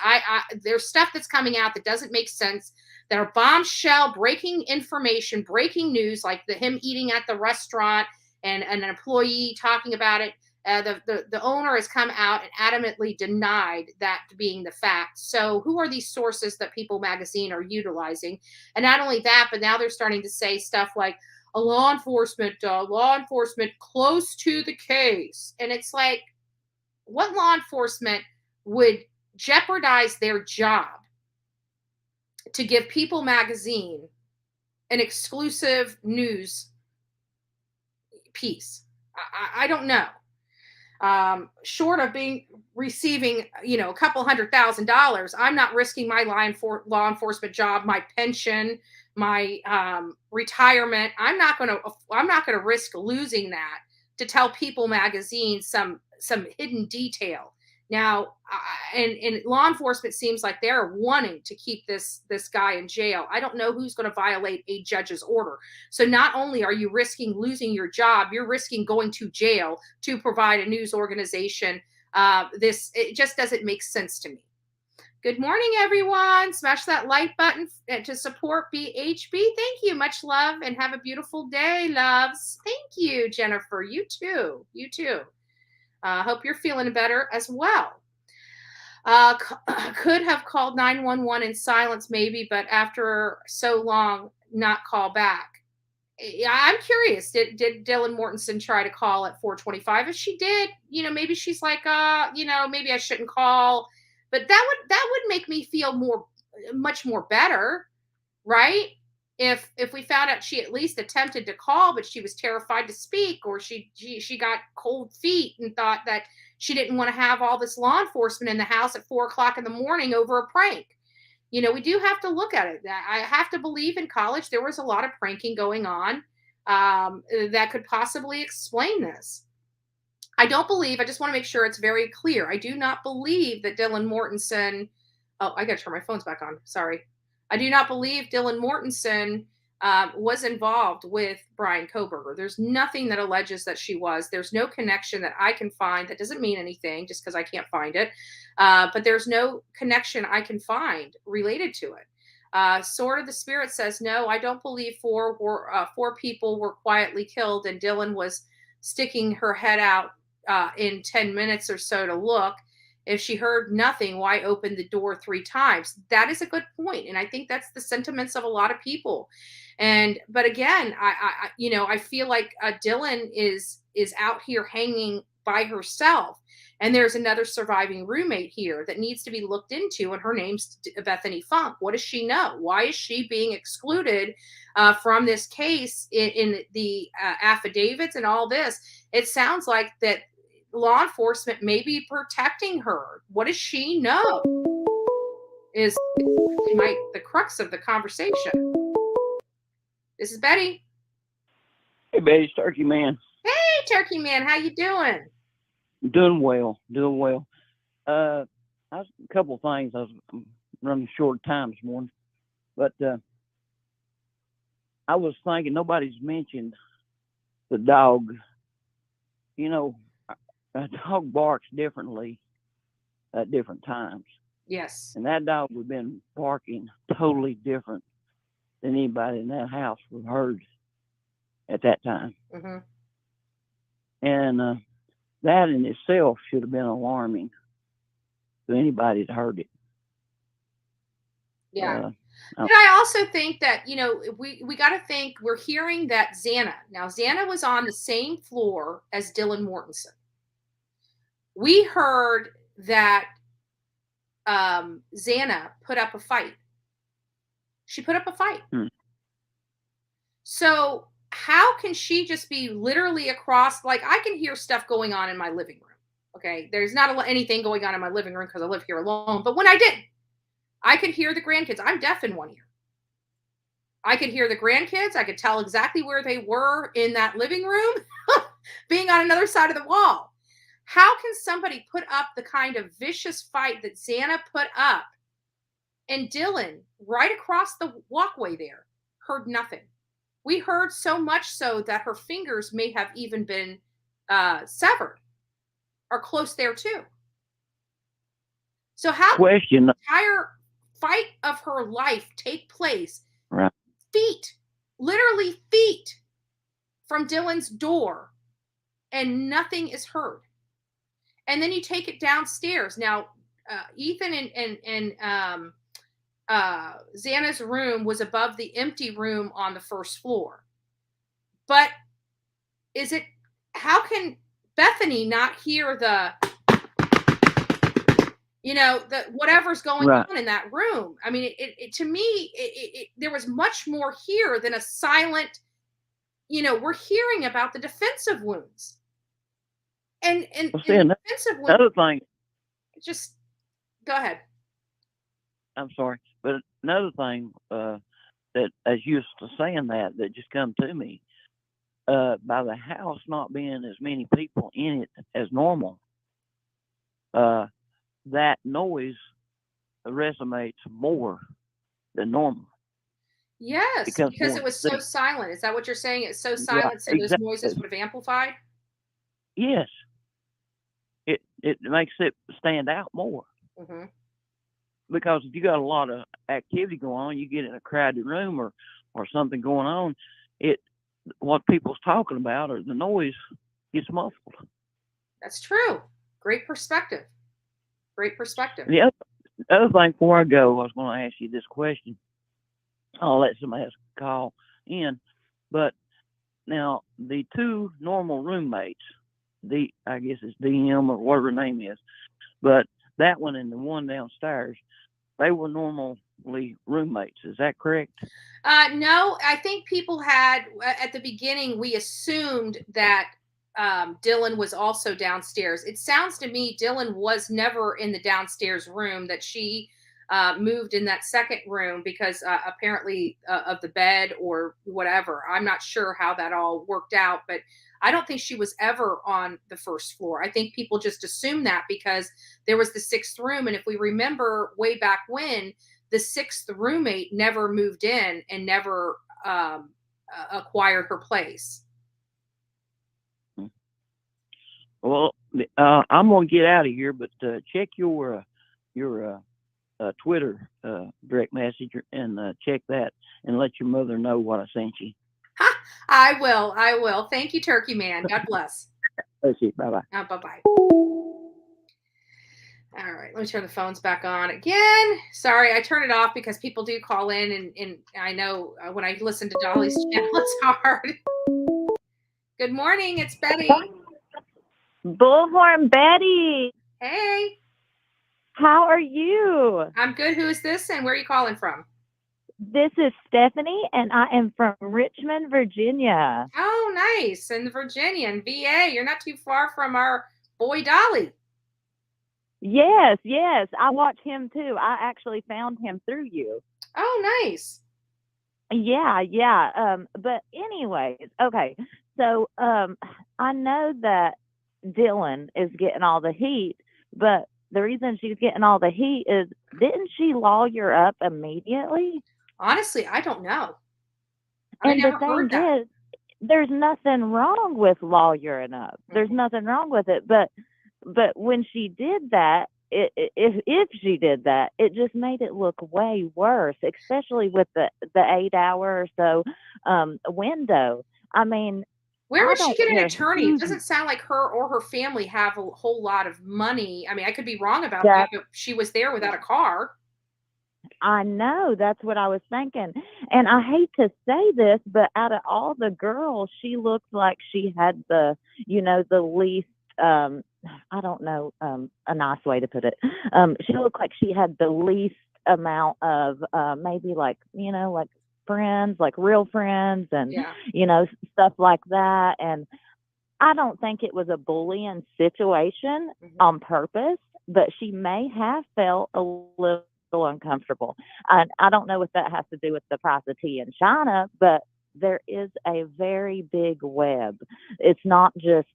there's stuff that's coming out that doesn't make sense, that are bombshell breaking information, breaking news, like him eating at the restaurant and an employee talking about it. The owner has come out and adamantly denied that being the fact. So who are these sources that People magazine are utilizing? And not only that, but now they're starting to say stuff like a law enforcement close to the case. And it's like, what law enforcement would jeopardize their job to give People magazine an exclusive news piece? I don't know. Short of receiving, a couple $100,000, I'm not risking my law enforcement job, my pension, my retirement. I'm not going to risk losing that to tell People magazine some hidden detail. Now, and law enforcement seems like they're wanting to keep this guy in jail. I don't know who's going to violate a judge's order. So not only are you risking losing your job, you're risking going to jail to provide a news organization. It just doesn't make sense to me. Good morning, everyone. Smash that like button to support BHB. Thank you. Much love and have a beautiful day, loves. Thank you, Jennifer. You too. You too. Hope you're feeling better as well. Could have called 911 in silence maybe, but after so long, not call back. I'm curious. Did Dylan Mortensen try to call at 4:25? If she did, maybe she's like, maybe I shouldn't call. But that would make me feel much more better, right? If we found out she at least attempted to call, but she was terrified to speak, or she got cold feet and thought that she didn't want to have all this law enforcement in the house at 4:00 in the morning over a prank. We do have to look at it. I have to believe in college there was a lot of pranking going on that could possibly explain this. I don't believe, I just want to make sure it's very clear. I do not believe that Dylan Mortensen, oh, I got to turn my phones back on. Sorry. I do not believe Dylan Mortensen was involved with Brian Kohberger. There's nothing that alleges that she was. There's no connection that I can find. That doesn't mean anything just because I can't find it. But there's no connection I can find related to it. Sword of the Spirit says, no, I don't believe four people were quietly killed and Dylan was sticking her head out in 10 minutes or so to look. If she heard nothing, why open the door 3 times? That is a good point. And I think that's the sentiments of a lot of people. But again, I feel like Dylan is out here hanging by herself. And there's another surviving roommate here that needs to be looked into. And her name's Bethany Funke. What does she know? Why is she being excluded from this case in the affidavits and all this? It sounds like that law enforcement may be protecting her. What does she know? Is the crux of the conversation. This is Betty.
Hey, Betty, it's Turkey Man.
Hey, Turkey Man, how you doing?
Doing well. I was a couple of things. I was running short of time this morning, but I was thinking nobody's mentioned the dog. You know, a dog barks differently at different times.
Yes.
And that dog would have been barking totally different than anybody in that house would have heard at that time.
Mm-hmm.
And that in itself should have been alarming to anybody that heard it.
Yeah. And I also think that, we got to think, we're hearing that Xana was on the same floor as Dylan Mortensen. We heard that Xana put up a fight. She put up a fight. So how can she just be literally across? Like, I can hear stuff going on in my living room. Okay. There's not anything going on in my living room because I live here alone. But when I did, I could hear the grandkids. I'm deaf in one ear. I could hear the grandkids. I could tell exactly where they were in that living room, being on another side of the wall. How can somebody put up the kind of vicious fight that Xana put up and Dylan right across the walkway there heard nothing? We heard so much so that her fingers may have even been severed or close there too. So how did the entire fight of her life take place?
Right.
Literally feet from Dylan's door, and nothing is heard. And then you take it downstairs. Now, Ethan and Xana's room was above the empty room on the first floor. But how can Bethany not hear the whatever's going on in that room? I mean, to me, there was much more here than a silent, we're hearing about the defensive wounds. And defensive wounds.
Another thing.
Just go ahead.
I'm sorry. But another thing that, as you were saying that just come to me, by the house not being as many people in it as normal, that noise resonates more than normal.
Yes, because it was so silent. Is that what you're saying? It's so silent, so those noises would have amplified?
Yes. It makes it stand out more.
Mm-hmm.
Because if you got a lot of activity going on, you get in a crowded room or something going on, what people's talking about or the noise gets muffled.
That's true. Great perspective.
The other thing before I go, I was going to ask you this question. I'll let somebody else call in. But now the 2 normal roommates, I guess it's DM or whatever her name is, but that one and the one downstairs, they were normally roommates. Is that correct?
No, I think people had, at the beginning, we assumed that Dylan was also downstairs. It sounds to me Dylan was never in the downstairs room, that she moved in that second room because apparently of the bed or whatever. I'm not sure how that all worked out, but I don't think she was ever on the first floor. I think people just assume that because there was the 6th room. And if we remember way back when, the 6th roommate never moved in and never acquired her place.
Well, I'm gonna get out of here, but check your Twitter direct message and check that and let your mother know what I sent you.
I will. Thank you, Turkey Man. God bless.
Let's see. Bye bye.
Bye-bye. All right, let me turn the phones back on again. Sorry, I turn it off because people do call in, and I know when I listen to Dolly's channel, it's hard. Good morning, it's Betty.
Bullhorn Betty.
Hey.
How are you?
I'm good. Who is this, and where are you calling from?
This is Stephanie, and I am from Richmond, Virginia.
Oh, nice. In Virginia, in VA. You're not too far from our boy Dolly.
Yes. I watch him too. I actually found him through you.
Oh, nice.
Yeah. But anyways, okay. So I know that Dylan is getting all the heat, but the reason she's getting all the heat is, didn't she lawyer up immediately?
Honestly, I don't know.
And the thing is, there's nothing wrong with lawyering up. There's nothing wrong with it. But when she did that, if she did that, it just made it look way worse, especially with the 8-hour or so window. I mean,
where would she get an attorney? It doesn't sound like her or her family have a whole lot of money. I mean, I could be wrong about that, but she was there without a car.
I know. That's what I was thinking. And I hate to say this, but out of all the girls, she looked like she had the least, I don't know, a nice way to put it. She looked like she had the least amount of maybe like friends, like real friends, and stuff like that. And I don't think it was a bullying situation on purpose, but she may have felt a little uncomfortable. And I don't know if that has to do with the price of tea in China, but there is a very big web. It's not just,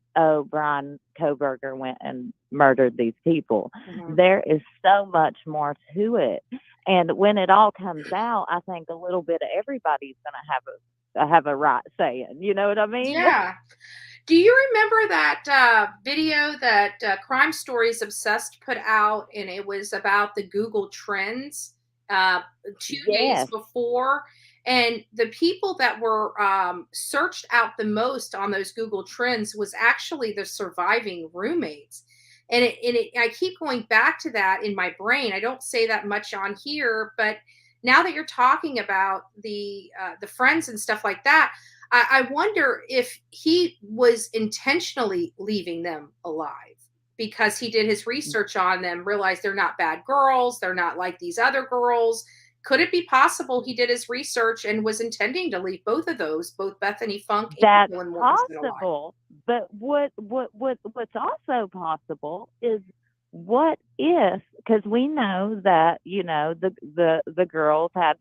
Brian Kohberger went and murdered these people. There is so much more to it. And when it all comes out, I think a little bit of everybody's going to have a right saying. You know what I mean?
Yeah. Do you remember that video that Crime Stories Obsessed put out, and it was about the Google Trends 2 days before? And the people that were searched out the most on those Google Trends was actually the surviving roommates. And I keep going back to that in my brain. I don't say that much on here, but now that you're talking about the friends and stuff like that, I wonder if he was intentionally leaving them alive because he did his research on them, realized they're not bad girls, they're not like these other girls. Could it be possible he did his research and was intending to leave both of those, both Bethany Funke and Dylan Mortensen, alive?
Possible. But what's also possible is, what if, because we know that the girls had,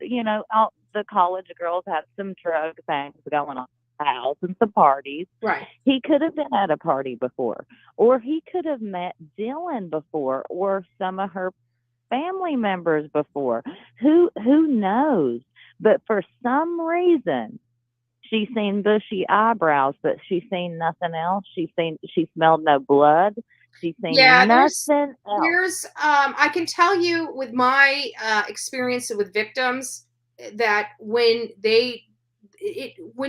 all the college girls had some drug things going on in the house and some parties.
Right.
He could have been at a party before, or he could have met Dylan before, or some of her family members before. Who knows? But for some reason, she's seen bushy eyebrows, but she's seen nothing else. She smelled no blood. She's seen nothing else.
There's I can tell you with my experience with victims that when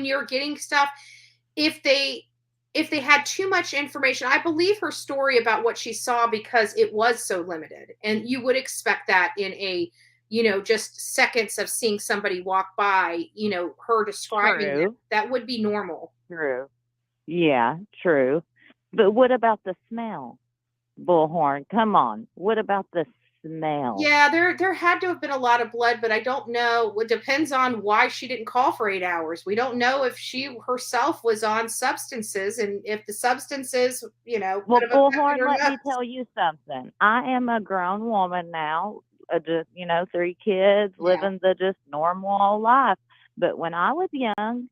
you're getting stuff, if they had too much information, I believe her story about what she saw because it was so limited. And you would expect that in a, just seconds of seeing somebody walk by, her describing it, that would be normal.
True. Yeah, true. But what about the smell? Bullhorn, come on. What about the smell?
Yeah, there had to have been a lot of blood, but I don't know. It depends on why she didn't call for 8 hours. We don't know if she herself was on substances, and if the substances,
Well, Bullhorn, let me tell you something. I am a grown woman now, just 3 kids, living the just normal life. But when I was young,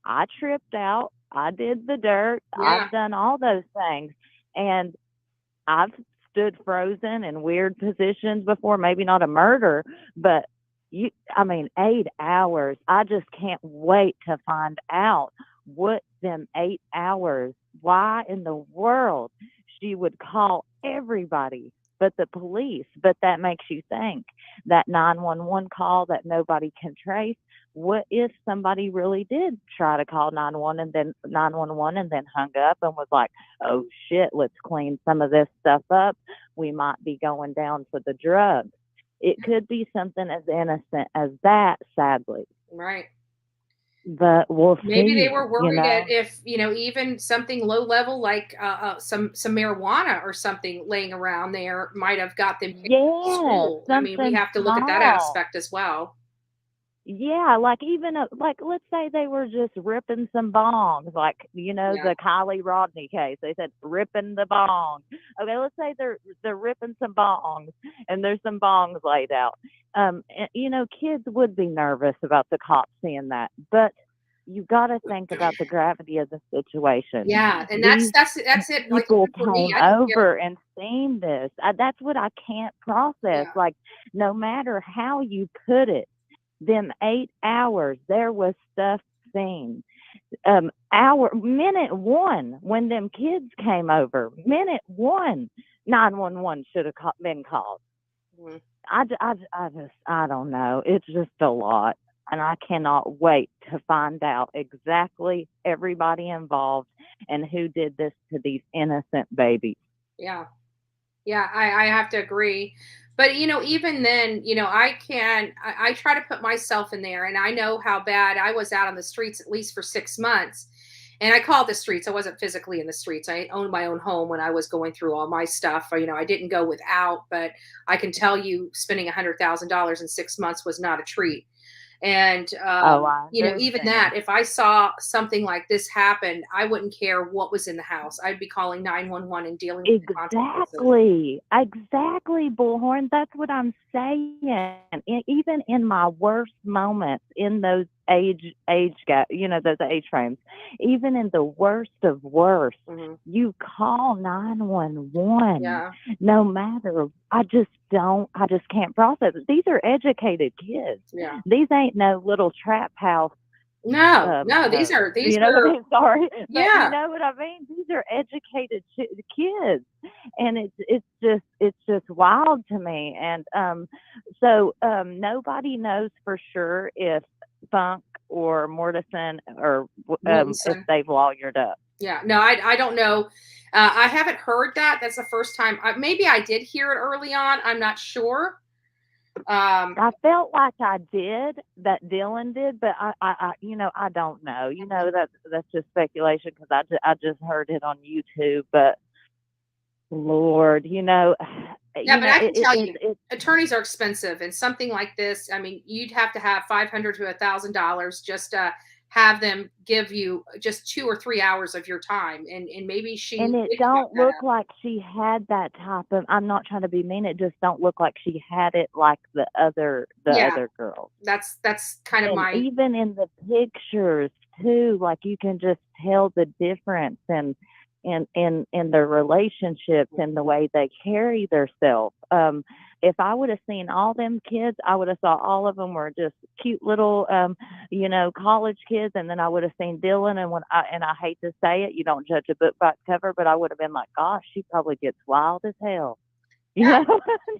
I tripped out I did the dirt.
Yeah.
I've done all those things. And I've stood frozen in weird positions before, maybe not a murder, but 8 hours. I just can't wait to find out what them 8 hours, why in the world she would call everybody but the police. But that makes you think that 911 call that nobody can trace. What if somebody really did try to call 911 and then hung up and was like, oh shit, let's clean some of this stuff up. We might be going down for the drugs. It could be something as innocent as that, sadly.
Right.
But we'll see.
Maybe they were worried that if, even something low level like some marijuana or something laying around there might have got them to school. I mean, we have to look at that aspect as well.
Yeah, like let's say they were just ripping some bongs, like the Kylie Rodney case. They said ripping the bongs. Okay, let's say they're ripping some bongs, and there's some bongs laid out. Kids would be nervous about the cops seeing that, but you got to think about the gravity of the situation.
Yeah, and that's it.
People
like,
came over and seen this. That's what I can't process.
Yeah.
Like, no matter how you put it. Them 8 hours, there was stuff seen. Minute one, when them kids came over, minute one, 911 should have been called.
Mm-hmm.
I don't know. It's just a lot. And I cannot wait to find out exactly everybody involved and who did this to these innocent babies.
Yeah. Yeah, I have to agree. But, even then, I try to put myself in there, and I know how bad I was out on the streets, at least for 6 months. And I call it the streets. I wasn't physically in the streets. I owned my own home when I was going through all my stuff. I didn't go without, but I can tell you spending $100,000 in 6 months was not a treat. And, even that, if I saw something like this happen, I wouldn't care what was in the house. I'd be calling 911 and dealing with the consequences.
Exactly, Bullhorn. That's what I'm saying. Even in my worst moments, in those age gap, those age frames, even in the worst of worst, you call 911.
Yeah.
No matter, I just can't process it. These are educated kids.
Yeah.
These ain't no little trap house.
No, these are.
Sorry.
Yeah.
You know what I mean? These are educated kids, and it's just wild to me. And so nobody knows for sure if Funke or Mortensen or if they've lawyered up.
Yeah, no, I don't know. I haven't heard that. That's the first time. Maybe I did hear it early on. I'm not sure.
I felt like I did, that Dylan did, but I don't know. That's just speculation because I just heard it on YouTube. But Lord,
Yeah, but I can tell you, attorneys are expensive, and something like this, I mean, you'd have to have $500 to $1,000 just to have them give you just 2 or 3 hours of your time, and maybe she.
And it don't look like she had that type of. I'm not trying to be mean. It just don't look like she had it like the other girls.
That's kind of my.
Even in the pictures too, like you can just tell the difference in their relationships and the way they carry themselves. If I would have seen all them kids, I would have thought all of them were just cute little, college kids. And then I would have seen Dylan, and I hate to say it, you don't judge a book by its cover, but I would have been like, gosh, she probably gets wild as hell.
Yeah.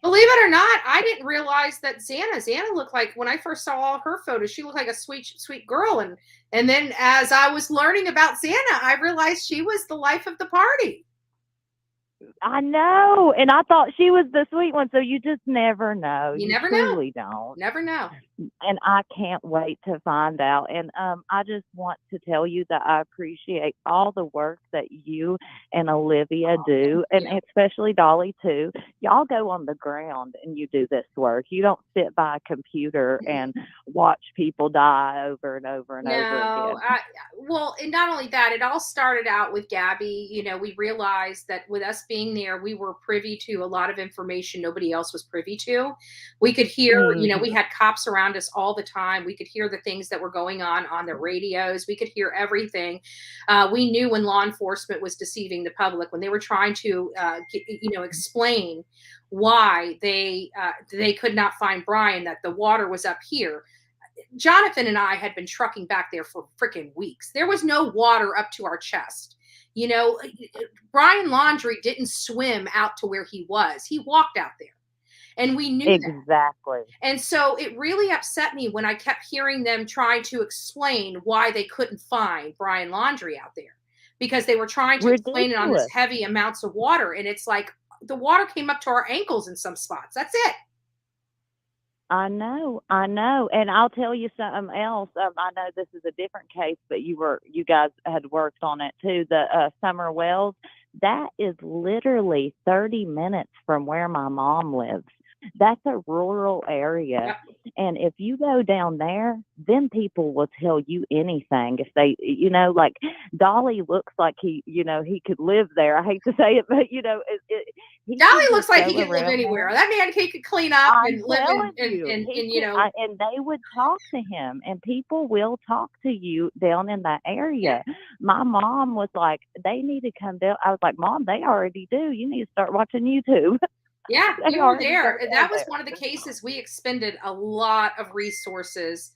Believe it or not, I didn't realize that Xana looked like, when I first saw all her photos, she looked like a sweet, sweet girl. And then as I was learning about Xana, I realized she was the life of the party.
I know. And I thought she was the sweet one. So you just never know.
You never
truly don't.
Never know.
And I can't wait to find out. And I just want to tell you that I appreciate all the work that you and Olivia do, and especially Dolly too. Y'all go on the ground and you do this work. You don't sit by a computer and watch people die over and over and over again.
Well, and not only that, it all started out with Gabby. We realized that with us being there, we were privy to a lot of information nobody else was privy to. We could hear, we had cops around around us all the time. We could hear the things that were going on the radios. We could hear everything. We knew when law enforcement was deceiving the public, when they were trying to, explain why they could not find Brian, that the water was up here. Jonathan and I had been trucking back there for freaking weeks. There was no water up to our chest. Brian Laundrie didn't swim out to where he was. He walked out there. And we knew
exactly.
And so it really upset me when I kept hearing them try to explain why they couldn't find Brian Laundrie out there, because they were trying to explain it on this heavy amounts of water. And it's like the water came up to our ankles in some spots. That's it.
I know. And I'll tell you something else. I know this is a different case, but you guys had worked on it too. The Summer Wells, that is literally 30 minutes from where my mom lives. That's a rural area.
Yep.
And if you go down there, then people will tell you anything. If they, like Dolly looks like he could live there. I hate to say it, but
Dolly looks like he could live anywhere. That man, he could clean up and live and
they would talk to him, and people will talk to you down in that area.
Yeah.
My mom was like, they need to come down. I was like, Mom, they already do. You need to start watching YouTube.
Yeah, we were there. That was one of the cases we expended a lot of resources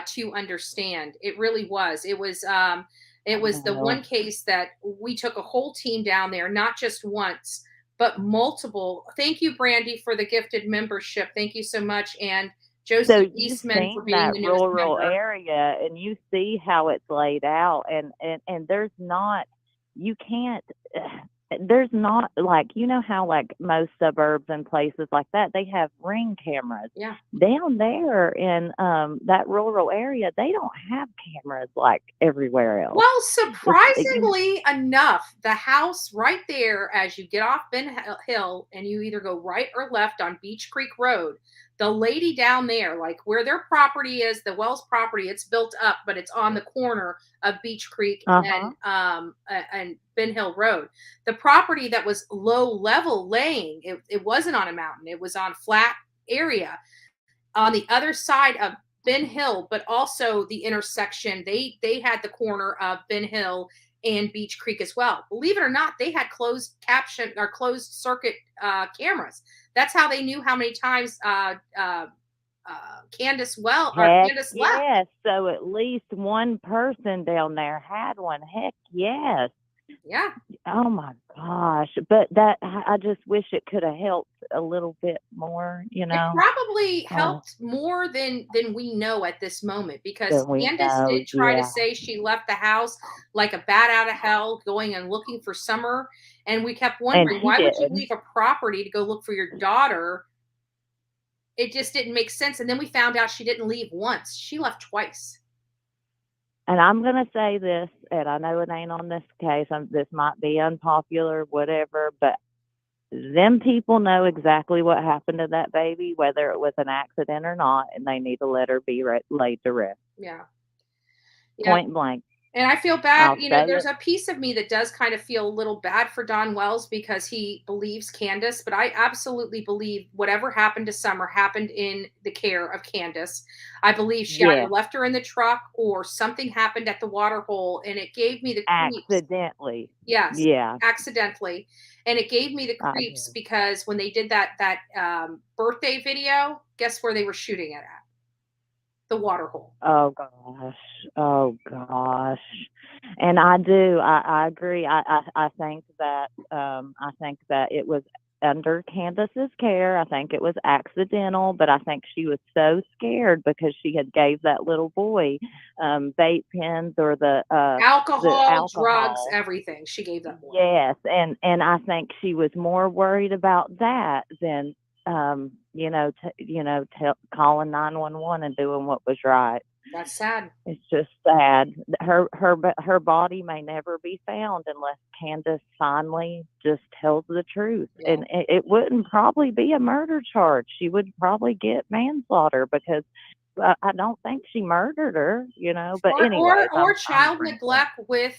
to understand. It really was. It was the one case that we took a whole team down there, not just once, but multiple. Thank you, Brandy, for the gifted membership. Thank you so much. And Joseph Eastman for being the newest
rural
member.
area, and you see how it's laid out, and there's not, you can't. There's not, like, how like most suburbs and places like that, they have Ring cameras.
Yeah.
Down there in that rural area, they don't have cameras like everywhere else.
Well, surprisingly enough, the house right there, as you get off Ben Hill and you either go right or left on Beach Creek Road, the lady down there, like where their property is, the Wells property, it's built up, but it's on the corner of Beach Creek and Ben Hill Road. The property that was low level laying, it wasn't on a mountain. It was on flat area on the other side of Ben Hill, but also the intersection. They had the corner of Ben Hill and Beach Creek as well. Believe it or not, they had closed circuit cameras. That's how they knew how many times Candace left.
Yes, so at least one person down there had one. Heck yes.
Yeah.
Oh my gosh. But that, I just wish it could have helped a little bit more,
It probably helped more than we know at this moment, because Candace did try to say she left the house like a bat out of hell, going and looking for Summer. And we kept wondering, why would you leave a property to go look for your daughter? It just didn't make sense. And then we found out she didn't leave once. She left twice.
And I'm going to say this, and I know it ain't on this case. This might be unpopular, whatever, but them people know exactly what happened to that baby, whether it was an accident or not, and they need to let her be laid to rest.
Yeah.
Point blank.
And I feel bad, there's a piece of me that does kind of feel a little bad for Don Wells because he believes Candace, but I absolutely believe whatever happened to Summer happened in the care of Candace. I believe she either left her in the truck or something happened at the water hole, and it gave me the creeps.
Accidentally.
Yes.
Yeah.
Accidentally. And it gave me the creeps because when they did that birthday video, guess where they were shooting it at? The water hole.
Oh gosh. And I do. I agree. I think that it was under Candace's care. I think it was accidental, but I think she was so scared because she had gave that little boy vape pens or the
alcohol, drugs, everything. She gave that boy.
Yes, and I think she was more worried about that than calling 911 and doing what was right.
That's sad.
It's just sad. Her body may never be found unless Candace finally just tells the truth. Yeah. And it wouldn't probably be a murder charge. She would probably get manslaughter because I don't think she murdered her, But anyway,
or child neglect with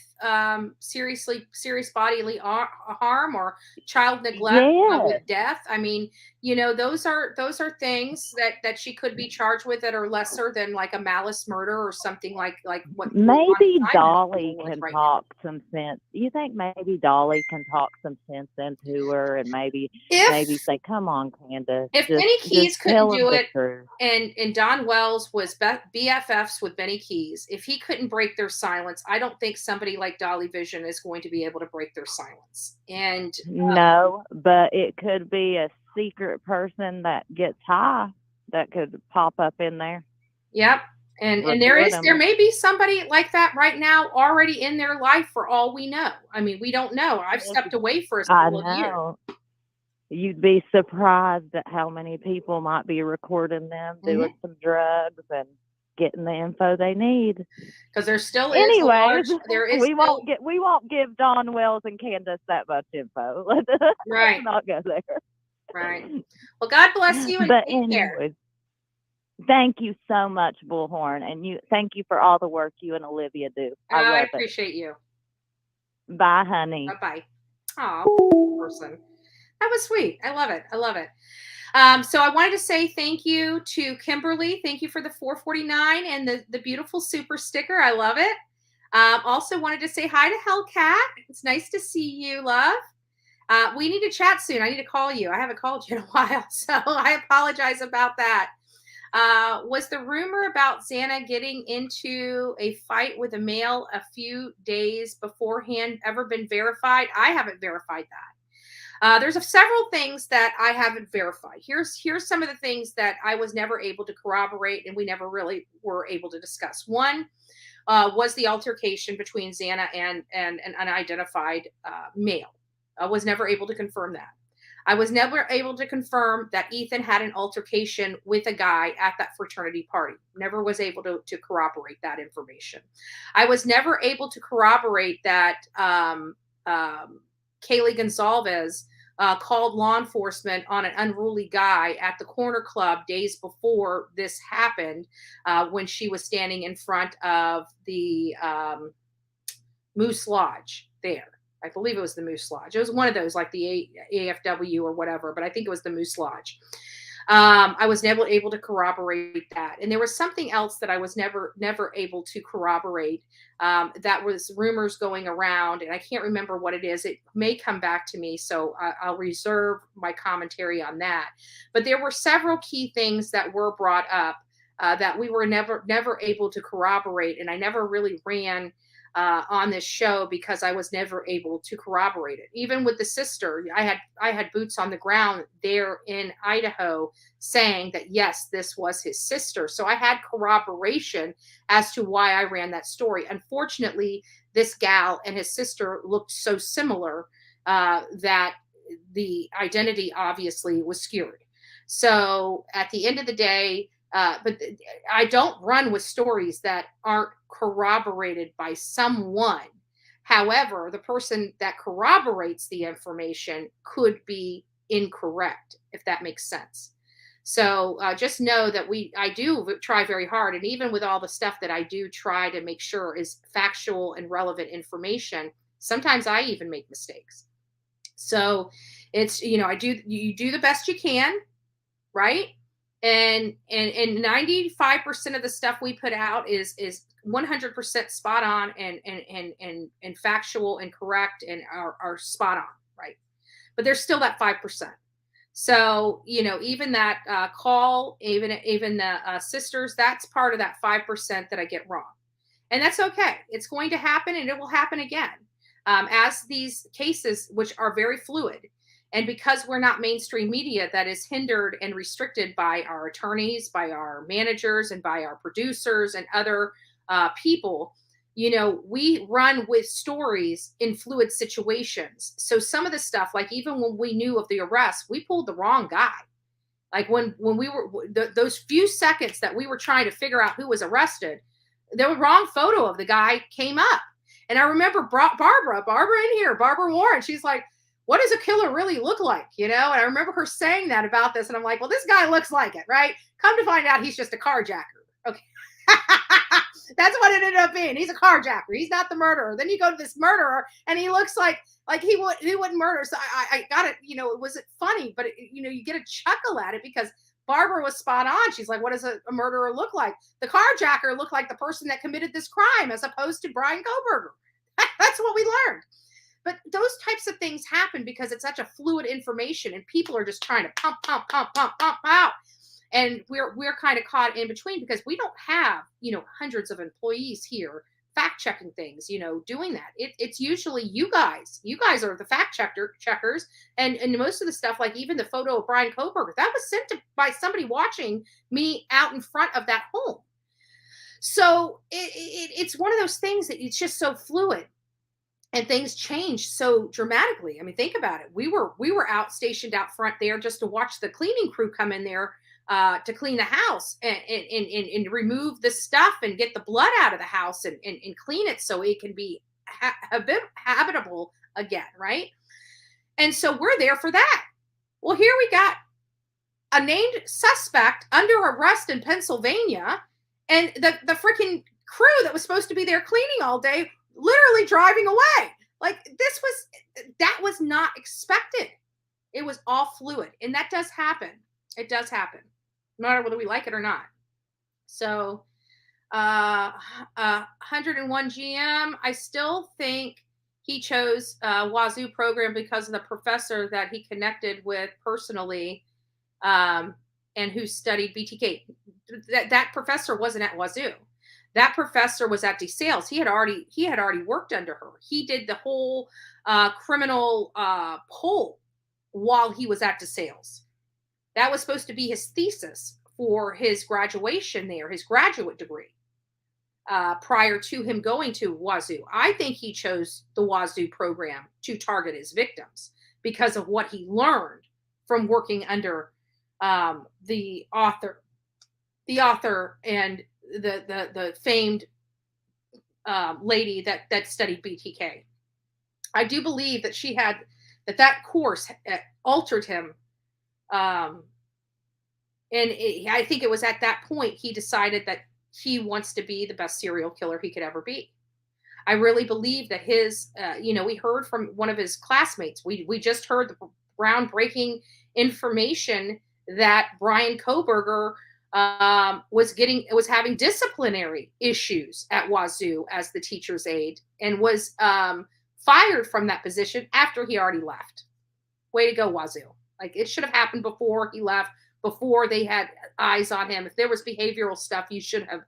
serious bodily harm, or child neglect with death. I mean, you know, those are things that she could be charged with that are lesser than like a malice murder or something like what
Maybe
I'm
Dolly
dealing with
can
right
talk some sense. You think maybe Dolly can talk some sense into her and maybe say, "Come on, Candace,
If Benny Keys couldn't
tell him
do
the
it,
truth."
and Don Wells was BFFs with Benny Keys, if he couldn't break their silence, I don't think somebody like Dolly Vision is going to be able to break their silence. And
No, but it could be a secret person that gets high that could pop up in there.
Yep. And there may be somebody like that right now already in their life for all we know. I mean, we don't know. I've stepped away for a couple of years.
You'd be surprised at how many people might be recording them doing some drugs and getting the info they need.
Because there still is
Anyways,
we
won't give Don Wells and Candace that much info. Let's not go there.
Right. Well, God bless you and take care.
Thank you so much, Bullhorn, and thank you for all the work you and Olivia do. I
appreciate you.
Bye, honey.
Bye. Oh, person. That was sweet. I love it. I love it. So I wanted to say thank you to Kimberly. Thank you for the 449 and the beautiful super sticker. I love it. Also wanted to say hi to Hellcat. It's nice to see you, love. We need to chat soon. I need to call you. I haven't called you in a while, so I apologize about that. Was the rumor about Xana getting into a fight with a male a few days beforehand ever been verified? I haven't verified that. There's several things that I haven't verified. Here's some of the things that I was never able to corroborate and we never really were able to discuss. One was the altercation between Xana and an unidentified male. I was never able to confirm that. I was never able to confirm that Ethan had an altercation with a guy at that fraternity party. Never was able to corroborate that information. I was never able to corroborate that Kaylee Gonzalez called law enforcement on an unruly guy at the corner club days before this happened when she was standing in front of the Moose Lodge there. I believe it was the Moose Lodge. It was one of those like the AFW or whatever, but I think it was the Moose Lodge. I was never able to corroborate that. And there was something else that I was never able to corroborate. That was rumors going around, and I can't remember what it is. It may come back to me, so I'll reserve my commentary on that. But there were several key things that were brought up that we were never able to corroborate, and I never really ran on this show because I was never able to corroborate it. Even with the sister, I had boots on the ground there in Idaho saying that yes, this was his sister. So I had corroboration as to why I ran that story. Unfortunately, this gal and his sister looked so similar that the identity obviously was skewed. So at the end of the day, but I don't run with stories that aren't corroborated by someone. However, the person that corroborates the information could be incorrect, if that makes sense. So just know that I do try very hard. And even with all the stuff that I do try to make sure is factual and relevant information, sometimes I even make mistakes. So it's, you do the best you can, right? And 95% of the stuff we put out is 100% spot on and factual and correct and are spot on, right? But there's still that 5%. So, even that call, even the sisters, that's part of that 5% that I get wrong. And that's okay. It's going to happen and it will happen again as these cases, which are very fluid. And because we're not mainstream media that is hindered and restricted by our attorneys, by our managers, and by our producers and other people, we run with stories in fluid situations. So some of the stuff, like even when we knew of the arrest, we pulled the wrong guy. Like when we were, those few seconds that we were trying to figure out who was arrested, the wrong photo of the guy came up. And I remember Barbara in here, Barbara Warren, she's like, what does a killer really look like? And I remember her saying that about this. And I'm like, well, this guy looks like it, right? Come to find out he's just a carjacker. Okay. That's what it ended up being. He's a carjacker. He's not the murderer. Then you go to this murderer, and he looks like he wouldn't murder. So I got it. You know, it wasn't funny, but you get a chuckle at it because Barbara was spot on. She's like, what does a murderer look like? The carjacker looked like the person that committed this crime, as opposed to Brian Kohberger. That's what we learned. But those types of things happen because it's such a fluid information, and people are just trying to pump out. And we're kind of caught in between because we don't have, hundreds of employees here fact checking things, doing that. It's usually you guys. You guys are the fact checkers. And most of the stuff, like even the photo of Brian Kohberger, that was sent by somebody watching me out in front of that home. So it's one of those things that it's just so fluid. And things change so dramatically. I mean, think about it. We were stationed out front there just to watch the cleaning crew come in there to clean the house and remove the stuff and get the blood out of the house and clean it so it can be habitable again, right? And so we're there for that. Well, here we got a named suspect under arrest in Pennsylvania, and the freaking crew that was supposed to be there cleaning all day literally driving away. Like that was not expected. It was all fluid, and that does happen. It does happen, no matter whether we like it or not. So 101 GM, I still think he chose Wazoo program because of the professor that he connected with personally and who studied BTK. That professor wasn't at Wazoo. That professor was at DeSales. He had already worked under her. He did the whole criminal poll while he was at DeSales. That was supposed to be his thesis for his graduation there, his graduate degree, prior to him going to Wazoo. I think he chose the Wazoo program to target his victims because of what he learned from working under the author and the famed lady that studied BTK. I do believe that she had that course altered him. I think it was at that point he decided that he wants to be the best serial killer he could ever be. I really believe that his, we heard from one of his classmates. We just heard the groundbreaking information that Brian Kohberger was having disciplinary issues at Wazoo as the teacher's aide and was fired from that position after he already left. Way to go, Wazoo. Like, it should have happened before he left, before they had eyes on him. If there was behavioral stuff, you should have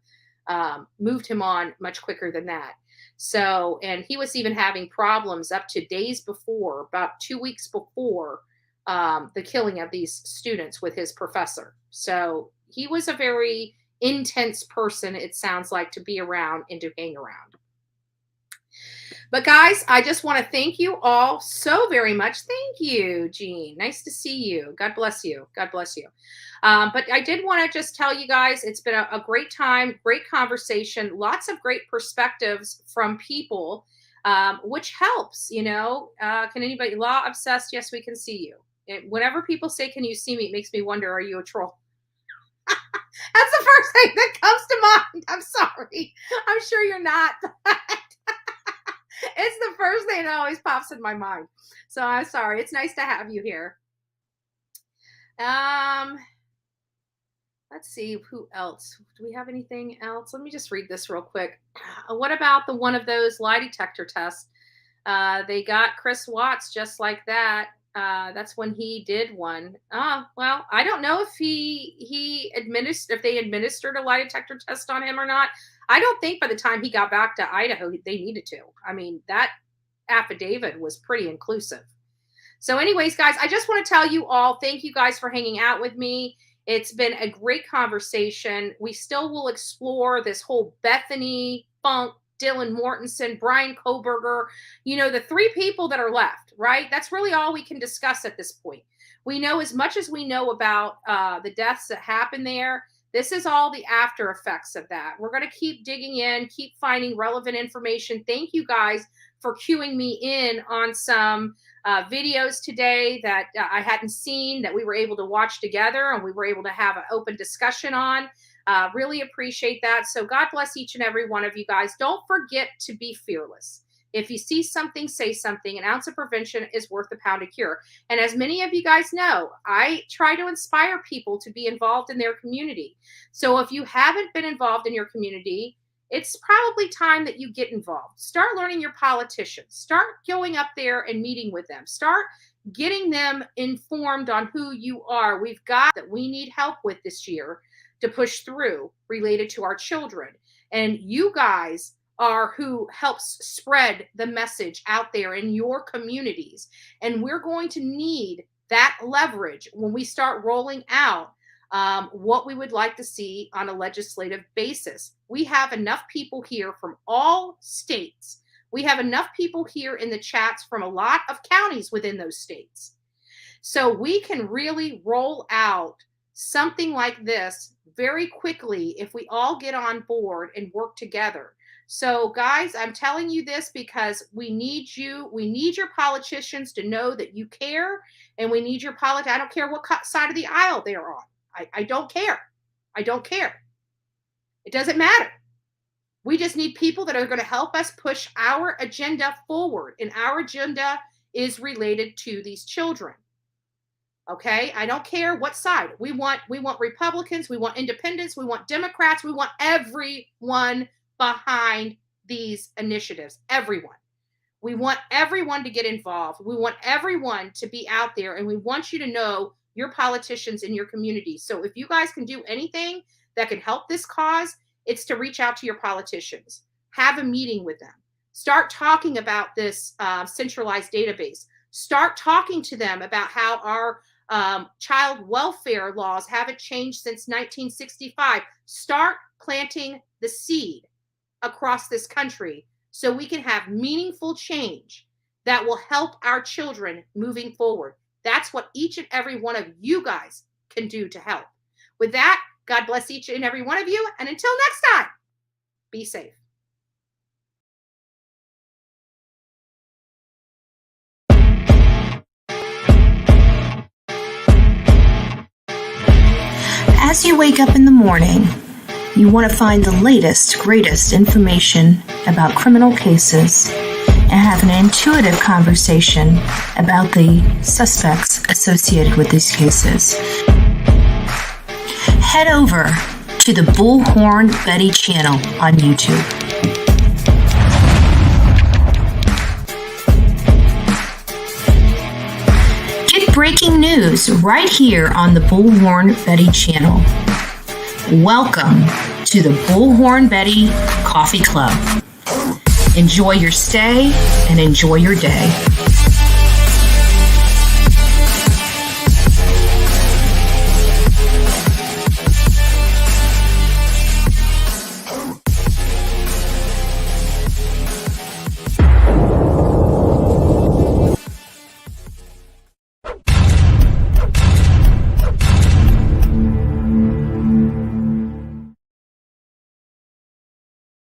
moved him on much quicker than that. So, and he was even having problems up to days before, about 2 weeks before the killing of these students with his professor. So he was a very intense person, it sounds like, to be around and to hang around. But guys, I just want to thank you all so very much. Thank you, Jean. Nice to see you. God bless you. God bless you. But I did want to just tell you guys, it's been a great time, great conversation, lots of great perspectives from people, which helps, Can anybody, Law Obsessed? Yes, we can see you. Whenever people say, can you see me? It makes me wonder, are you a troll? That's the first thing that comes to mind. I'm sorry. I'm sure you're not. It's the first thing that always pops in my mind. So I'm sorry. It's nice to have you here. Let's see who else. Do we have anything else? Let me just read this real quick. What about one of those lie detector tests? They got Chris Watts just like that. That's when he did one. Oh, well, I don't know if if they administered a lie detector test on him or not. I don't think by the time he got back to Idaho, they needed to. I mean, that affidavit was pretty inclusive. So anyways, guys, I just want to tell you all, thank you guys for hanging out with me. It's been a great conversation. We still will explore this whole Bethany, Funke, Dyaln Mortensen, Brian Kohberger, the three people that are left, right? That's really all we can discuss at this point. We know as much as we know about the deaths that happened there. This is all the after effects of that. We're going to keep digging in, keep finding relevant information. Thank you guys for cueing me in on some videos today that I hadn't seen, that we were able to watch together and we were able to have an open discussion on. Really appreciate that. So God bless each and every one of you guys. Don't forget to be fearless. If you see something, say something. An ounce of prevention is worth a pound of cure. And as many of you guys know, I try to inspire people to be involved in their community. So if you haven't been involved in your community, it's probably time that you get involved. Start learning your politicians. Start going up there and meeting with them. Start getting them informed on who you are. We've got that we need help with this year to push through related to our children. And you guys are who helps spread the message out there in your communities. And we're going to need that leverage when we start rolling out what we would like to see on a legislative basis. We have enough people here from all states. We have enough people here in the chats from a lot of counties within those states. So we can really roll out something like this very quickly if we all get on board and work together. So guys, I'm telling you this because we need you. We need your politicians to know that you care, and we need your I don't care what side of the aisle they're on. I don't care. I don't care. It doesn't matter. We just need people that are going to help us push our agenda forward, and our agenda is related to these children. Okay, I don't care what side. We want Republicans, we want independents, we want Democrats, we want everyone behind these initiatives. Everyone. We want everyone to get involved. We want everyone to be out there, and we want you to know your politicians in your community. So if you guys can do anything that can help this cause, it's to reach out to your politicians. Have a meeting with them. Start talking about this centralized database. Start talking to them about how our child welfare laws haven't changed since 1965. Start planting the seed across this country so we can have meaningful change that will help our children moving forward. That's what each and every one of you guys can do to help. With that, God bless each and every one of you. And until next time, be safe.
As you wake up in the morning, you want to find the latest, greatest information about criminal cases and have an intuitive conversation about the suspects associated with these cases. Head over to the Bullhorn Betty channel on YouTube. Get breaking news right here on the Bullhorn Betty channel. Welcome to the Bullhorn Betty Coffee Club. Enjoy your stay and enjoy your day.